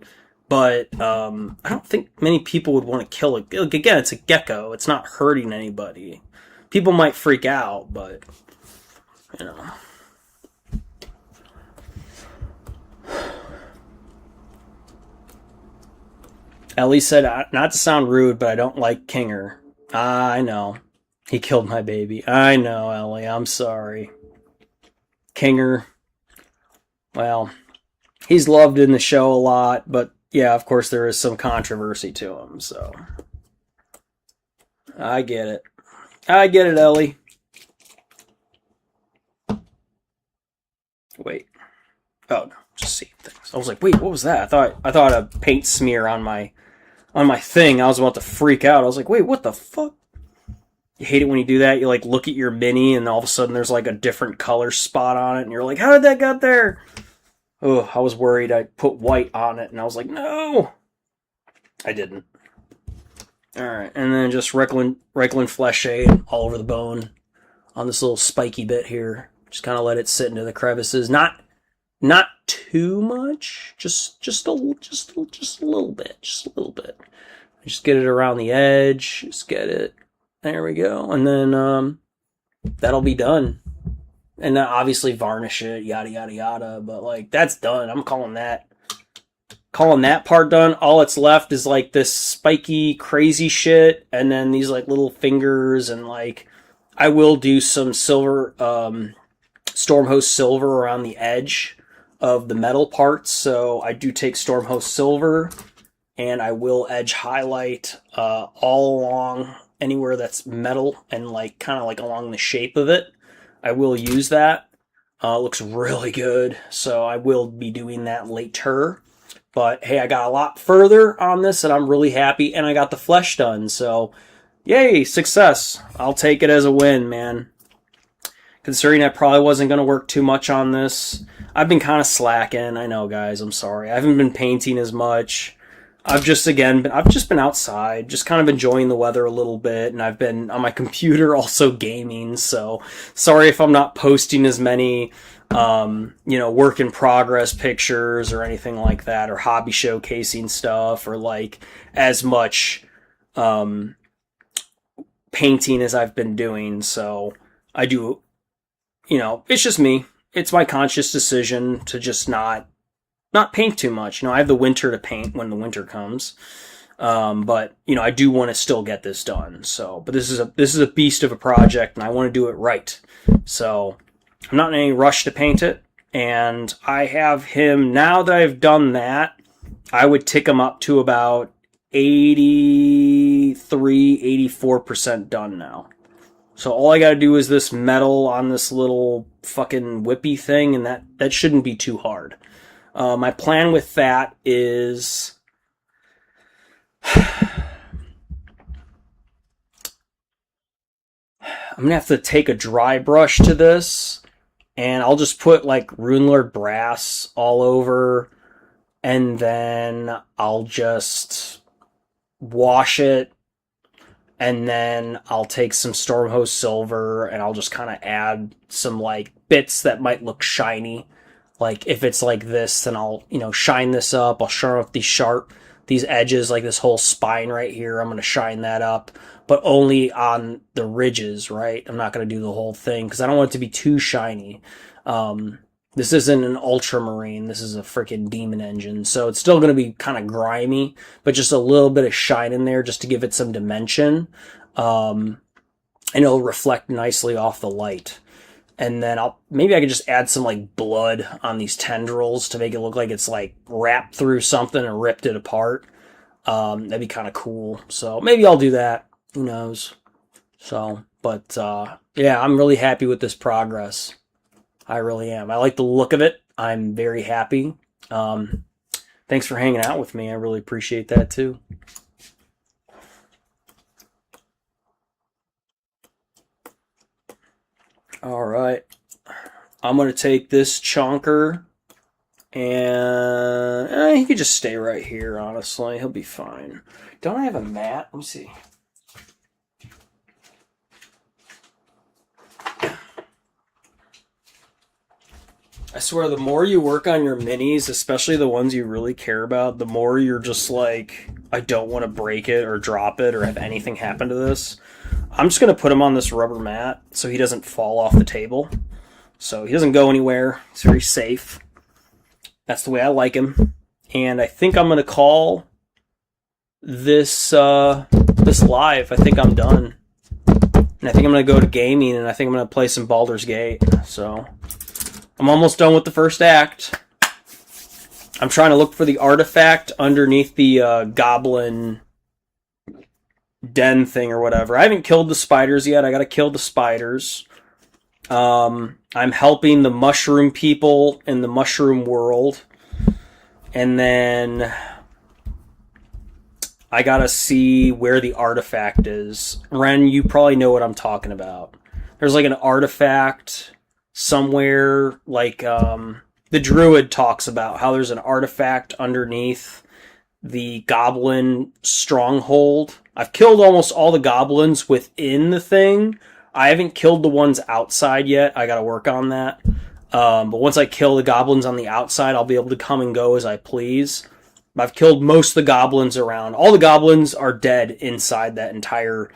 but I don't think many people would want to kill it. Like, again, it's a gecko. It's not hurting anybody. People might freak out, but, Ellie said, not to sound rude, but I don't like Kinger. I know. He killed my baby. I know, Ellie. I'm sorry. Kinger. Well, he's loved in the show a lot, but yeah, of course there is some controversy to him, so. I get it. I get it, Ellie. Wait. Oh, no. Just see things. I was like, wait, what was that? I thought a paint smear on my thing. I was about to freak out. I was like, wait, what the fuck? You hate it when you do that. You, like, look at your mini, and all of a sudden there's, like, a different color spot on it, and you're like, how did that get there? Oh, I was worried I put white on it, and I was like, no! I didn't. Alright, and then just Reichland flesh shade all over the bone on this little spiky bit here. Just kind of let it sit into the crevices. Not too much, just a little bit. Just get it around the edge, just get it. There we go. And then that'll be done. And then obviously varnish it, yada, yada, yada. But, like, that's done. I'm calling that part done. All that's left is, like, this spiky, crazy shit. And then these, like, little fingers. And, like, I will do some silver, Stormhost silver around the edge of the metal parts. So I do take Stormhost Silver, and I will edge highlight all along anywhere that's metal and like kind of like along the shape of it. I will use that. It looks really good, so I will be doing that later. But hey, I got a lot further on this, and I'm really happy, and I got the flesh done, so yay, success. I'll take it as a win, man. Considering I probably wasn't going to work too much on this. I've been kind of slacking. I know, guys, I'm sorry. I haven't been painting as much. I've just been outside, just kind of enjoying the weather a little bit, and I've been on my computer also gaming, so sorry if I'm not posting as many, work in progress pictures or anything like that, or hobby showcasing stuff, or like as much, painting as I've been doing, so I do, it's just me. It's my conscious decision to just not paint too much. I have the winter to paint when the winter comes. But I do want to still get this done. So, but this is a beast of a project, and I want to do it right. So I'm not in any rush to paint it. And I have him, now that I've done that, I would tick him up to about 84% done now. So all I gotta do is this metal on this little fucking whippy thing, and that shouldn't be too hard. My plan with that is I'm going to have to take a dry brush to this, and I'll just put like Runelord brass all over, and then I'll just wash it, and then I'll take some Stormhost Silver, and I'll just kind of add some like bits that might look shiny. Like, if it's like this, then I'll, shine this up. I'll sharpen up these edges, like this whole spine right here. I'm going to shine that up, but only on the ridges, right? I'm not going to do the whole thing, because I don't want it to be too shiny. This isn't an ultramarine. This is a freaking demon engine. So it's still going to be kind of grimy, but just a little bit of shine in there just to give it some dimension. And it'll reflect nicely off the light. And then maybe I could just add some like blood on these tendrils to make it look like it's like wrapped through something and ripped it apart. That'd be kind of cool. So maybe I'll do that. Who knows? So, but yeah, I'm really happy with this progress. I really am. I like the look of it. I'm very happy. Thanks for hanging out with me. I really appreciate that too. All right, I'm going to take this chonker, and he could just stay right here, honestly. He'll be fine. Don't I have a mat? Let me see. I swear, the more you work on your minis, especially the ones you really care about, the more you're just like, I don't want to break it or drop it or have anything happen to this. I'm just going to put him on this rubber mat so he doesn't fall off the table. So he doesn't go anywhere. He's very safe. That's the way I like him. And I think I'm going to call this this live. I think I'm done. And I think I'm going to go to gaming, and I think I'm going to play some Baldur's Gate. So I'm almost done with the first act. I'm trying to look for the artifact underneath the goblin den thing or whatever. I haven't killed the spiders yet. I gotta kill the spiders. I'm helping the mushroom people in the mushroom world. And then I gotta see where the artifact is. Ren, you probably know what I'm talking about. There's like an artifact somewhere, like the druid talks about how there's an artifact underneath the goblin stronghold. I've killed almost all the goblins within the thing. I haven't killed the ones outside yet. I gotta work on that. But once I kill the goblins on the outside, I'll be able to come and go as I please. I've killed most of the goblins around. All the goblins are dead inside that entire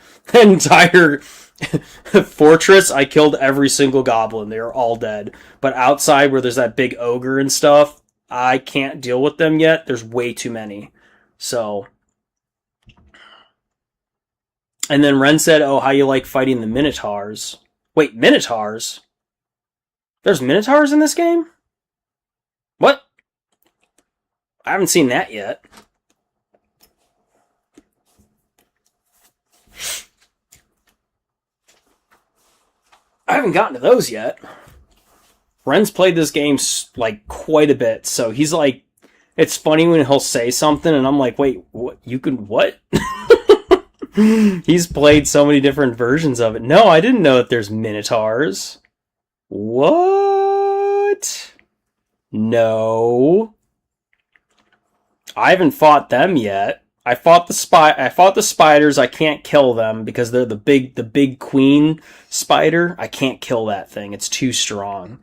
fortress. I killed every single goblin. They are all dead. But outside, where there's that big ogre and stuff, I can't deal with them yet. There's way too many. So, and then Ren said, oh, how you like fighting the Minotaurs. Wait, Minotaurs? There's Minotaurs in this game? What? I haven't seen that yet. I haven't gotten to those yet. Ren's played this game like quite a bit, so he's like, it's funny when he'll say something and I'm like, wait, what? You can what? He's played so many different versions of it. No, I didn't know that there's minotaurs. What? No. I haven't fought them yet. I fought the spiders. I can't kill them because they're the big queen spider. I can't kill that thing. It's too strong.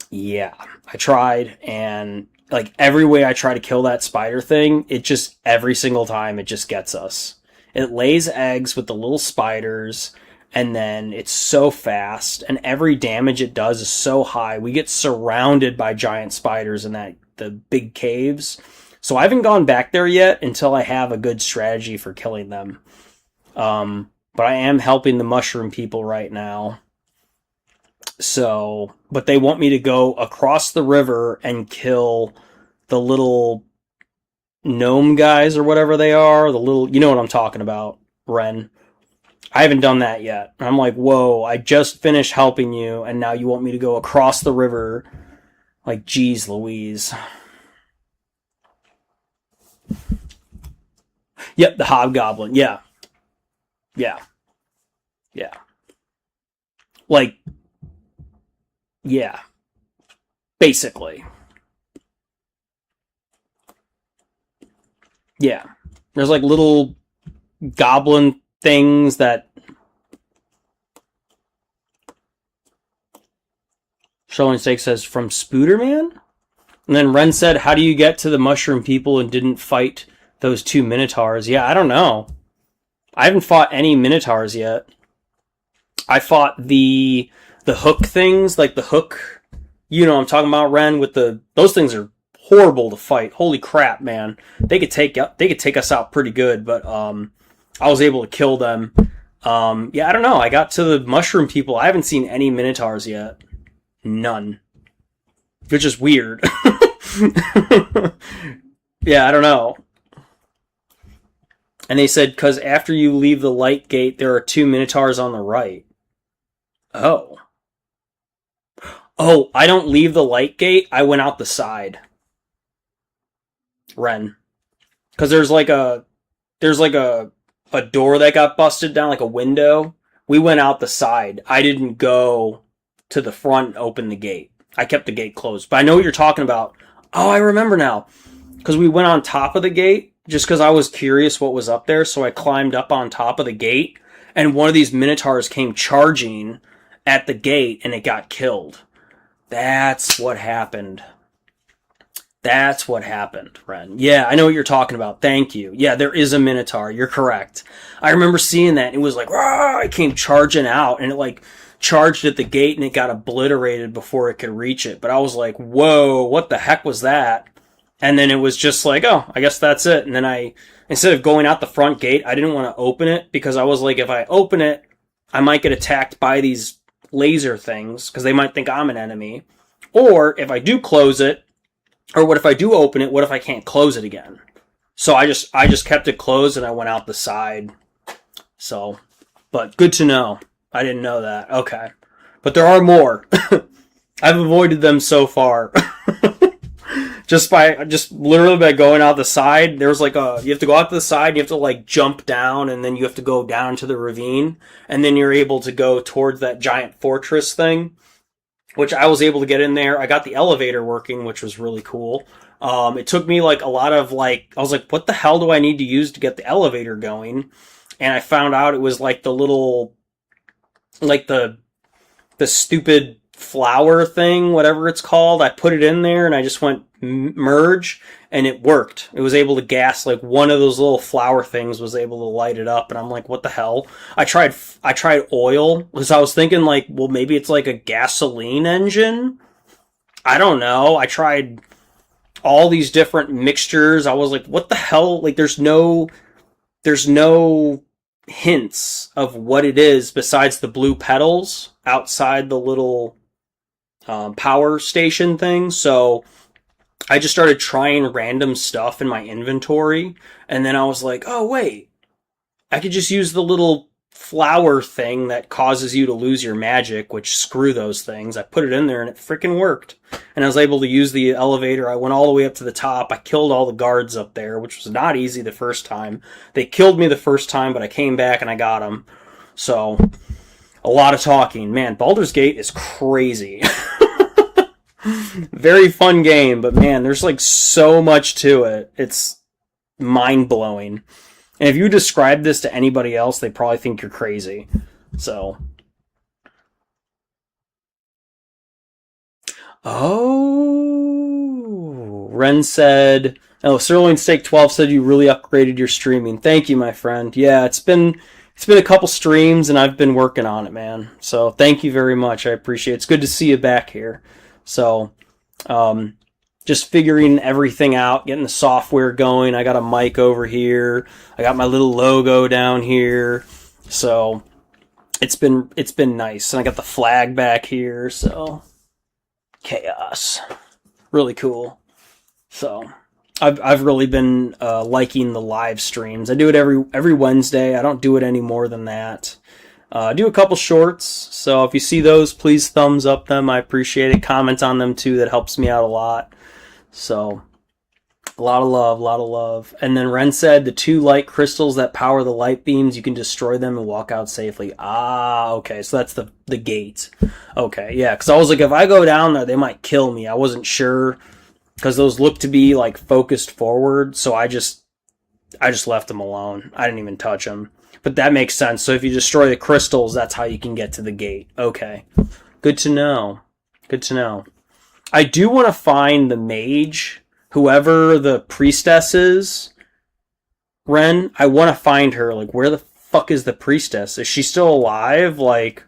Yeah, I tried, and like every way I try to kill that spider thing, it just every single time it just gets us. It lays eggs with the little spiders, and then it's so fast, and every damage it does is so high. We get surrounded by giant spiders in the big caves. So I haven't gone back there yet until I have a good strategy for killing them. But I am helping the mushroom people right now. So, but they want me to go across the river and kill the little gnome guys or whatever they are. The little, you know what I'm talking about, Ren. I haven't done that yet. I'm like, whoa, I just finished helping you, and now you want me to go across the river? Like, geez Louise. Yep, the hobgoblin. Yeah. Yeah. Yeah. Like, yeah. Basically. Yeah. There's like little goblin things that Showing Steak says from Spooderman? And then Ren said, how do you get to the mushroom people and didn't fight those 2 minotaurs? Yeah, I don't know. I haven't fought any minotaurs yet. I fought the hook things, like the hook, you know what I'm talking about, Ren, with those things are horrible to fight. Holy crap, man. They could take us out pretty good, but I was able to kill them. Yeah, I don't know. I got to the mushroom people. I haven't seen any minotaurs yet. None. Which is weird. Yeah, I don't know. And they said, because after you leave the light gate, there are 2 minotaurs on the right. Oh. Oh, I don't leave the light gate. I went out the side. Ren. Because there's like a door that got busted down, like a window. We went out the side. I didn't go to the front and open the gate. I kept the gate closed. But I know what you're talking about. Oh, I remember now. Because we went on top of the gate, just because I was curious what was up there, so I climbed up on top of the gate, and one of these minotaurs came charging at the gate, and it got killed. That's what happened. That's what happened, Ren. Yeah, I know what you're talking about. Thank you. Yeah, there is a minotaur. You're correct. I remember seeing that. It was like, rah! It came charging out, and it like charged at the gate, and it got obliterated before it could reach it. But I was like, whoa, what the heck was that? And then it was just like, oh, I guess that's it. And then instead of going out the front gate, I didn't want to open it because I was like, if I open it, I might get attacked by these laser things because they might think I'm an enemy. Or if I do close it, or what if I do open it, what if I can't close it again? So I just kept it closed and I went out the side. So, but good to know. I didn't know that. Okay. But there are more. I've avoided them so far. Just literally by going out the side. There's like you have to go out to the side, you have to like jump down, and then you have to go down to the ravine, and then you're able to go towards that giant fortress thing, which I was able to get in there. I got the elevator working, which was really cool. It took me like a lot of I was like, what the hell do I need to use to get the elevator going? And I found out it was like the little, like the stupid flower thing, whatever it's called. I put it in there and I just went merge and it worked. It was able to gas, like one of those little flower things was able to light it up, and I'm like, what the hell? I tried oil because I was thinking like, well, maybe it's like a gasoline engine. I don't know. I tried all these different mixtures. I was like, what the hell? Like there's no hints of what it is besides the blue petals outside the little power station thing. So I just started trying random stuff in my inventory, and then I was like, oh wait, I could just use the little flower thing that causes you to lose your magic, which screw those things. I put it in there and it freaking worked. And I was able to use the elevator. I went all the way up to the top. I killed all the guards up there, which was not easy the first time. They killed me the first time, but I came back and I got them. So, a lot of talking. Man, Baldur's Gate is crazy. Very fun game, but man, there's like so much to it. It's mind-blowing. And if you describe this to anybody else, they probably think you're crazy. So. Oh. Ren said, oh, Sirloin Steak 12 said you really upgraded your streaming. Thank you, my friend. Yeah, it's been a couple streams, and I've been working on it, man. So thank you very much. I appreciate it. It's good to see you back here. So, just figuring everything out, getting the software going. I got a mic over here. I got my little logo down here. So it's been nice. And I got the flag back here. So chaos. Really cool. So I've really been liking the live streams. I do it every Wednesday. I don't do it any more than that. I do a couple shorts, so if you see those, please thumbs up them. I appreciate it. Comment on them too. That helps me out a lot. So, a lot of love. And then Ren said the 2 light crystals that power the light beams, you can destroy them and walk out safely. Ah, okay, so that's the gate. Okay, yeah, because I was like, if I go down there, they might kill me. I wasn't sure, because those look to be, like, focused forward, so I just left them alone. I didn't even touch them. But that makes sense. So if you destroy the crystals, that's how you can get to the gate. Okay, good to know. Good to know. I do want to find the mage, whoever the priestess is, Ren. I want to find her. Like, where the fuck is the priestess? Is she still alive? Like,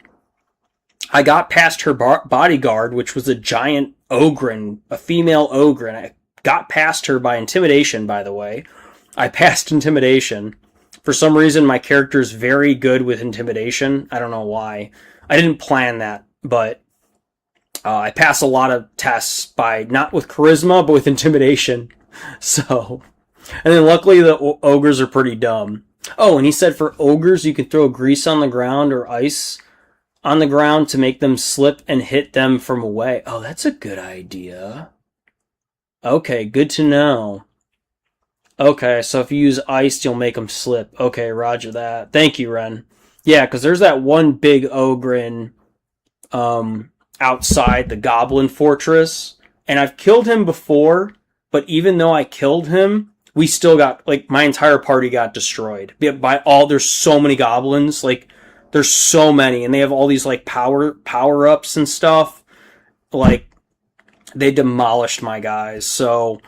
I got past her bodyguard, which was a giant ogre, a female ogre, and I got past her by intimidation, by the way. I passed intimidation. For some reason, my character's very good with intimidation. I don't know why. I didn't plan that, but I pass a lot of tests by, not with charisma, but with intimidation. So, and then luckily the ogres are pretty dumb. Oh, and he said for ogres, you can throw grease on the ground or ice on the ground to make them slip and hit them from away. Oh, that's a good idea. Okay, good to know. Okay, so if you use ice, you'll make them slip. Okay, roger that. Thank you, Ren. Yeah, because there's that one big ogre outside the Goblin Fortress, and I've killed him before, but even though I killed him, we still got, like, my entire party got destroyed. There's so many goblins, like, there's so many, and they have all these, like, power-ups and stuff. Like, they demolished my guys, so,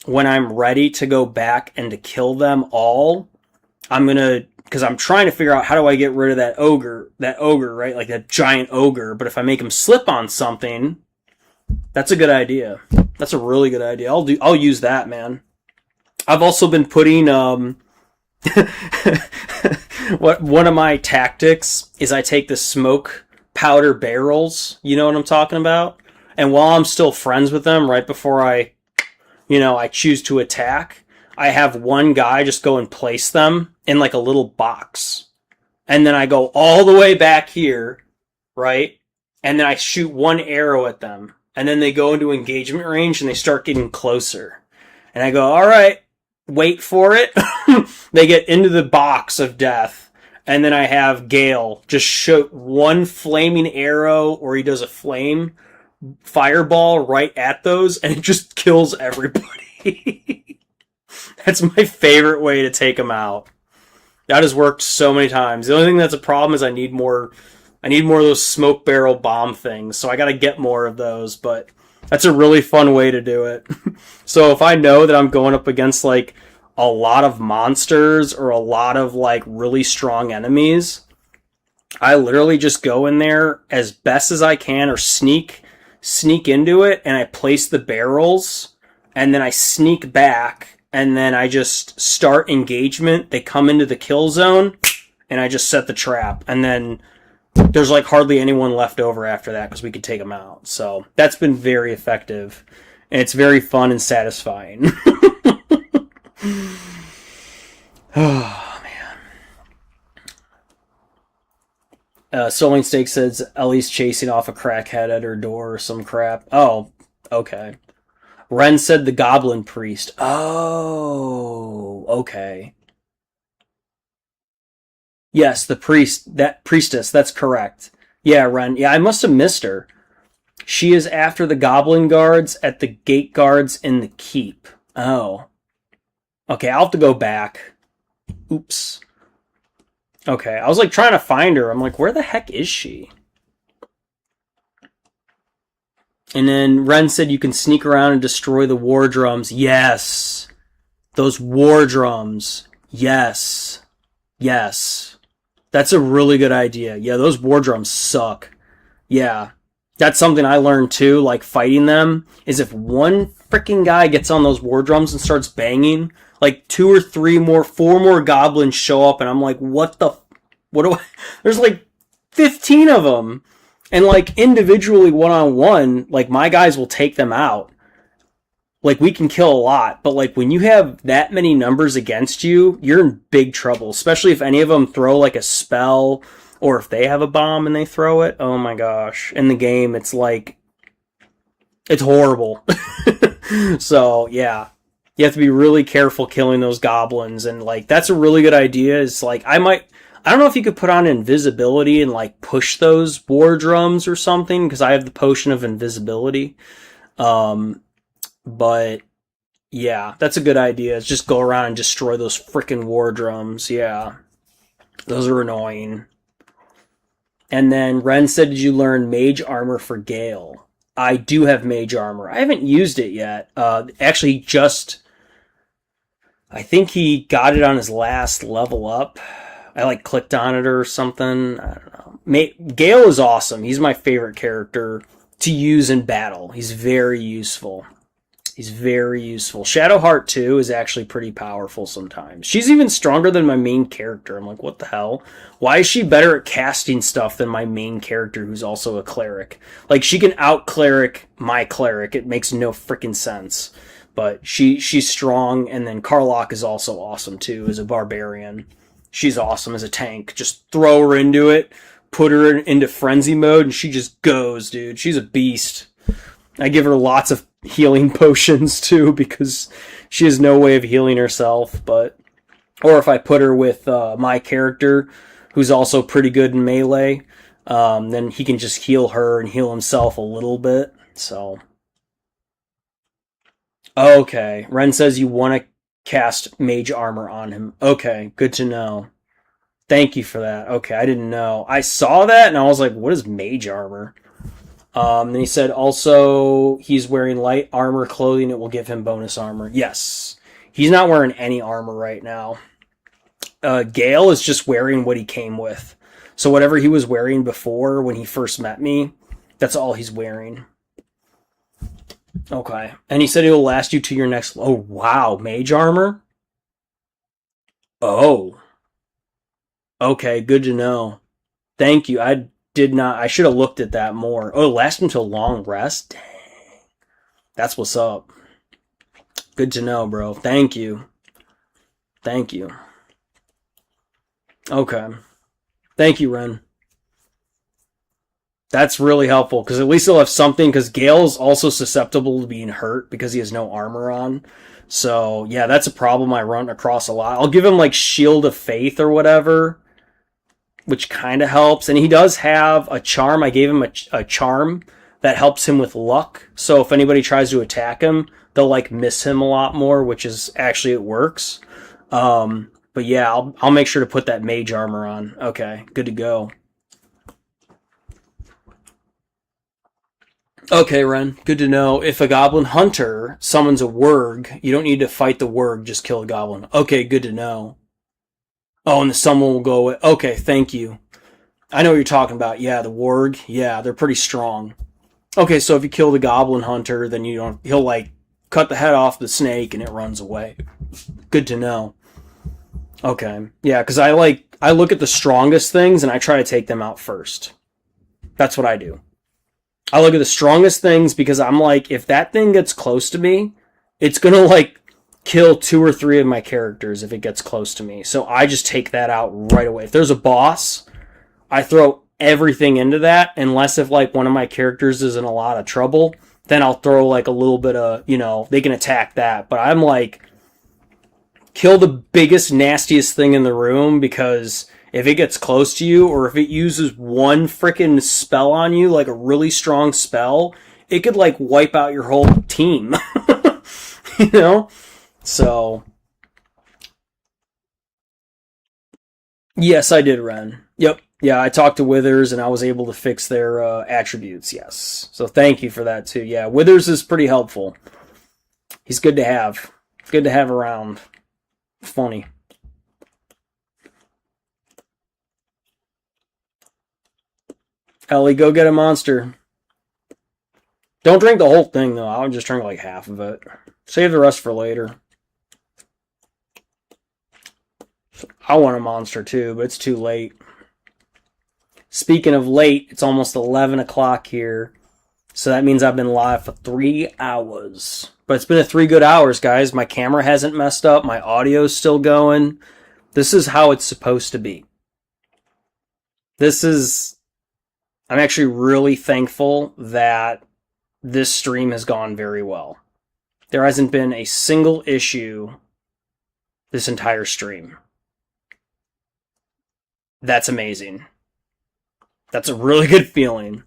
when I'm ready to go back and to kill them all, because I'm trying to figure out how do I get rid of that ogre, right? Like that giant ogre. But if I make him slip on something, that's a good idea. That's a really good idea. I'll use that, man. I've also been putting, one of my tactics is I take the smoke powder barrels. You know what I'm talking about? And while I'm still friends with them, right before I choose to attack, I have one guy just go and place them in like a little box. And then I go all the way back here, right? And then I shoot one arrow at them. And then they go into engagement range and they start getting closer. And I go, all right, wait for it. They get into the box of death. And then I have Gale just shoot one flaming arrow, or he does a fireball right at those, and it just kills everybody. That's my favorite way to take them out. That has worked so many times. The only thing that's a problem is I need more of those smoke barrel bomb things, so I gotta get more of those, but that's a really fun way to do it. So if I know that I'm going up against like a lot of monsters or a lot of like really strong enemies, I literally just go in there as best as I can, or sneak into it, and I place the barrels, and then I sneak back, and then I just start engagement. They come into the kill zone, and I just set the trap, and then there's like hardly anyone left over after that because we could take them out. So that's been very effective And it's very fun and satisfying. Oh, man. Soling Steak says Ellie's chasing off a crackhead at her door or some crap. Oh, okay. Ren said the Goblin Priest. Oh, okay. Yes, the priestess, that's correct. Yeah, Ren. Yeah, I must have missed her. She is after the Goblin Guards at the Gate Guards in the Keep. Oh. Okay, I'll have to go back. Oops. Okay, I was like trying to find her. I'm like, where the heck is she? And then Ren said you can sneak around and destroy the war drums. Yes. Those war drums. Yes. Yes. That's a really good idea. Yeah, those war drums suck. Yeah. That's something I learned too, like fighting them, is if one freaking guy gets on those war drums and starts banging, like 2 or 3 more, 4 more goblins show up, and I'm like, what do I, there's like 15 of them. And like individually, one-on-one, like my guys will take them out. Like we can kill a lot, but like when you have that many numbers against you, you're in big trouble, especially if any of them throw like a spell, or if they have a bomb and they throw it. Oh my gosh. In the game, it's like, it's horrible. So, yeah. You have to be really careful killing those goblins. And, like, that's a really good idea. It's like, I don't know if you could put on invisibility and, like, push those war drums or something, because I have the potion of invisibility. But, yeah, that's a good idea. It's just go around and destroy those frickin' war drums. Yeah. Those are annoying. And then Ren said, did you learn mage armor for Gale? I do have mage armor. I haven't used it yet. Actually, I think he got it on his last level up. I like clicked on it or something. I don't know. Gale is awesome. He's my favorite character to use in battle. He's very useful. He's very useful. Shadowheart 2 is actually pretty powerful sometimes. She's even stronger than my main character. I'm like, what the hell? Why is she better at casting stuff than my main character, who's also a cleric? Like, she can out-cleric my cleric. It makes no freaking sense. But she's strong, and then Karlach is also awesome, too, as a barbarian. She's awesome as a tank. Just throw her into it, put her into frenzy mode, and she just goes, dude. She's a beast. I give her lots of healing potions too, because she has no way of healing herself. Or if I put her with my character, who's also pretty good in melee, then he can just heal her and heal himself a little bit. So, okay. Ren says you want to cast mage armor on him. Okay, good to know. Thank you for that. Okay, I didn't know. I saw that and I was like, what is mage armor? Then he said also he's wearing light armor clothing. It will give him bonus armor. Yes. He's not wearing any armor right now. Gale is just wearing what he came with. So whatever he was wearing before when he first met me, that's all he's wearing. Okay. And he said it will last you to your next... Oh, wow. Mage armor? Oh. Okay, good to know. Thank you. I should have looked at that more. Oh, last until long rest? Dang. That's what's up. Good to know, bro. Thank you. Thank you. Okay. Thank you, Ren. That's really helpful, because at least he'll have something, because Gale's also susceptible to being hurt because he has no armor on. So, yeah, that's a problem I run across a lot. I'll give him, like, Shield of Faith or whatever, which kind of helps. And he does have a charm. I gave him a charm that helps him with luck. So if anybody tries to attack him, they'll like miss him a lot more, which is actually, it works. But yeah, I'll make sure to put that mage armor on. Okay, good to go. Okay, Ren, good to know. If a goblin hunter summons a warg, you don't need to fight the warg, just kill a goblin. Okay, good to know. Oh, and the summon will go away. Okay, thank you. I know what you're talking about. Yeah, the warg. Yeah, they're pretty strong. Okay, so if you kill the goblin hunter, then he'll like cut the head off the snake and it runs away. Good to know. Okay. Yeah, because I look at the strongest things and I try to take them out first. That's what I do. I look at the strongest things because I'm like, if that thing gets close to me, it's going to like kill 2 or 3 of my characters if it gets close to me. So I just take that out right away. If there's a boss, I throw everything into that, unless if like one of my characters is in a lot of trouble, then I'll throw like a little bit of, you know, they can attack that. But I'm like, kill the biggest, nastiest thing in the room, because if it gets close to you, or if it uses one freaking spell on you, like a really strong spell, it could like wipe out your whole team. You know? So, yes, I did, Ren. Yep. Yeah, I talked to Withers and I was able to fix their attributes, yes. So thank you for that too. Yeah, Withers is pretty helpful. He's good to have. Good to have around. Funny. Ellie, go get a monster. Don't drink the whole thing, though. I'll just drink like half of it. Save the rest for later. I want a monster too, but it's too late. Speaking of late, it's almost 11 o'clock here. So that means I've been live for 3 hours. But it's been a 3 good hours, guys. My camera hasn't messed up. My audio's still going. This is how it's supposed to be. I'm actually really thankful that this stream has gone very well. There hasn't been a single issue this entire stream. That's amazing. That's a really good feeling,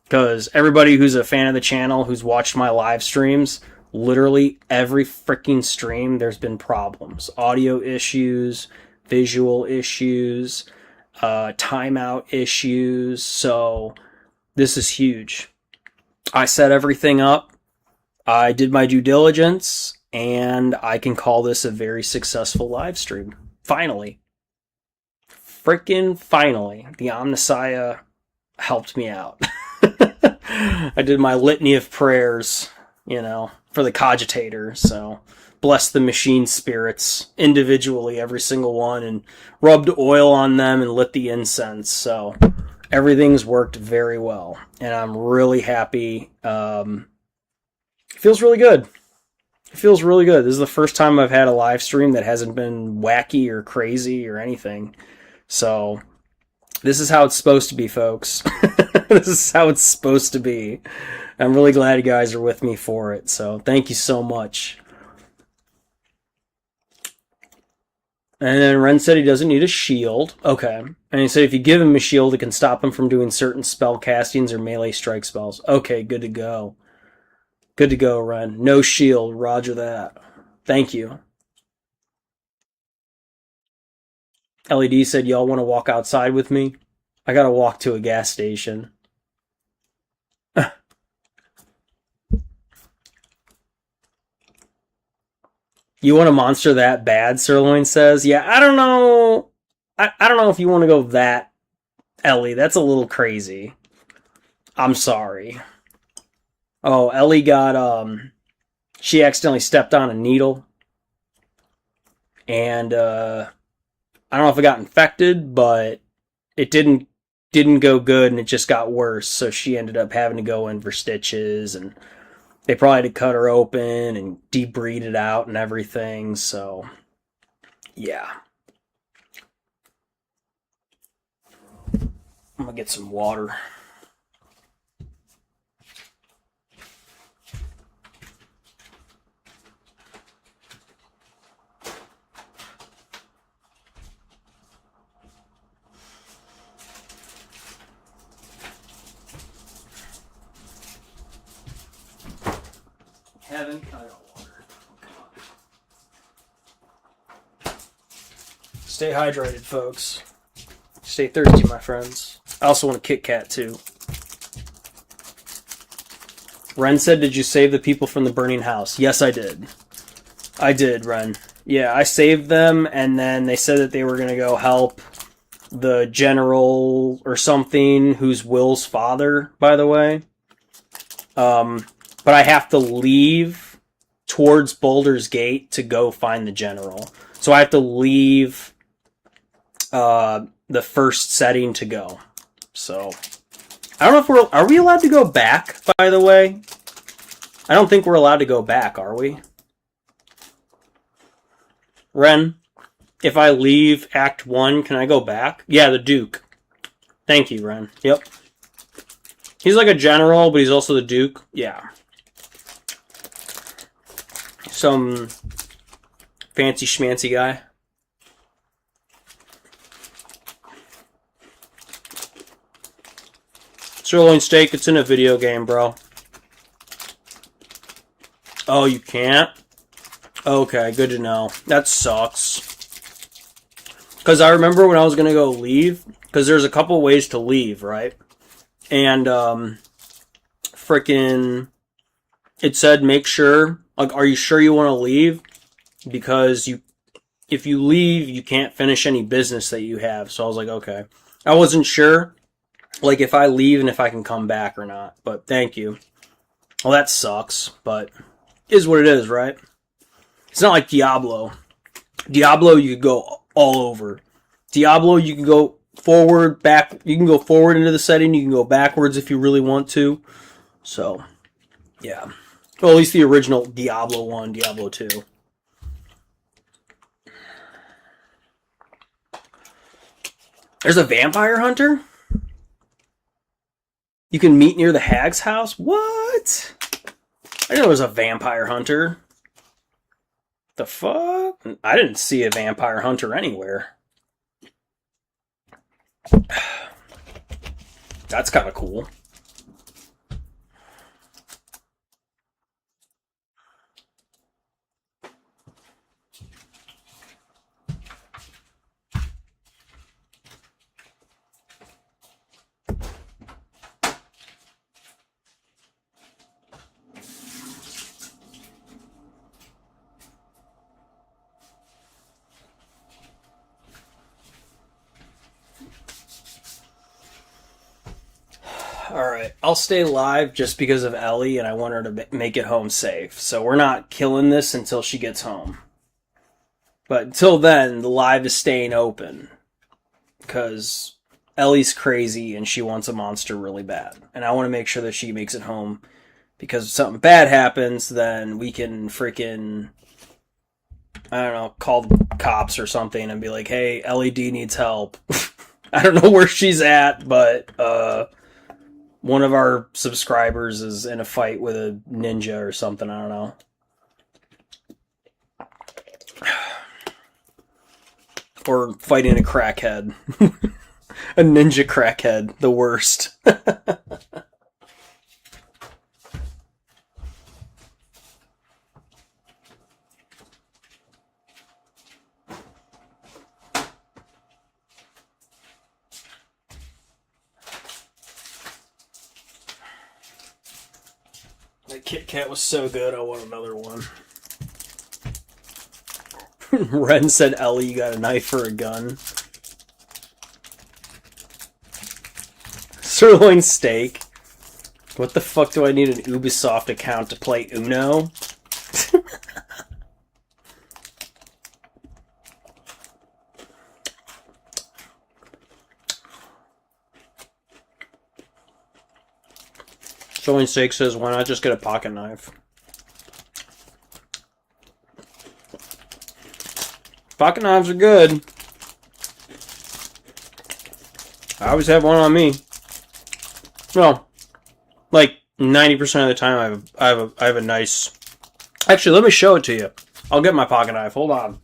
because everybody who's a fan of the channel, who's watched my live streams, literally every freaking stream, there's been problems. Audio issues, visual issues, timeout issues. So this is huge. I set everything up. I did my due diligence, and I can call this a very successful live stream. Finally. Freaking finally. The Omnissiah helped me out. I did my litany of prayers, you know, for the cogitator. So bless the machine spirits individually, every single one, and rubbed oil on them and lit the incense. So everything's worked very well, and I'm really happy. It feels really good. It feels really good. This is the first time I've had a live stream that hasn't been wacky or crazy or anything. So this is how it's supposed to be, folks. This is how it's supposed to be. I'm really glad you guys are with me for it. So thank you so much. And then Ren said he doesn't need a shield. Okay. And he said if you give him a shield, it can stop him from doing certain spell castings or melee strike spells. Okay, good to go. Good to go, Ren. No shield. Roger that. Thank you. LED said, y'all want to walk outside with me? I gotta walk to a gas station. You want a monster that bad, Sirloin says? Yeah, I don't know. I don't know if you want to go that, Ellie. That's a little crazy. I'm sorry. Oh, Ellie got, she accidentally stepped on a needle. And, I don't know if it got infected, but it didn't go good, and it just got worse. So she ended up having to go in for stitches, and they probably had to cut her open and debreed it out and everything. So, yeah. I'm gonna get some water. Heaven, I got water. Stay hydrated, folks. Stay thirsty, my friends. I also want a Kit Kat, too. Ren said, did you save the people from the burning house? Yes, I did. I did, Ren. Yeah, I saved them, and then they said that they were going to go help the general or something, who's Will's father, by the way. But I have to leave towards Boulder's Gate to go find the general. So I have to leave the first setting to go. So I don't know if are we allowed to go back, by the way? I don't think we're allowed to go back, are we? Ren, if I leave Act 1, can I go back? Yeah, the Duke. Thank you, Ren. Yep. He's like a general, but he's also the Duke. Yeah. Some fancy schmancy guy. Sirloin steak, it's in a video game, bro. Oh, you can't? Okay, good to know. That sucks. Because I remember when I was going to go leave, because there's a couple ways to leave, right? And, frickin', it said make sure, like, are you sure you want to leave? Because if you leave, you can't finish any business that you have. So I was like, okay. I wasn't sure, like, if I leave and if I can come back or not. But thank you. Well, that sucks, but is what it is, right? It's not like Diablo. Diablo, you could go all over. Diablo, you can go forward, back. You can go forward into the setting. You can go backwards if you really want to. So, yeah. Well, at least the original Diablo 1, Diablo 2. There's a vampire hunter? You can meet near the hag's house? What? I didn't know there was a vampire hunter. The fuck? I didn't see a vampire hunter anywhere. That's kind of cool. Alright, I'll stay live just because of Ellie, and I want her to make it home safe. So we're not killing this until she gets home. But until then, the live is staying open. Because Ellie's crazy, and she wants a monster really bad. And I want to make sure that she makes it home. Because if something bad happens, then we can freaking, I don't know, call the cops or something and be like, hey, LED needs help. I don't know where she's at, but, one of our subscribers is in a fight with a ninja or something. I don't know. Or fighting a crackhead. A ninja crackhead. The worst. That Kit Kat was so good, I want another one. Ren said, Ellie, you got a knife or a gun? Sirloin steak? What the fuck do I need an Ubisoft account to play Uno? Sirloin steak says, why not just get a pocket knife? Pocket knives are good. I always have one on me. Well, like 90% of the time, I have a nice. Actually, let me show it to you. I'll get my pocket knife. Hold on.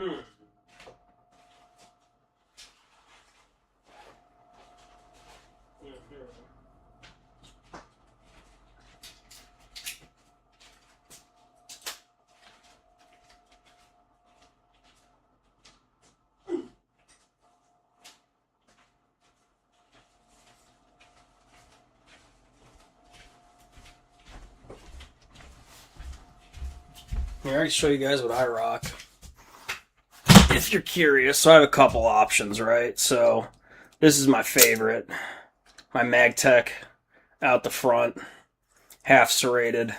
Here, I can show you guys what I rock. If you're curious, so I have a couple options, right? So this is my favorite. My MagTech out the front, half serrated.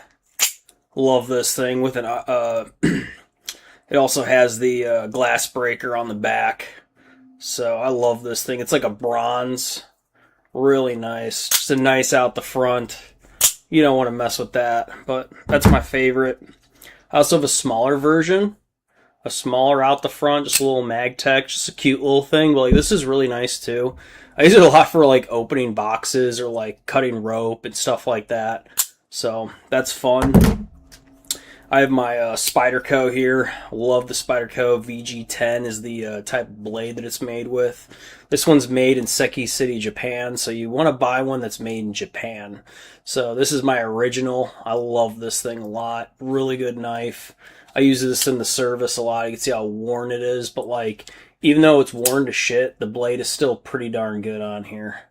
Love this thing with an it also has the glass breaker on the back. So I love this thing. It's like a bronze. Really nice. Just a nice out the front. You don't want to mess with that, but that's my favorite. I also have a smaller version. A smaller out the front, just a little MagTech, just a cute little thing. But like, this is really nice too. I use it a lot for like opening boxes or like cutting rope and stuff like that. So that's fun. I have my Spyderco here. Love the Spyderco. VG10 is the type of blade that it's made with. This one's made in Seki City, Japan. So you want to buy one that's made in Japan. So this is my original. I love this thing a lot. Really good knife. I use this in the service a lot. You can see how worn it is. But like, even though it's worn to shit, the blade is still pretty darn good on here.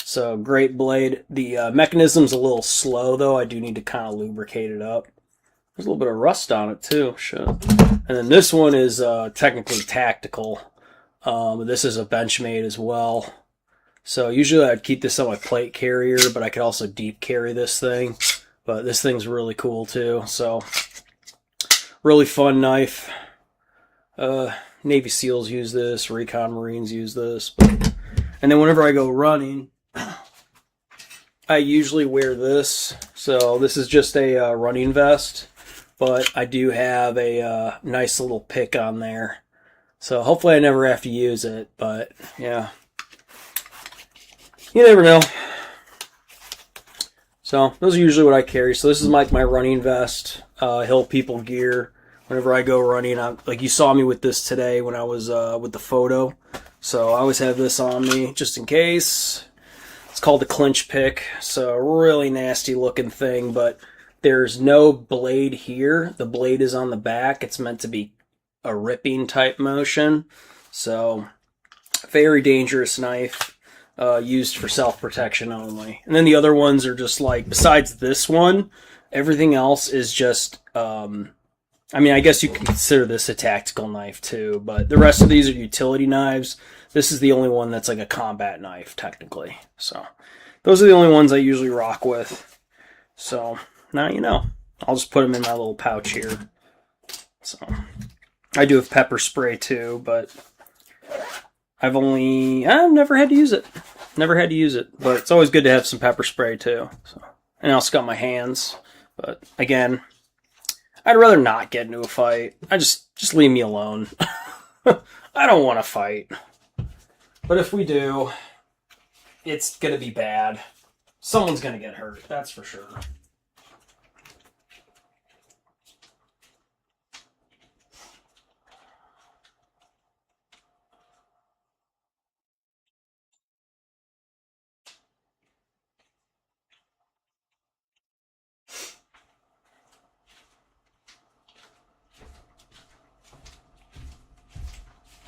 So great blade. The mechanism's a little slow though. I do need to kind of lubricate it up. There's a little bit of rust on it too. Shit. And then this one is technically tactical. This is a Benchmade as well. So usually I'd keep this on my plate carrier, but I could also deep carry this thing. But this thing's really cool too. So really fun knife. Navy SEALs use this. Recon Marines use this. And then whenever I go running, I usually wear this. So this is just a running vest. But I do have a nice little pick on there. So hopefully I never have to use it. But yeah, you never know. So those are usually what I carry. So this is like my running vest, Hill People gear. Whenever I go running, like you saw me with this today when I was with the photo. So I always have this on me just in case. It's called the clinch pick. So really nasty looking thing, but there's no blade here. The blade is on the back. It's meant to be a ripping type motion. So very dangerous knife, used for self-protection only. And then the other ones are just like, besides this one, everything else is just, I mean, I guess you can consider this a tactical knife too, but the rest of these are utility knives. This is the only one that's like a combat knife, technically. So those are the only ones I usually rock with. So now you know. I'll just put them in my little pouch here. So I do have pepper spray too, but I've never had to use it. Never had to use it, but it's always good to have some pepper spray too. So, and I also got my hands, but again, I'd rather not get into a fight. Just leave me alone. I don't want to fight. But if we do, it's gonna be bad. Someone's gonna get hurt, that's for sure.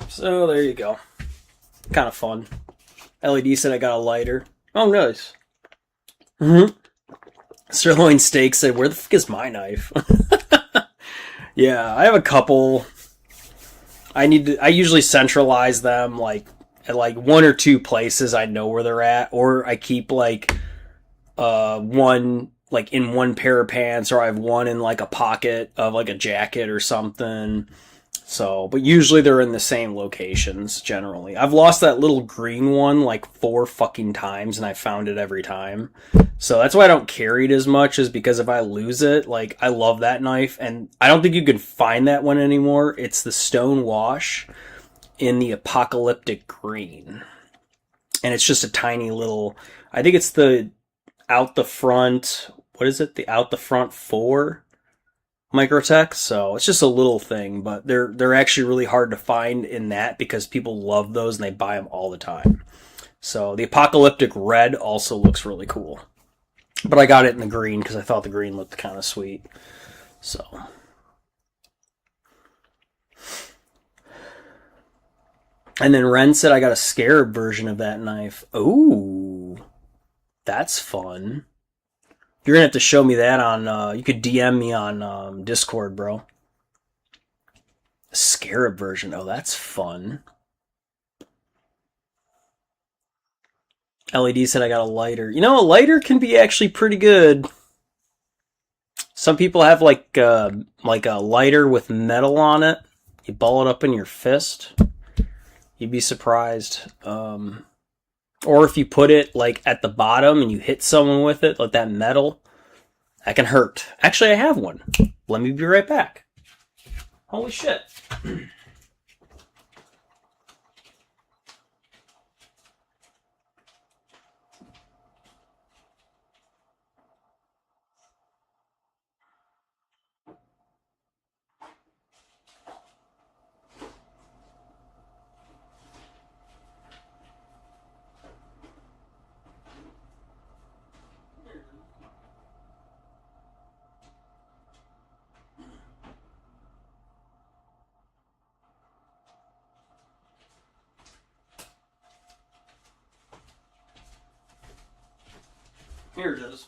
So there you go. Kind of fun. LED said I got a lighter. Oh, nice. Sirloin Steak said, where the fuck is my knife? Yeah, I have a couple. I usually centralize them like at like one or two places I know where they're at, or I keep like one like in one pair of pants, or I have one in like a pocket of like a jacket or something. So, but usually they're in the same locations generally. I've lost that little green one like 4 fucking times and I found it every time. So that's why I don't carry it as much, is because if I lose it, like I love that knife and I don't think you can find that one anymore. It's the Stone Wash in the Apocalyptic Green. And it's just a tiny little, I think it's the out the front, what is it? The out the front 4? Microtech, so it's just a little thing, but they're actually really hard to find in that because people love those and they buy them all the time. So the Apocalyptic Red also looks really cool. But I got it in the green because I thought the green looked kind of sweet. So. And then Ren said I got a Scarab version of that knife. Ooh. That's fun. You're going to have to show me that on... you could DM me on Discord, bro. Scarab version. Oh, that's fun. LED said I got a lighter. You know, a lighter can be actually pretty good. Some people have like a lighter with metal on it. You ball it up in your fist. You'd be surprised. Or if you put it like at the bottom and you hit someone with it, like that metal, that can hurt. Actually, I have one. Let me be right back. Holy shit. Here it is.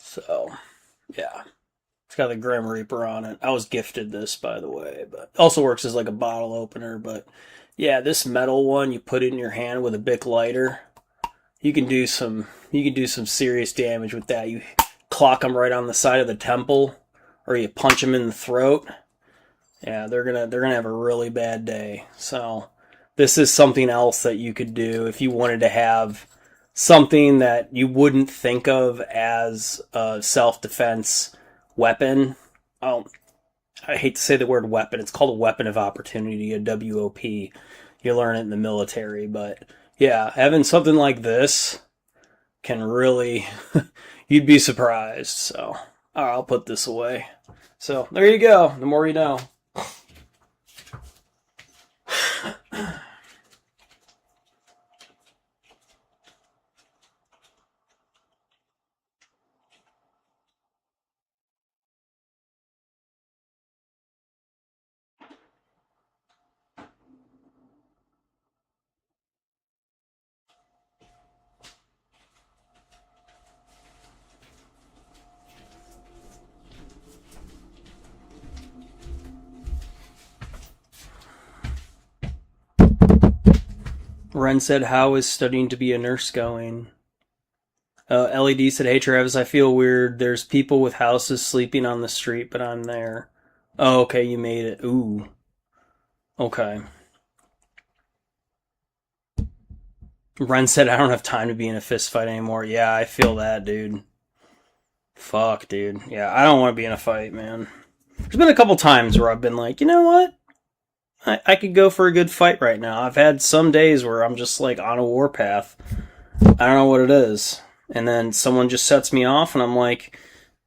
So, yeah. It's got the Grim Reaper on it. I was gifted this, by the way, but also works as like a bottle opener. But yeah, this metal one, you put it in your hand with a Bic lighter. You can do some serious damage with that. You clock them right on the side of the temple, or you punch them in the throat. Yeah, they're gonna have a really bad day. So this is something else that you could do if you wanted to have something that you wouldn't think of as a self-defense weapon. I hate to say the word weapon. It's called a weapon of opportunity, a WOP. You learn it in the military, but yeah, having something like this can really, you'd be surprised. So, I'll put this away. So, there you go. The more you know. Ren said, how is studying to be a nurse going? LED said, hey Travis, I feel weird. There's people with houses sleeping on the street, but I'm there. Oh, okay, you made it. Ooh. Okay. Ren said, I don't have time to be in a fist fight anymore. Yeah, I feel that, dude. Fuck, dude. Yeah, I don't want to be in a fight, man. There's been a couple times where I've been like, you know what? I could go for a good fight right now. I've had some days where I'm just like on a warpath. I don't know what it is. And then someone just sets me off and I'm like,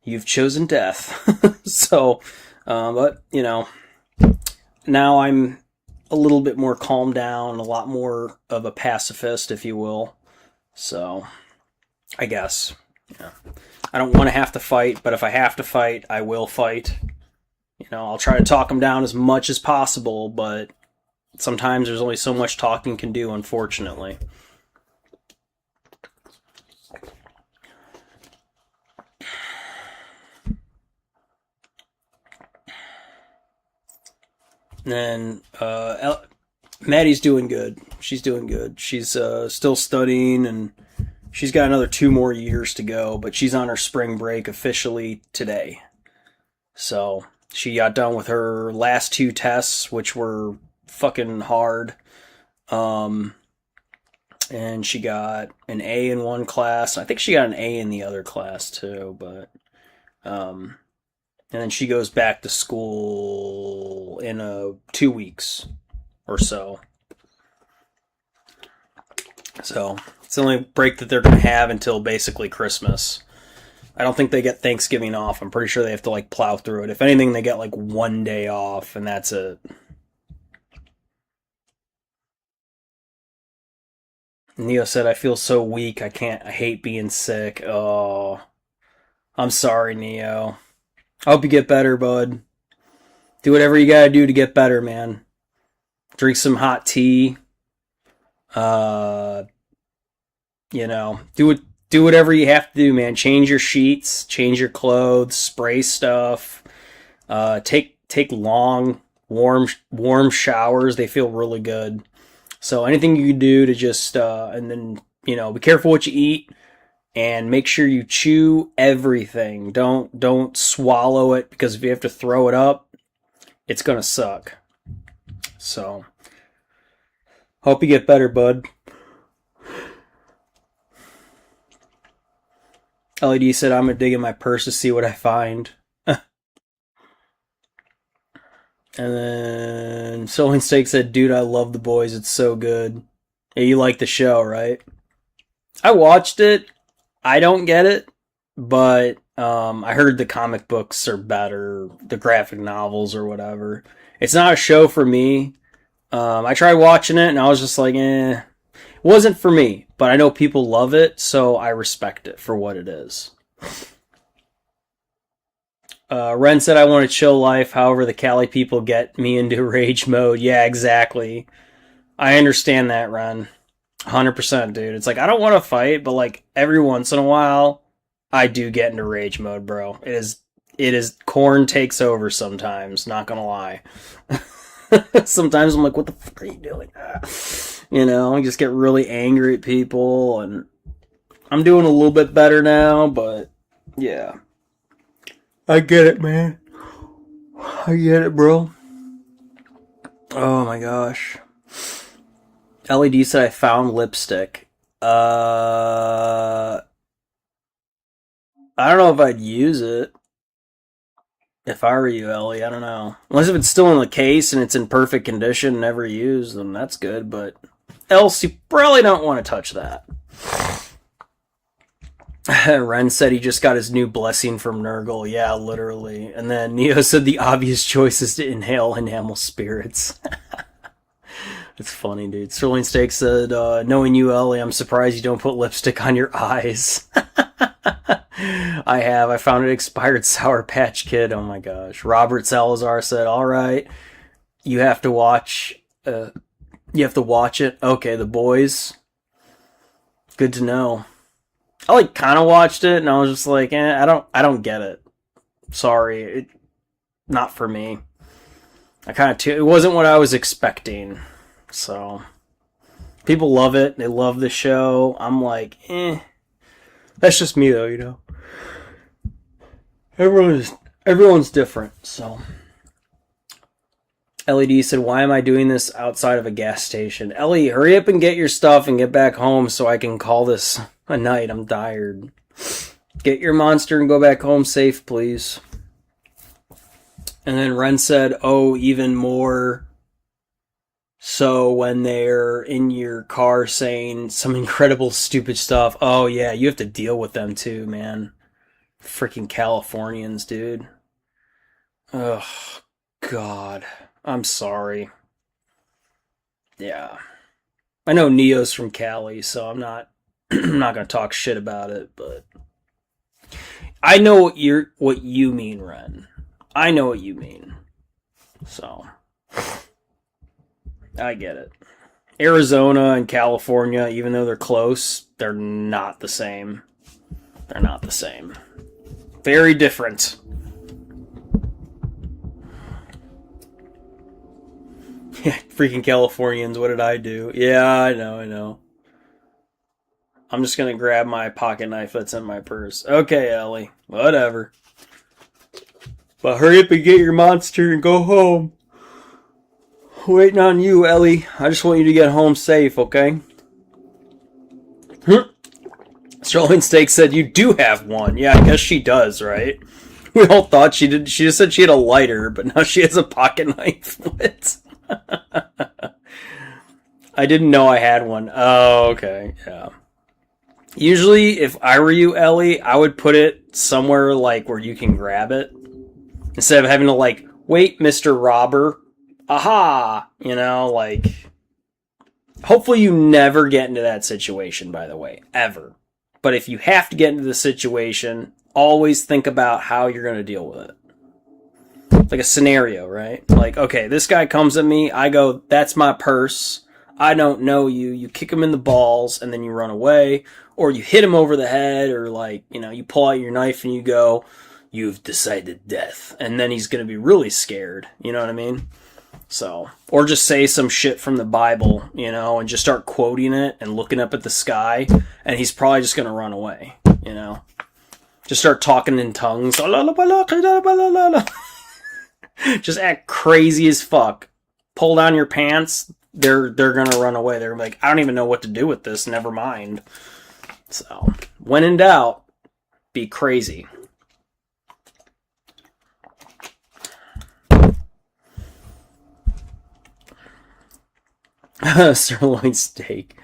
you've chosen death. So, but, you know, now I'm a little bit more calmed down, a lot more of a pacifist, if you will. So, I guess. Yeah. I don't want to have to fight, but if I have to fight, I will fight. You know, I'll try to talk them down as much as possible, but sometimes there's only so much talking can do, unfortunately. And Maddie's doing good. She's doing good. She's still studying, and she's got another 2 more years to go, but she's on her spring break officially today. So she got done with her last 2 tests, which were fucking hard. And she got an A in one class. I think she got an A in the other class too, but and then she goes back to school in 2 weeks or so. So it's the only break that they're going to have until basically Christmas. I don't think they get Thanksgiving off. I'm pretty sure they have to like plow through it. If anything, they get like 1 day off, and that's it. Neo said, I feel so weak. I hate being sick. Oh, I'm sorry, Neo. I hope you get better, bud. Do whatever you gotta do to get better, man. Drink some hot tea. You know, do whatever you have to do, man. Change your sheets, change your clothes, spray stuff. Take long, warm showers. They feel really good. So anything you can do to just, and then, you know, be careful what you eat, and make sure you chew everything. Don't swallow it, because if you have to throw it up, it's gonna suck. So, hope you get better, bud. LED said, I'm gonna dig in my purse to see what I find. And then Soul Steak said, dude, I love The Boys. It's so good. Yeah, you like the show, right? I watched it. I don't get it, but I heard the comic books are better, the graphic novels or whatever. It's not a show for me. I tried watching it, and I was just like, eh. It wasn't for me, but I know people love it, so I respect it for what it is. Ren said, I want a chill life, however the Cali people get me into rage mode. Yeah, exactly. I understand that, Ren. 100%, dude. It's like, I don't want to fight, but like, every once in a while, I do get into rage mode, bro. It is, corn takes over sometimes, not gonna lie. Sometimes I'm like, what the fuck are you doing? You know, I just get really angry at people, and I'm doing a little bit better now, but yeah. I get it, man. I get it, bro. Oh my gosh. LED said I found lipstick. I don't know if I'd use it. If I were you, Ellie, I don't know. Unless if it's still in the case and it's in perfect condition, never used, then that's good, but else you probably don't want to touch that. Ren said he just got his new blessing from Nurgle. Yeah, literally. And then Neo said the obvious choice is to inhale enamel spirits. It's funny, dude. Sterling Steak said, knowing you, Ellie, I'm surprised you don't put lipstick on your eyes. I have. I found an expired Sour Patch Kid. Oh my gosh. Robert Salazar said, alright, you have to watch it. Okay, The Boys. Good to know. I like kind of watched it, and I was just like, I don't get it. Sorry, not for me. It wasn't what I was expecting. So, people love it. They love the show. I'm like, That's just me, though, you know. Everyone's different. So, LED said, why am I doing this outside of a gas station? Ellie, hurry up and get your stuff and get back home so I can call this a night. I'm tired. Get your monster and go back home safe, please. And then Ren said, oh, even more so when they're in your car saying some incredible stupid stuff. Oh, yeah, you have to deal with them too, man. Freaking Californians, dude. Oh, God. I'm sorry. Yeah. I know Neo's from Cali, so I'm not going to talk shit about it, but I know what you mean, Ren. I know what you mean. So I get it. Arizona and California, even though they're close, they're not the same. They're not the same. Very different. Yeah, freaking Californians, what did I do? Yeah, I know. I'm just gonna grab my pocket knife that's in my purse. Okay, Ellie, whatever. But hurry up and get your monster and go home. Waiting on you, Ellie. I just want you to get home safe, okay? Sterling Steak said you do have one. Yeah, I guess she does, right? We all thought she did. She just said she had a lighter, but now she has a pocket knife. What? I didn't know I had one. Oh, okay. Yeah. Usually, if I were you, Ellie, I would put it somewhere like where you can grab it instead of having to like wait, Mr. Robber. Aha! You know, like. Hopefully, you never get into that situation. By the way, ever. But if you have to get into the situation, always think about how you're going to deal with it. Like a scenario, right? Like, okay, this guy comes at me. I go, that's my purse. I don't know you. You kick him in the balls and then you run away. Or you hit him over the head, or like, you know, you pull out your knife and you go, you've decided death. And then he's going to be really scared. You know what I mean? So, or just say some shit from the Bible, you know, and just start quoting it and looking up at the sky, and he's probably just going to run away, you know. Just start talking in tongues. Just act crazy as fuck. Pull down your pants. They're going to run away. They're like, I don't even know what to do with this. Never mind. So, when in doubt, be crazy. Sirloin Steak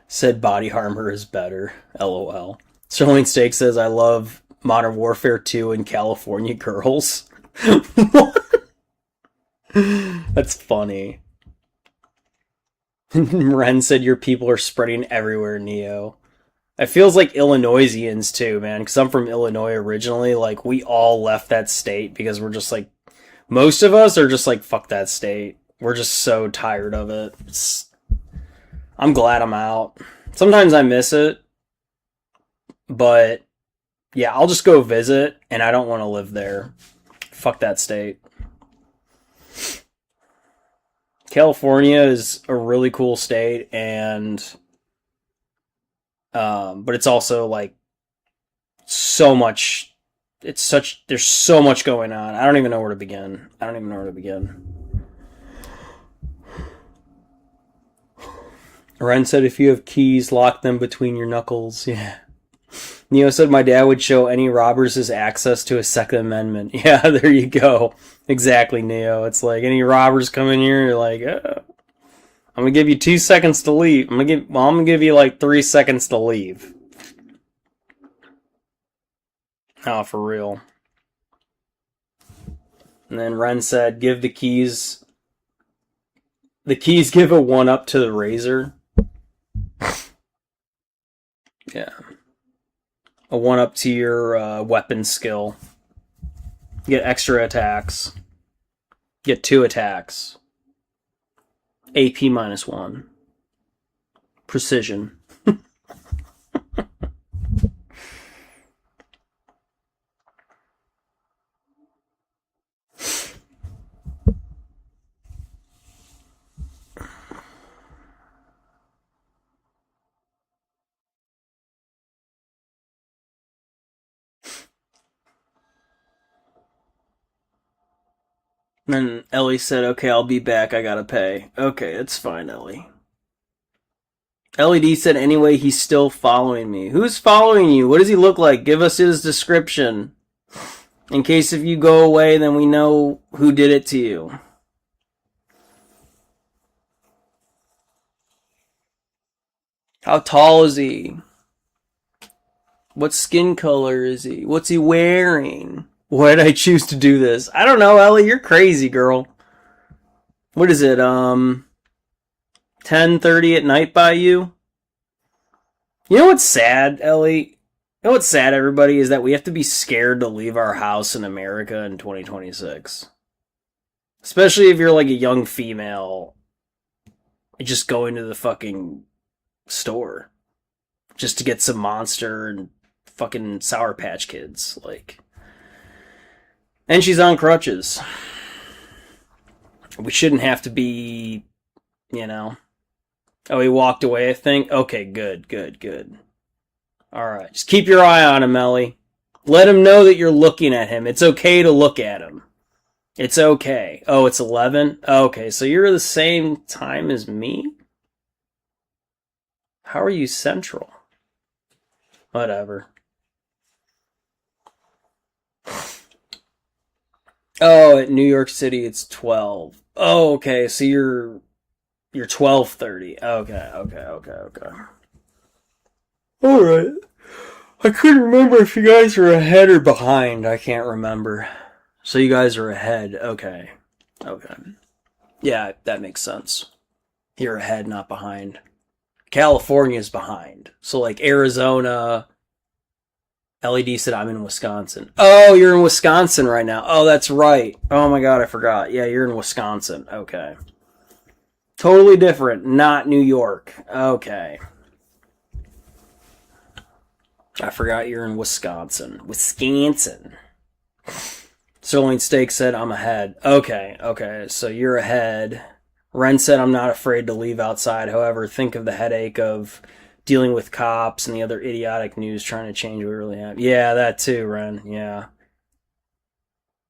said body armor is better. LOL. Sirloin Steak says, I love Modern Warfare 2 and California Girls. That's funny. Ren said your people are spreading everywhere, Neo. It feels like Illinoisians too, man, because I'm from Illinois originally. Like, we all left that state because we're just like, most of us are just like, fuck that state. We're just so tired of it. I'm glad I'm out. Sometimes I miss it, but yeah, I'll just go visit, and I don't want to live there. Fuck that state. California is a really cool state, and but it's also like so much. There's so much going on. I don't even know where to begin. Ren said if you have keys, lock them between your knuckles. Yeah. Neo said my dad would show any robbers his access to a Second Amendment. Yeah, there you go. Exactly, Neo. It's like any robbers come in here, you're like, I'm gonna give you 2 seconds to leave. I'm gonna give you like 3 seconds to leave. Oh, for real. And then Ren said, give the keys. The keys give a 1-up to the razor. Yeah. A 1-up to your weapon skill. You get extra attacks. You get 2 attacks. AP -1. Precision. And Ellie said, okay, I'll be back. I gotta pay. Okay, it's fine, Ellie. LED said, anyway, he's still following me. Who's following you? What does he look like? Give us his description. In case if you go away, then we know who did it to you. How tall is he? What skin color is he? What's he wearing? Why did I choose to do this? I don't know, Ellie. You're crazy, girl. What is it? 10:30 at night by you? You know what's sad, Ellie? You know what's sad, everybody, is that we have to be scared to leave our house in America in 2026. Especially if you're like a young female just going to the fucking store just to get some Monster and fucking Sour Patch Kids. Like, and she's on crutches. We shouldn't have to be, you know. Oh, he walked away, I think? Okay, good. Alright, just keep your eye on him, Ellie. Let him know that you're looking at him. It's okay to look at him. It's okay. Oh, it's 11? Okay, so you're the same time as me? How are you central? Whatever. Oh, at New York City it's 12. Oh, okay, so you're You're 12:30. Okay. All right. I couldn't remember if you guys are ahead or behind. I can't remember. So you guys are ahead. Okay. Yeah, that makes sense. You're ahead, not behind. California's behind. So like Arizona, LED said I'm in Wisconsin. Oh, you're in Wisconsin right now. Oh, that's right. Oh my god, I forgot. Yeah, you're in Wisconsin. Okay. Totally different. Not New York. Okay. I forgot you're in Wisconsin. Sirloin Steak said I'm ahead. Okay. So you're ahead. Ren said I'm not afraid to leave outside. However, think of the headache of dealing with cops and the other idiotic news trying to change what really happened. Yeah, that too, Ren. Yeah.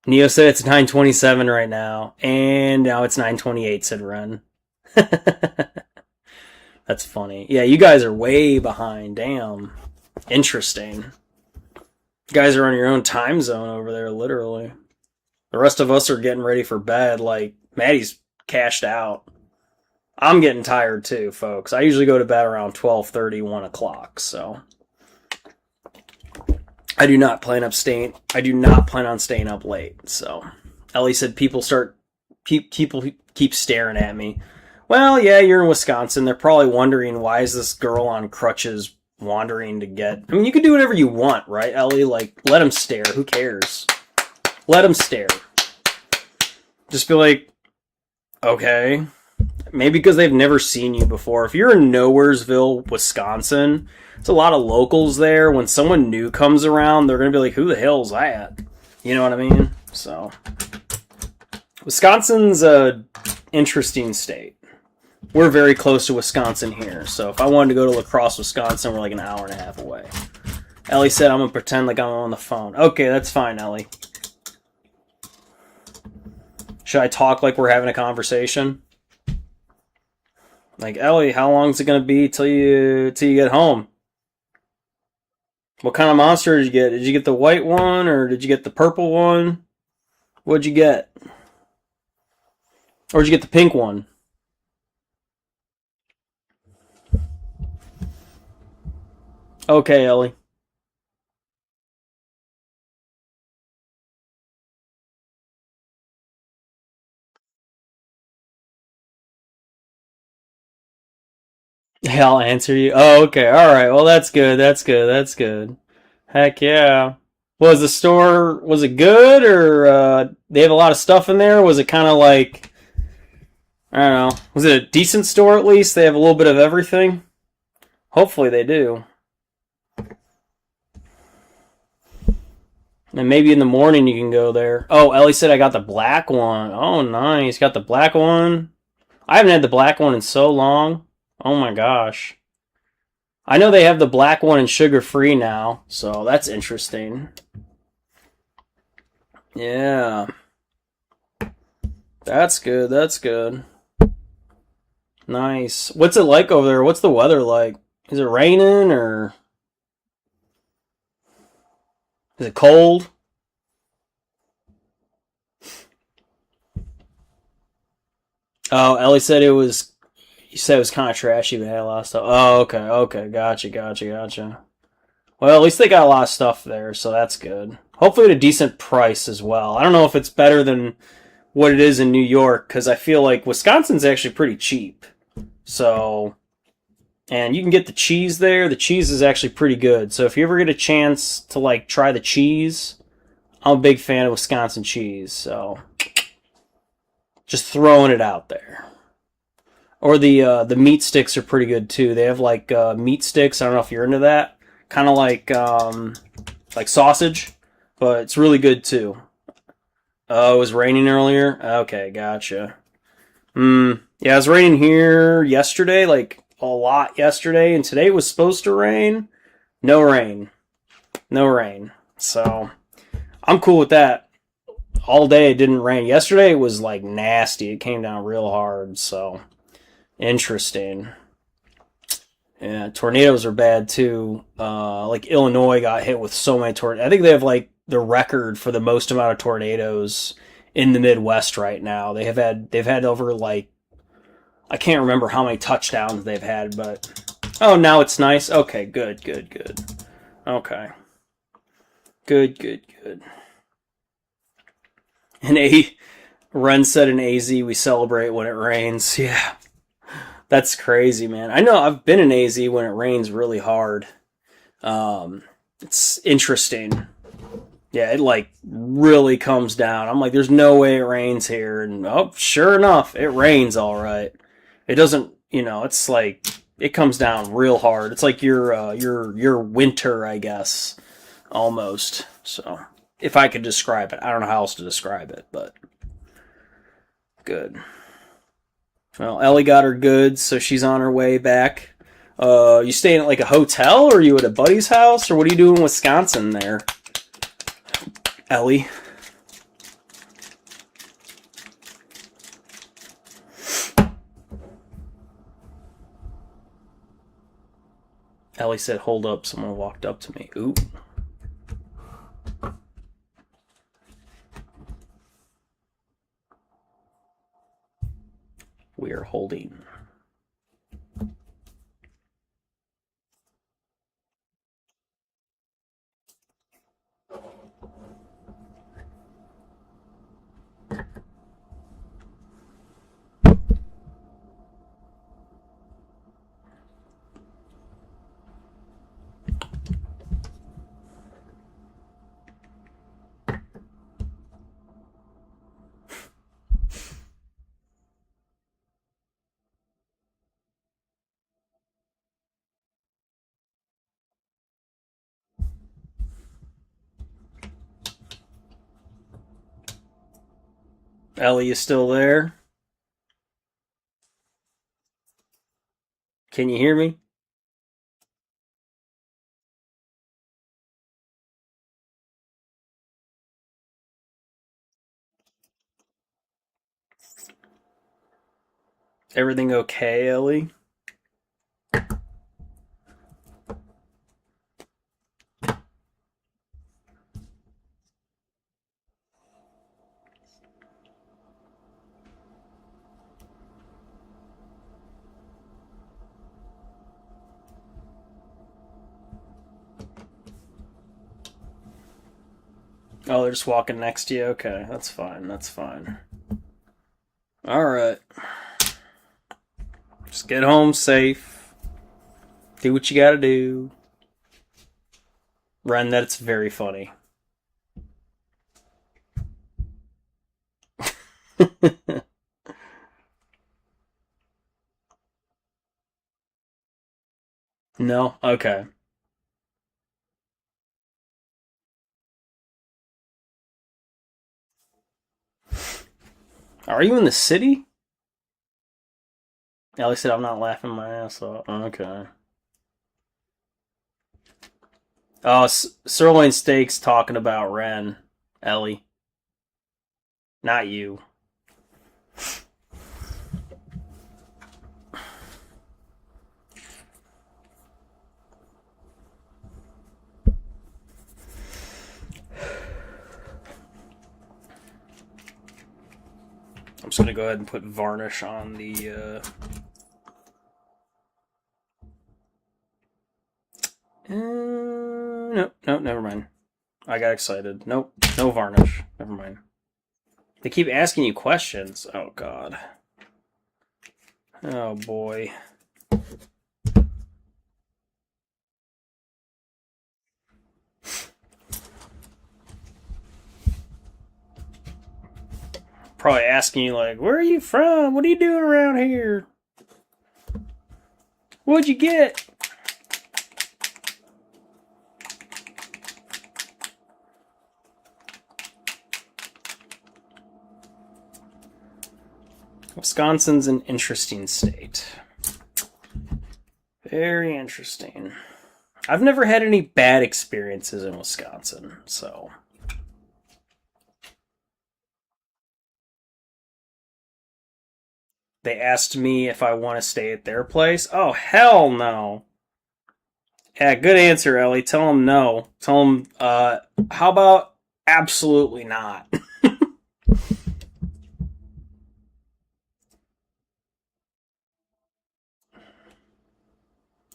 Neo said it's 9:27 right now, and now it's 9:28, said Ren. That's funny. Yeah, you guys are way behind. Damn. Interesting. You guys are on your own time zone over there, literally. The rest of us are getting ready for bed. Like, Maddie's cashed out. I'm getting tired too, folks. I usually go to bed around 12:30, 1 o'clock, so I do not plan on staying up late. So Ellie said people keep staring at me. Well, yeah, you're in Wisconsin. They're probably wondering why is this girl on crutches wandering to get... I mean, you can do whatever you want, right, Ellie? Like, let them stare. Who cares? Let them stare. Just be like, okay. Maybe because they've never seen you before. If you're in Nowheresville, Wisconsin, it's a lot of locals there. When someone new comes around, they're going to be like, who the hell's that? You know what I mean? So, Wisconsin's a interesting state. We're very close to Wisconsin here. So if I wanted to go to La Crosse, Wisconsin, we're like an hour and a half away. Ellie said I'm going to pretend like I'm on the phone. Okay, that's fine, Ellie. Should I talk like we're having a conversation? Like, Ellie, how long is it going to be till you get home? What kind of monster did you get? Did you get the white one or did you get the purple one? What'd you get? Or did you get the pink one? Okay, Ellie. Yeah, I'll answer you. Oh, okay. All right. Well, that's good. That's good. Heck yeah. Was it good or they have a lot of stuff in there? Was it kind of like, I don't know. Was it a decent store at least? They have a little bit of everything? Hopefully they do. And maybe in the morning you can go there. Oh, Ellie said I got the black one. Oh, nice. Got the black one. I haven't had the black one in so long. Oh my gosh. I know they have the black one and sugar-free now, so that's interesting. Yeah. That's good. Nice. What's it like over there? What's the weather like? Is it raining or is it cold? Oh, Ellie said it was. You said it was kind of trashy, but had a lot of stuff. Oh, okay. Gotcha. Well, at least they got a lot of stuff there, so that's good. Hopefully at a decent price as well. I don't know if it's better than what it is in New York, because I feel like Wisconsin's actually pretty cheap. So, and you can get the cheese there. The cheese is actually pretty good. So if you ever get a chance to like try the cheese, I'm a big fan of Wisconsin cheese. So, just throwing it out there. Or the meat sticks are pretty good too. They have like meat sticks. I don't know if you're into that. Kind of like sausage, but it's really good too. Oh, it was raining earlier? Okay, gotcha. Yeah, it was raining here yesterday, like a lot yesterday, and today was supposed to rain. No rain. So, I'm cool with that. All day it didn't rain. Yesterday it was like nasty. It came down real hard, so interesting. Yeah, tornadoes are bad too. Like Illinois got hit with so many tornadoes. I think they have like the record for the most amount of tornadoes in the Midwest right now. They've had over like I can't remember how many touchdowns they've had, but oh, now it's nice. Okay, good. Okay, good. And Ren said in AZ, we celebrate when it rains. Yeah, that's crazy, man. I know I've been in AZ when it rains really hard. It's interesting. Yeah, it like really comes down. I'm like, there's no way it rains here, and oh, sure enough, it rains all right. It doesn't, it's like it comes down real hard. It's like your winter, I guess, almost. So, if I could describe it, I don't know how else to describe it, but good. Well, Ellie got her goods, so she's on her way back. You staying at like a hotel, or are you at a buddy's house, or what are you doing in Wisconsin there, Ellie? Ellie said, hold up, someone walked up to me. Ooh. We are holding. Ellie, you still there? Can you hear me? Everything okay, Ellie? Oh, they're just walking next to you? Okay, that's fine. Alright. Just get home safe. Do what you gotta do. Ren, that's very funny. No? Okay. Are you in the city? Ellie said I'm not laughing my ass off. Okay. Oh, sirloin steak's talking about Ren. Ellie. Not you. I'm just gonna go ahead and put varnish on the nope, never mind. I got excited. Nope, no varnish. Never mind. They keep asking you questions. Oh, God. Oh, boy. Probably asking you, like, where are you from? What are you doing around here? What'd you get? Wisconsin's an interesting state. Very interesting. I've never had any bad experiences in Wisconsin, so. They asked me if I want to stay at their place. Oh, hell no. Yeah, good answer, Ellie. Tell them no. Tell them, how about absolutely not?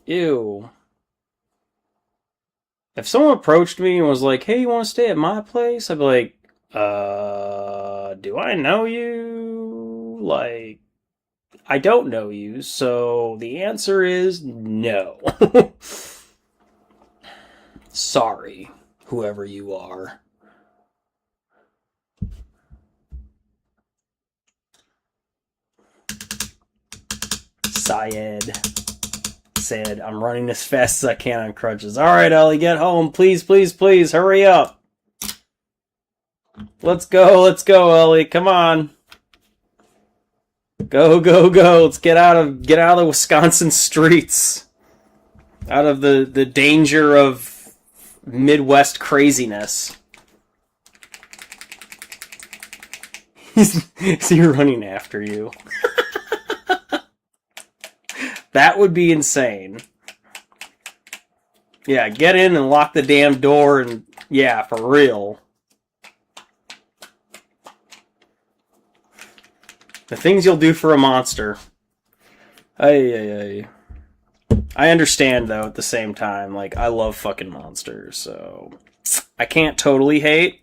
Ew. If someone approached me and was like, hey, you want to stay at my place? I'd be like, do I know you? Like, I don't know you, so the answer is no. Sorry, whoever you are. Syed said, I'm running as fast as I can on crutches. Alright, Ellie, get home. Please, please, please, hurry up. Let's go, Ellie. Come on. Go, go, go. Let's get out of the Wisconsin streets. Out of the danger of Midwest craziness. Is he running after you? That would be insane. Yeah, get in and lock the damn door and... Yeah, for real. The things you'll do for a monster. I understand, though, at the same time. Like, I love fucking monsters, so... I can't totally hate.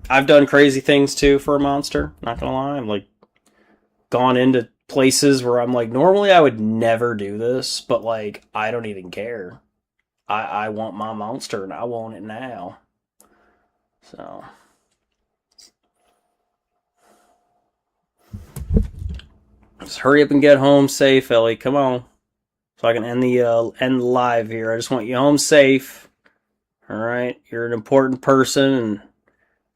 I've done crazy things, too, for a monster. Not gonna lie. I've, like, gone into places where I'm like, normally I would never do this, but, like, I don't even care. I want my monster, and I want it now. So... Just hurry up and get home safe, Ellie. Come on. So I can end the live here. I just want you home safe. Alright? You're an important person, and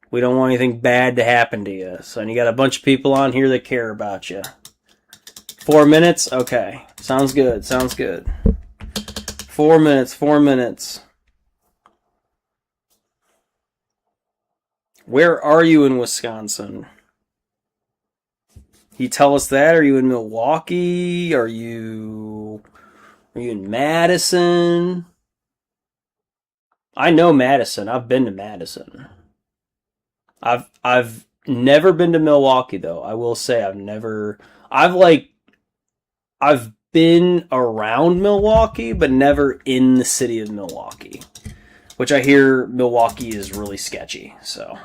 we don't want anything bad to happen to you. So, and you got a bunch of people on here that care about you. 4 minutes? Okay. Sounds good. Sounds good. 4 minutes. 4 minutes. Where are you in Wisconsin? You tell us that? Are you in Milwaukee? Are you in Madison? I know Madison. I've been to Madison. I've never been to Milwaukee though. I will say I've been around Milwaukee, but never in the city of Milwaukee. Which I hear Milwaukee is really sketchy, so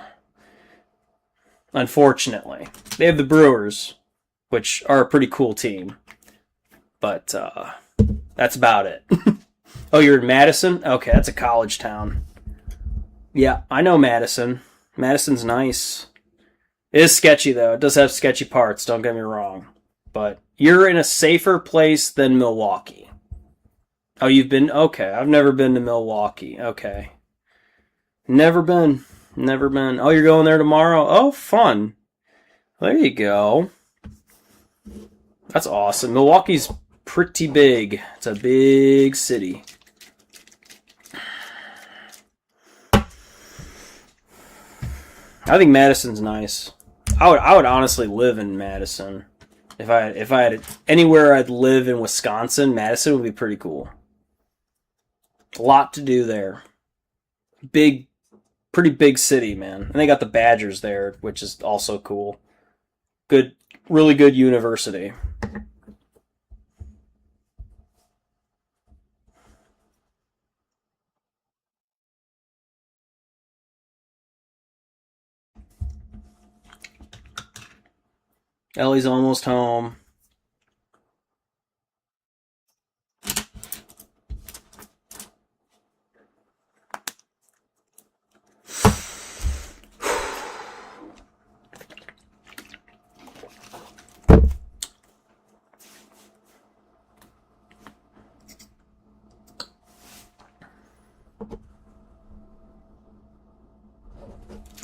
unfortunately. They have the Brewers, which are a pretty cool team. But that's about it. Oh, you're in Madison? Okay, that's a college town. Yeah, I know Madison. Madison's nice. It is sketchy, though. It does have sketchy parts, don't get me wrong. But you're in a safer place than Milwaukee. Oh, you've been? Okay, I've never been to Milwaukee. Okay. Never been. Never been. Oh, you're going there tomorrow? Oh, fun. There you go. That's awesome. Milwaukee's pretty big. It's a big city. I think Madison's nice. I would honestly live in Madison. If I had anywhere I'd live in Wisconsin, Madison would be pretty cool. A lot to do there. Pretty big city, man. And they got the Badgers there, which is also cool. Good, really good university. Ellie's almost home.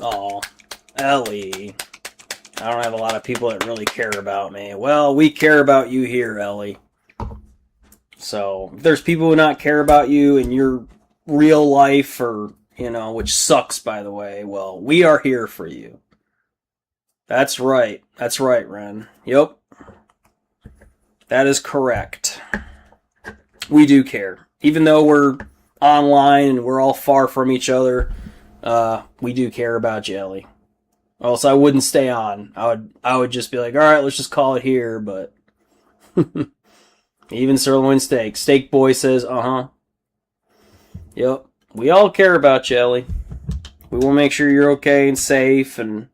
Oh, Ellie. I don't have a lot of people that really care about me. Well, we care about you here, Ellie. So, if there's people who not care about you in your real life, or, which sucks, by the way, well, we are here for you. That's right. That's right, Ren. Yep. That is correct. We do care. Even though we're online and we're all far from each other, we do care about you, Ellie. Or else I wouldn't stay on. I would just be like, all right, let's just call it here, but Even sirloin steak. Steak boy says, uh-huh. Yep. We all care about you, Ellie. We will make sure you're okay and safe and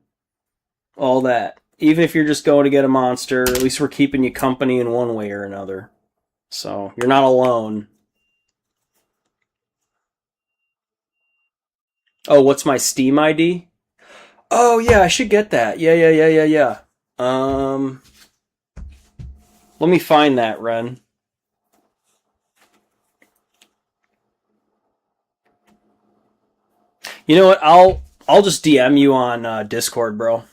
all that. Even if you're just going to get a monster, at least we're keeping you company in one way or another. So, you're not alone. Oh, what's my Steam ID? Oh, yeah, I should get that. Yeah. Let me find that, Ren. You know what? I'll just DM you on Discord, bro.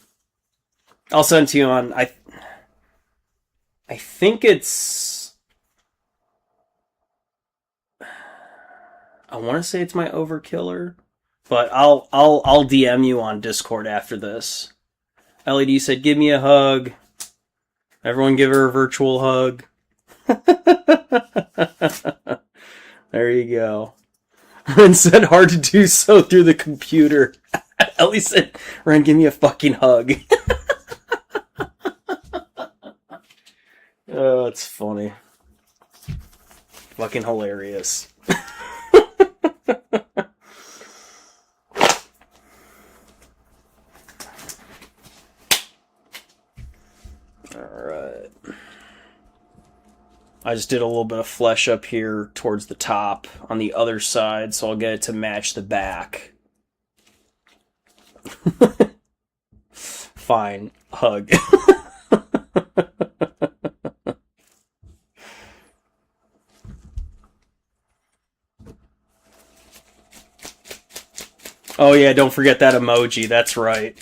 I'll send it to you on I think it's I want to say it's my Overkiller, but I'll DM you on Discord after this. LED said, "Give me a hug." Everyone, give her a virtual hug. There you go. Ren said, "Hard to do so through the computer." Ellie said, "Ren, give me a fucking hug." Oh, it's funny. Fucking hilarious. Alright. I just did a little bit of flesh up here towards the top on the other side, so I'll get it to match the back. Fine. Hug. Oh yeah, don't forget that emoji. That's right.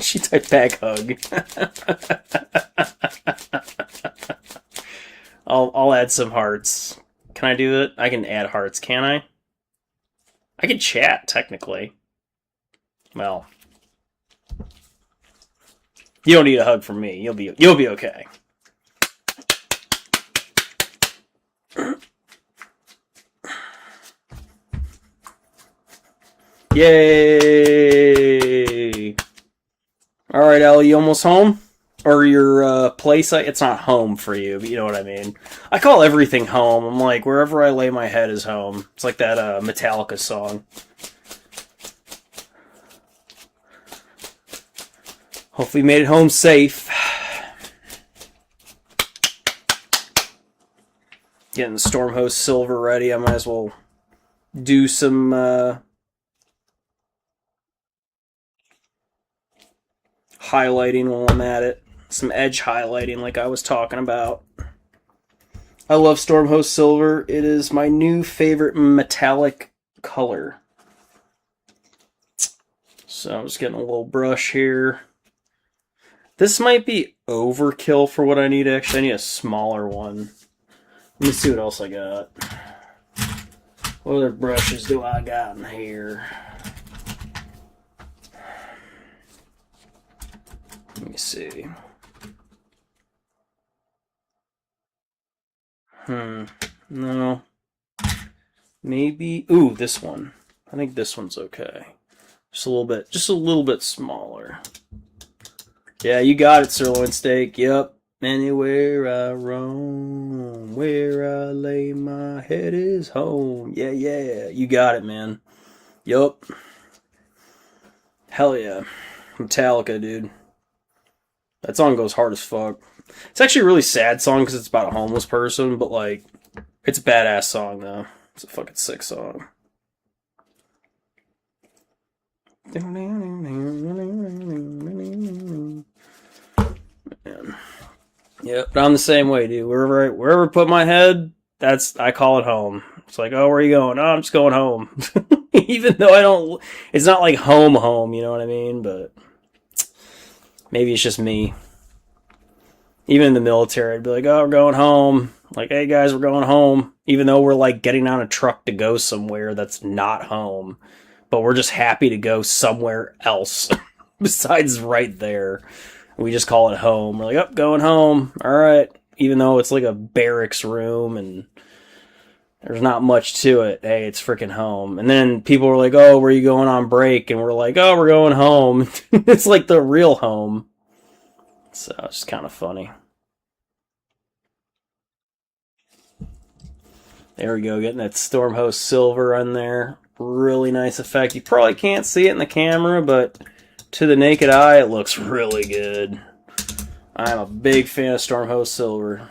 She typed back hug. I'll add some hearts. Can I do that? I can add hearts, can I? I can chat technically. Well, you don't need a hug from me. You'll be okay. Yay! Alright, Ellie, you almost home? Or your place? It's not home for you, but you know what I mean. I call everything home. I'm like, wherever I lay my head is home. It's like that Metallica song. Hopefully you made it home safe. Getting the Stormhost Silver ready. I might as well do some highlighting while I'm at it. Some edge highlighting like I was talking about. I love Stormhost Silver. It is my new favorite metallic color. So I'm just getting a little brush here. This might be overkill for what I need. Actually, I need a smaller one. Let me see what else I got. What other brushes do I got in here? Let me see. No. Maybe. Ooh, this one. I think this one's okay. Just a little bit smaller. Yeah, you got it, sirloin steak. Yep. Anywhere I roam, where I lay my head is home. Yeah. You got it, man. Yup. Hell yeah. Metallica, dude. That song goes hard as fuck. It's actually a really sad song because it's about a homeless person, but like, it's a badass song though. It's a fucking sick song. Man. Yep, but I'm the same way, dude. Wherever I put my head, I call it home. It's like, oh, where are you going? Oh, I'm just going home. Even though it's not like home, you know what I mean? But maybe it's just me. Even in the military, I'd be like, oh, we're going home. Like, hey guys, we're going home. Even though we're like getting on a truck to go somewhere that's not home. But we're just happy to go somewhere else besides right there. We just call it home. We're like, oh, going home. All right. Even though it's like a barracks room and there's not much to it. Hey, it's freaking home. And then people were like, oh, where are you going on break? And we're like, oh, we're going home. It's like the real home. So it's just kind of funny. There we go, getting that Stormhost Silver on there. Really nice effect. You probably can't see it in the camera, but to the naked eye, it looks really good. I'm a big fan of Stormhost Silver.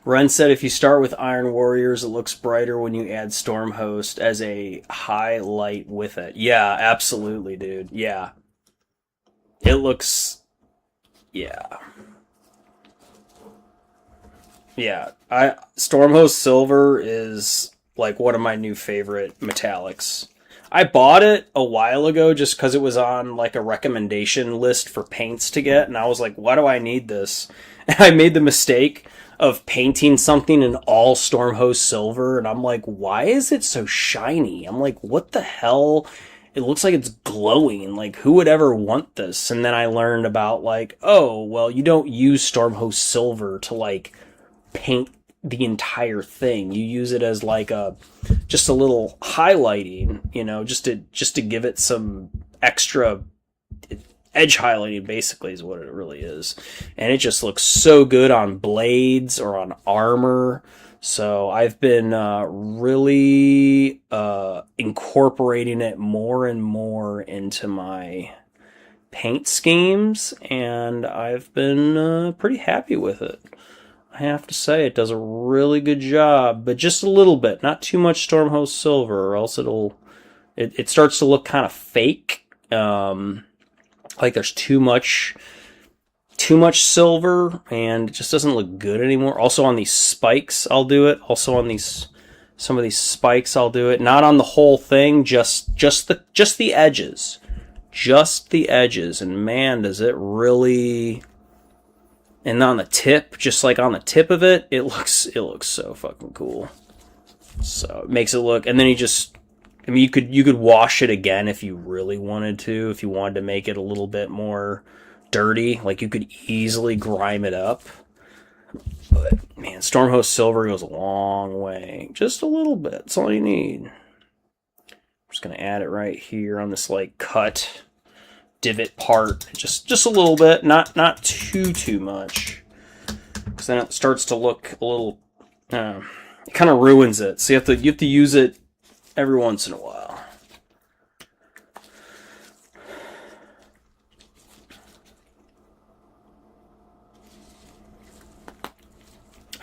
Ren said if you start with Iron Warriors, it looks brighter when you add Stormhost as a highlight with it. Yeah, absolutely, dude. Yeah. It looks... Yeah. Yeah. Stormhost Silver is like one of my new favorite metallics. I bought it a while ago just because it was on like a recommendation list for paints to get, and I was like, why do I need this? And I made the mistake of painting something in all Stormhost Silver, and I'm like, why is it so shiny? I'm like, what the hell? It looks like it's glowing. Like, who would ever want this? And then I learned about, like, oh, well, you don't use Stormhost Silver to, like, paint the entire thing. You use it as, like, just a little highlighting, you know, just to give it some extra edge highlighting, basically, is what it really is. And it just looks so good on blades or on armor. So I've been really incorporating it more and more into my paint schemes, and I've been pretty happy with it. I have to say, it does a really good job, but just a little bit, not too much Stormhost Silver, or else it starts to look kind of fake. Like there's too much silver, and it just doesn't look good anymore. Also on these spikes, I'll do it. Also on some of these spikes, I'll do it. Not on the whole thing, just the edges. Just the edges, and man, does it really... And on the tip, just like on the tip of it, it looks so fucking cool. So it makes it look, and then I mean, you could wash it again if you really wanted to. If you wanted to make it a little bit more dirty, like you could easily grime it up. But man, Stormhost Silver goes a long way. Just a little bit. That's all you need. I'm just gonna add it right here on this like cut divot part. Just a little bit, not too much, because then it starts to look a little. It kind of ruins it. So you have to use it every once in a while.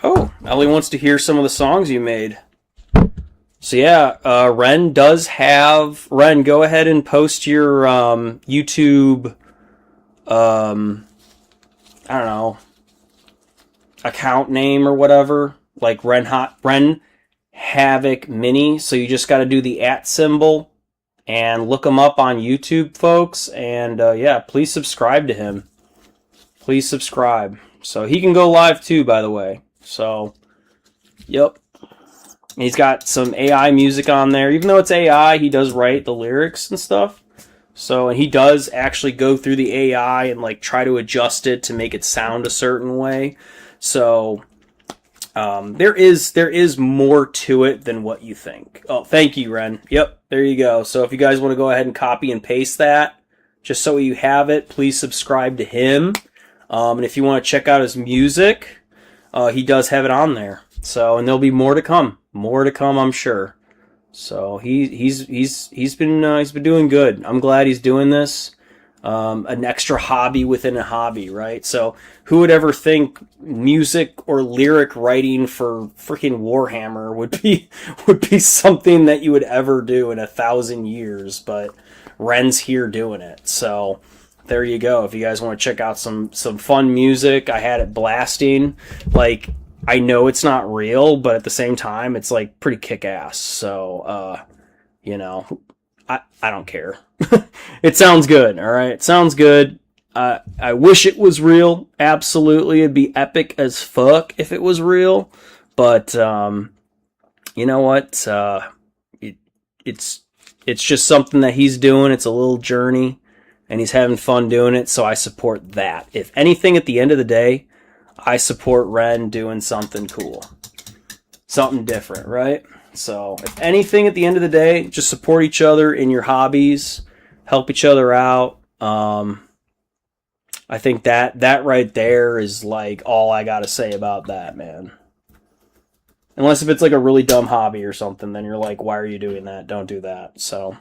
Oh, Ellie wants to hear some of the songs you made. So yeah, Ren does have... Ren, go ahead and post your YouTube, I don't know, account name or whatever. Like Ren Havoc Mini. So you just got to do the @ symbol and look him up on YouTube, folks. And yeah, please subscribe to him. Please subscribe. So he can go live too, by the way. So, yep. He's got some AI music on there. Even though it's AI, he does write the lyrics and stuff. So, and he does actually go through the AI and like try to adjust it to make it sound a certain way. So, there is more to it than what you think. Oh, thank you, Ren. Yep, there you go. So if you guys want to go ahead and copy and paste that, just so you have it, please subscribe to him. And if you want to check out his music, he does have it on there. So, and there'll be more to come. More to come, I'm sure. So he's been doing good. I'm glad he's doing this. An extra hobby within a hobby, right? So who would ever think music or lyric writing for freaking Warhammer would be something that you would ever do in 1,000 years? But Ren's here doing it. So there you go. If you guys want to check out some fun music, I had it blasting. Like, I know it's not real, but at the same time, it's like pretty kick-ass. So, you know, I don't care. It sounds good, all right? It sounds good. I wish it was real. Absolutely. It'd be epic as fuck if it was real. But, you know what? It's just something that he's doing. It's a little journey, and he's having fun doing it, so I support that. If anything, at the end of the day, I support Ren doing something cool. Something different, right? So, if anything, at the end of the day, just support each other in your hobbies, help each other out. I think that right there is like all I gotta say about that, man. Unless if it's like a really dumb hobby or something, then you're like, why are you doing that? Don't do that. So,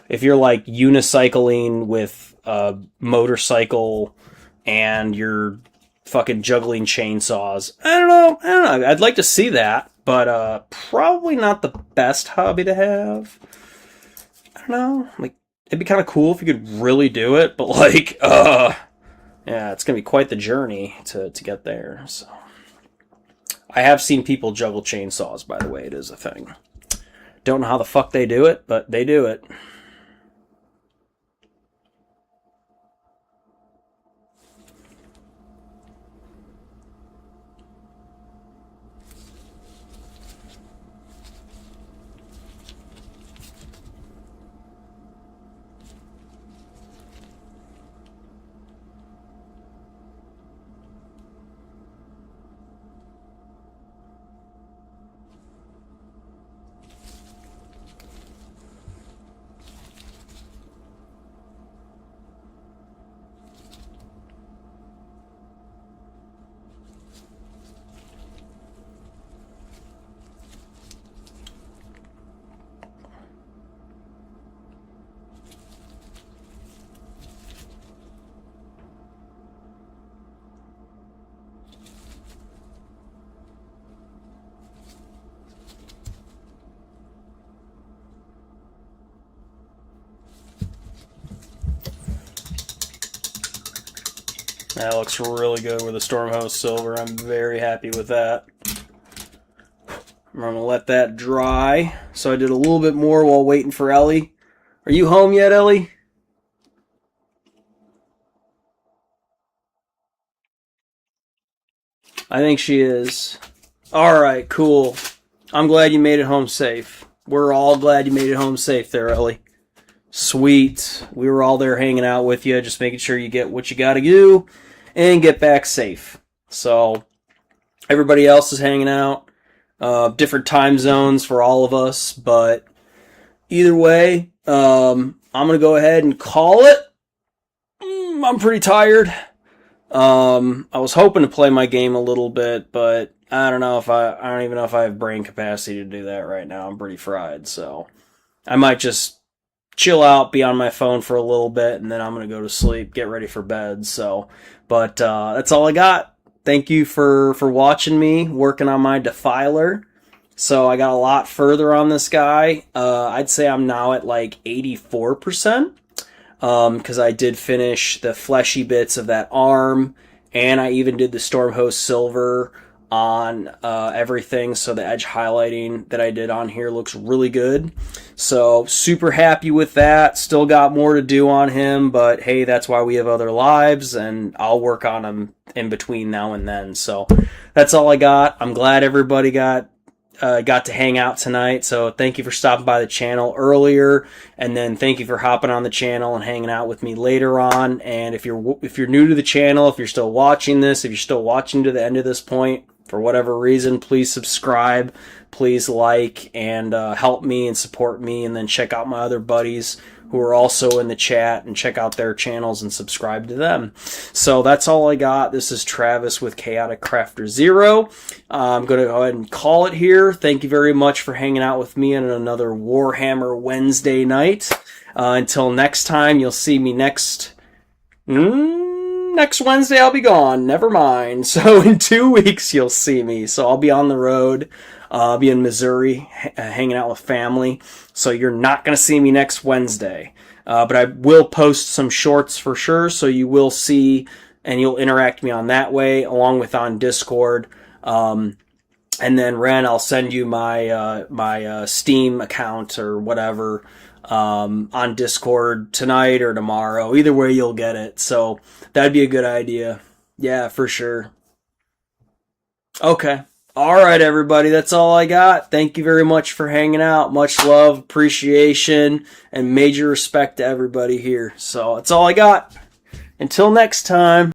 if you're like unicycling with a motorcycle and you're fucking juggling chainsaws, I don't know. I'd like to see that, but probably not the best hobby to have. I don't know. Like, it'd be kind of cool if you could really do it, but like, yeah, it's gonna be quite the journey to get there. So, I have seen people juggle chainsaws. By the way, it is a thing. Don't know how the fuck they do it, but they do it. That looks really good with the Stormhost Silver. I'm very happy with that. I'm going to let that dry. So I did a little bit more while waiting for Ellie. Are you home yet, Ellie? I think she is. Alright, cool. I'm glad you made it home safe. We're all glad you made it home safe there, Ellie. Sweet. We were all there hanging out with you, just making sure you get what you gotta do and get back safe. So, everybody else is hanging out. Different time zones for all of us, but either way, I'm gonna go ahead and call it. I'm pretty tired. I was hoping to play my game a little bit, but I don't even know if I have brain capacity to do that right now. I'm pretty fried, so I might just chill out, be on my phone for a little bit, and then I'm gonna go to sleep, get ready for bed. So, but that's all I got. Thank you for watching me working on my Defiler. So I got a lot further on this guy. I'd say I'm now at like 84%. Because I did finish the fleshy bits of that arm, and I even did the Stormhost Silver on everything, so the edge highlighting that I did on here looks really good. So, super happy with that. Still got more to do on him, but hey, that's why we have other lives, and I'll work on him in between now and then. So, that's all I got. I'm glad everybody got to hang out tonight, so thank you for stopping by the channel earlier, and then thank you for hopping on the channel and hanging out with me later on. And if you're new to the channel, if you're still watching this, if you're still watching to the end of this point, for whatever reason, please subscribe, please like, and help me and support me, and then check out my other buddies who are also in the chat, and check out their channels and subscribe to them. So that's all I got. This is Travis with ChaoticCrafterZero. I'm going to go ahead and call it here. Thank you very much for hanging out with me on another Warhammer Wednesday night. Until next time, you'll see me next Wednesday. I'll be gone. Never mind. So in 2 weeks, you'll see me. So I'll be on the road. I'll be in Missouri hanging out with family. So you're not going to see me next Wednesday. But I will post some shorts for sure. So you will see and you'll interact with me on that way, along with on Discord. And then Ren, I'll send you my Steam account or whatever on Discord tonight or tomorrow. Either way, you'll get it. So that'd be a good idea. Yeah, for sure. Okay. All right, everybody. That's all I got. Thank you very much for hanging out. Much love, appreciation, and major respect to everybody here. So that's all I got. Until next time.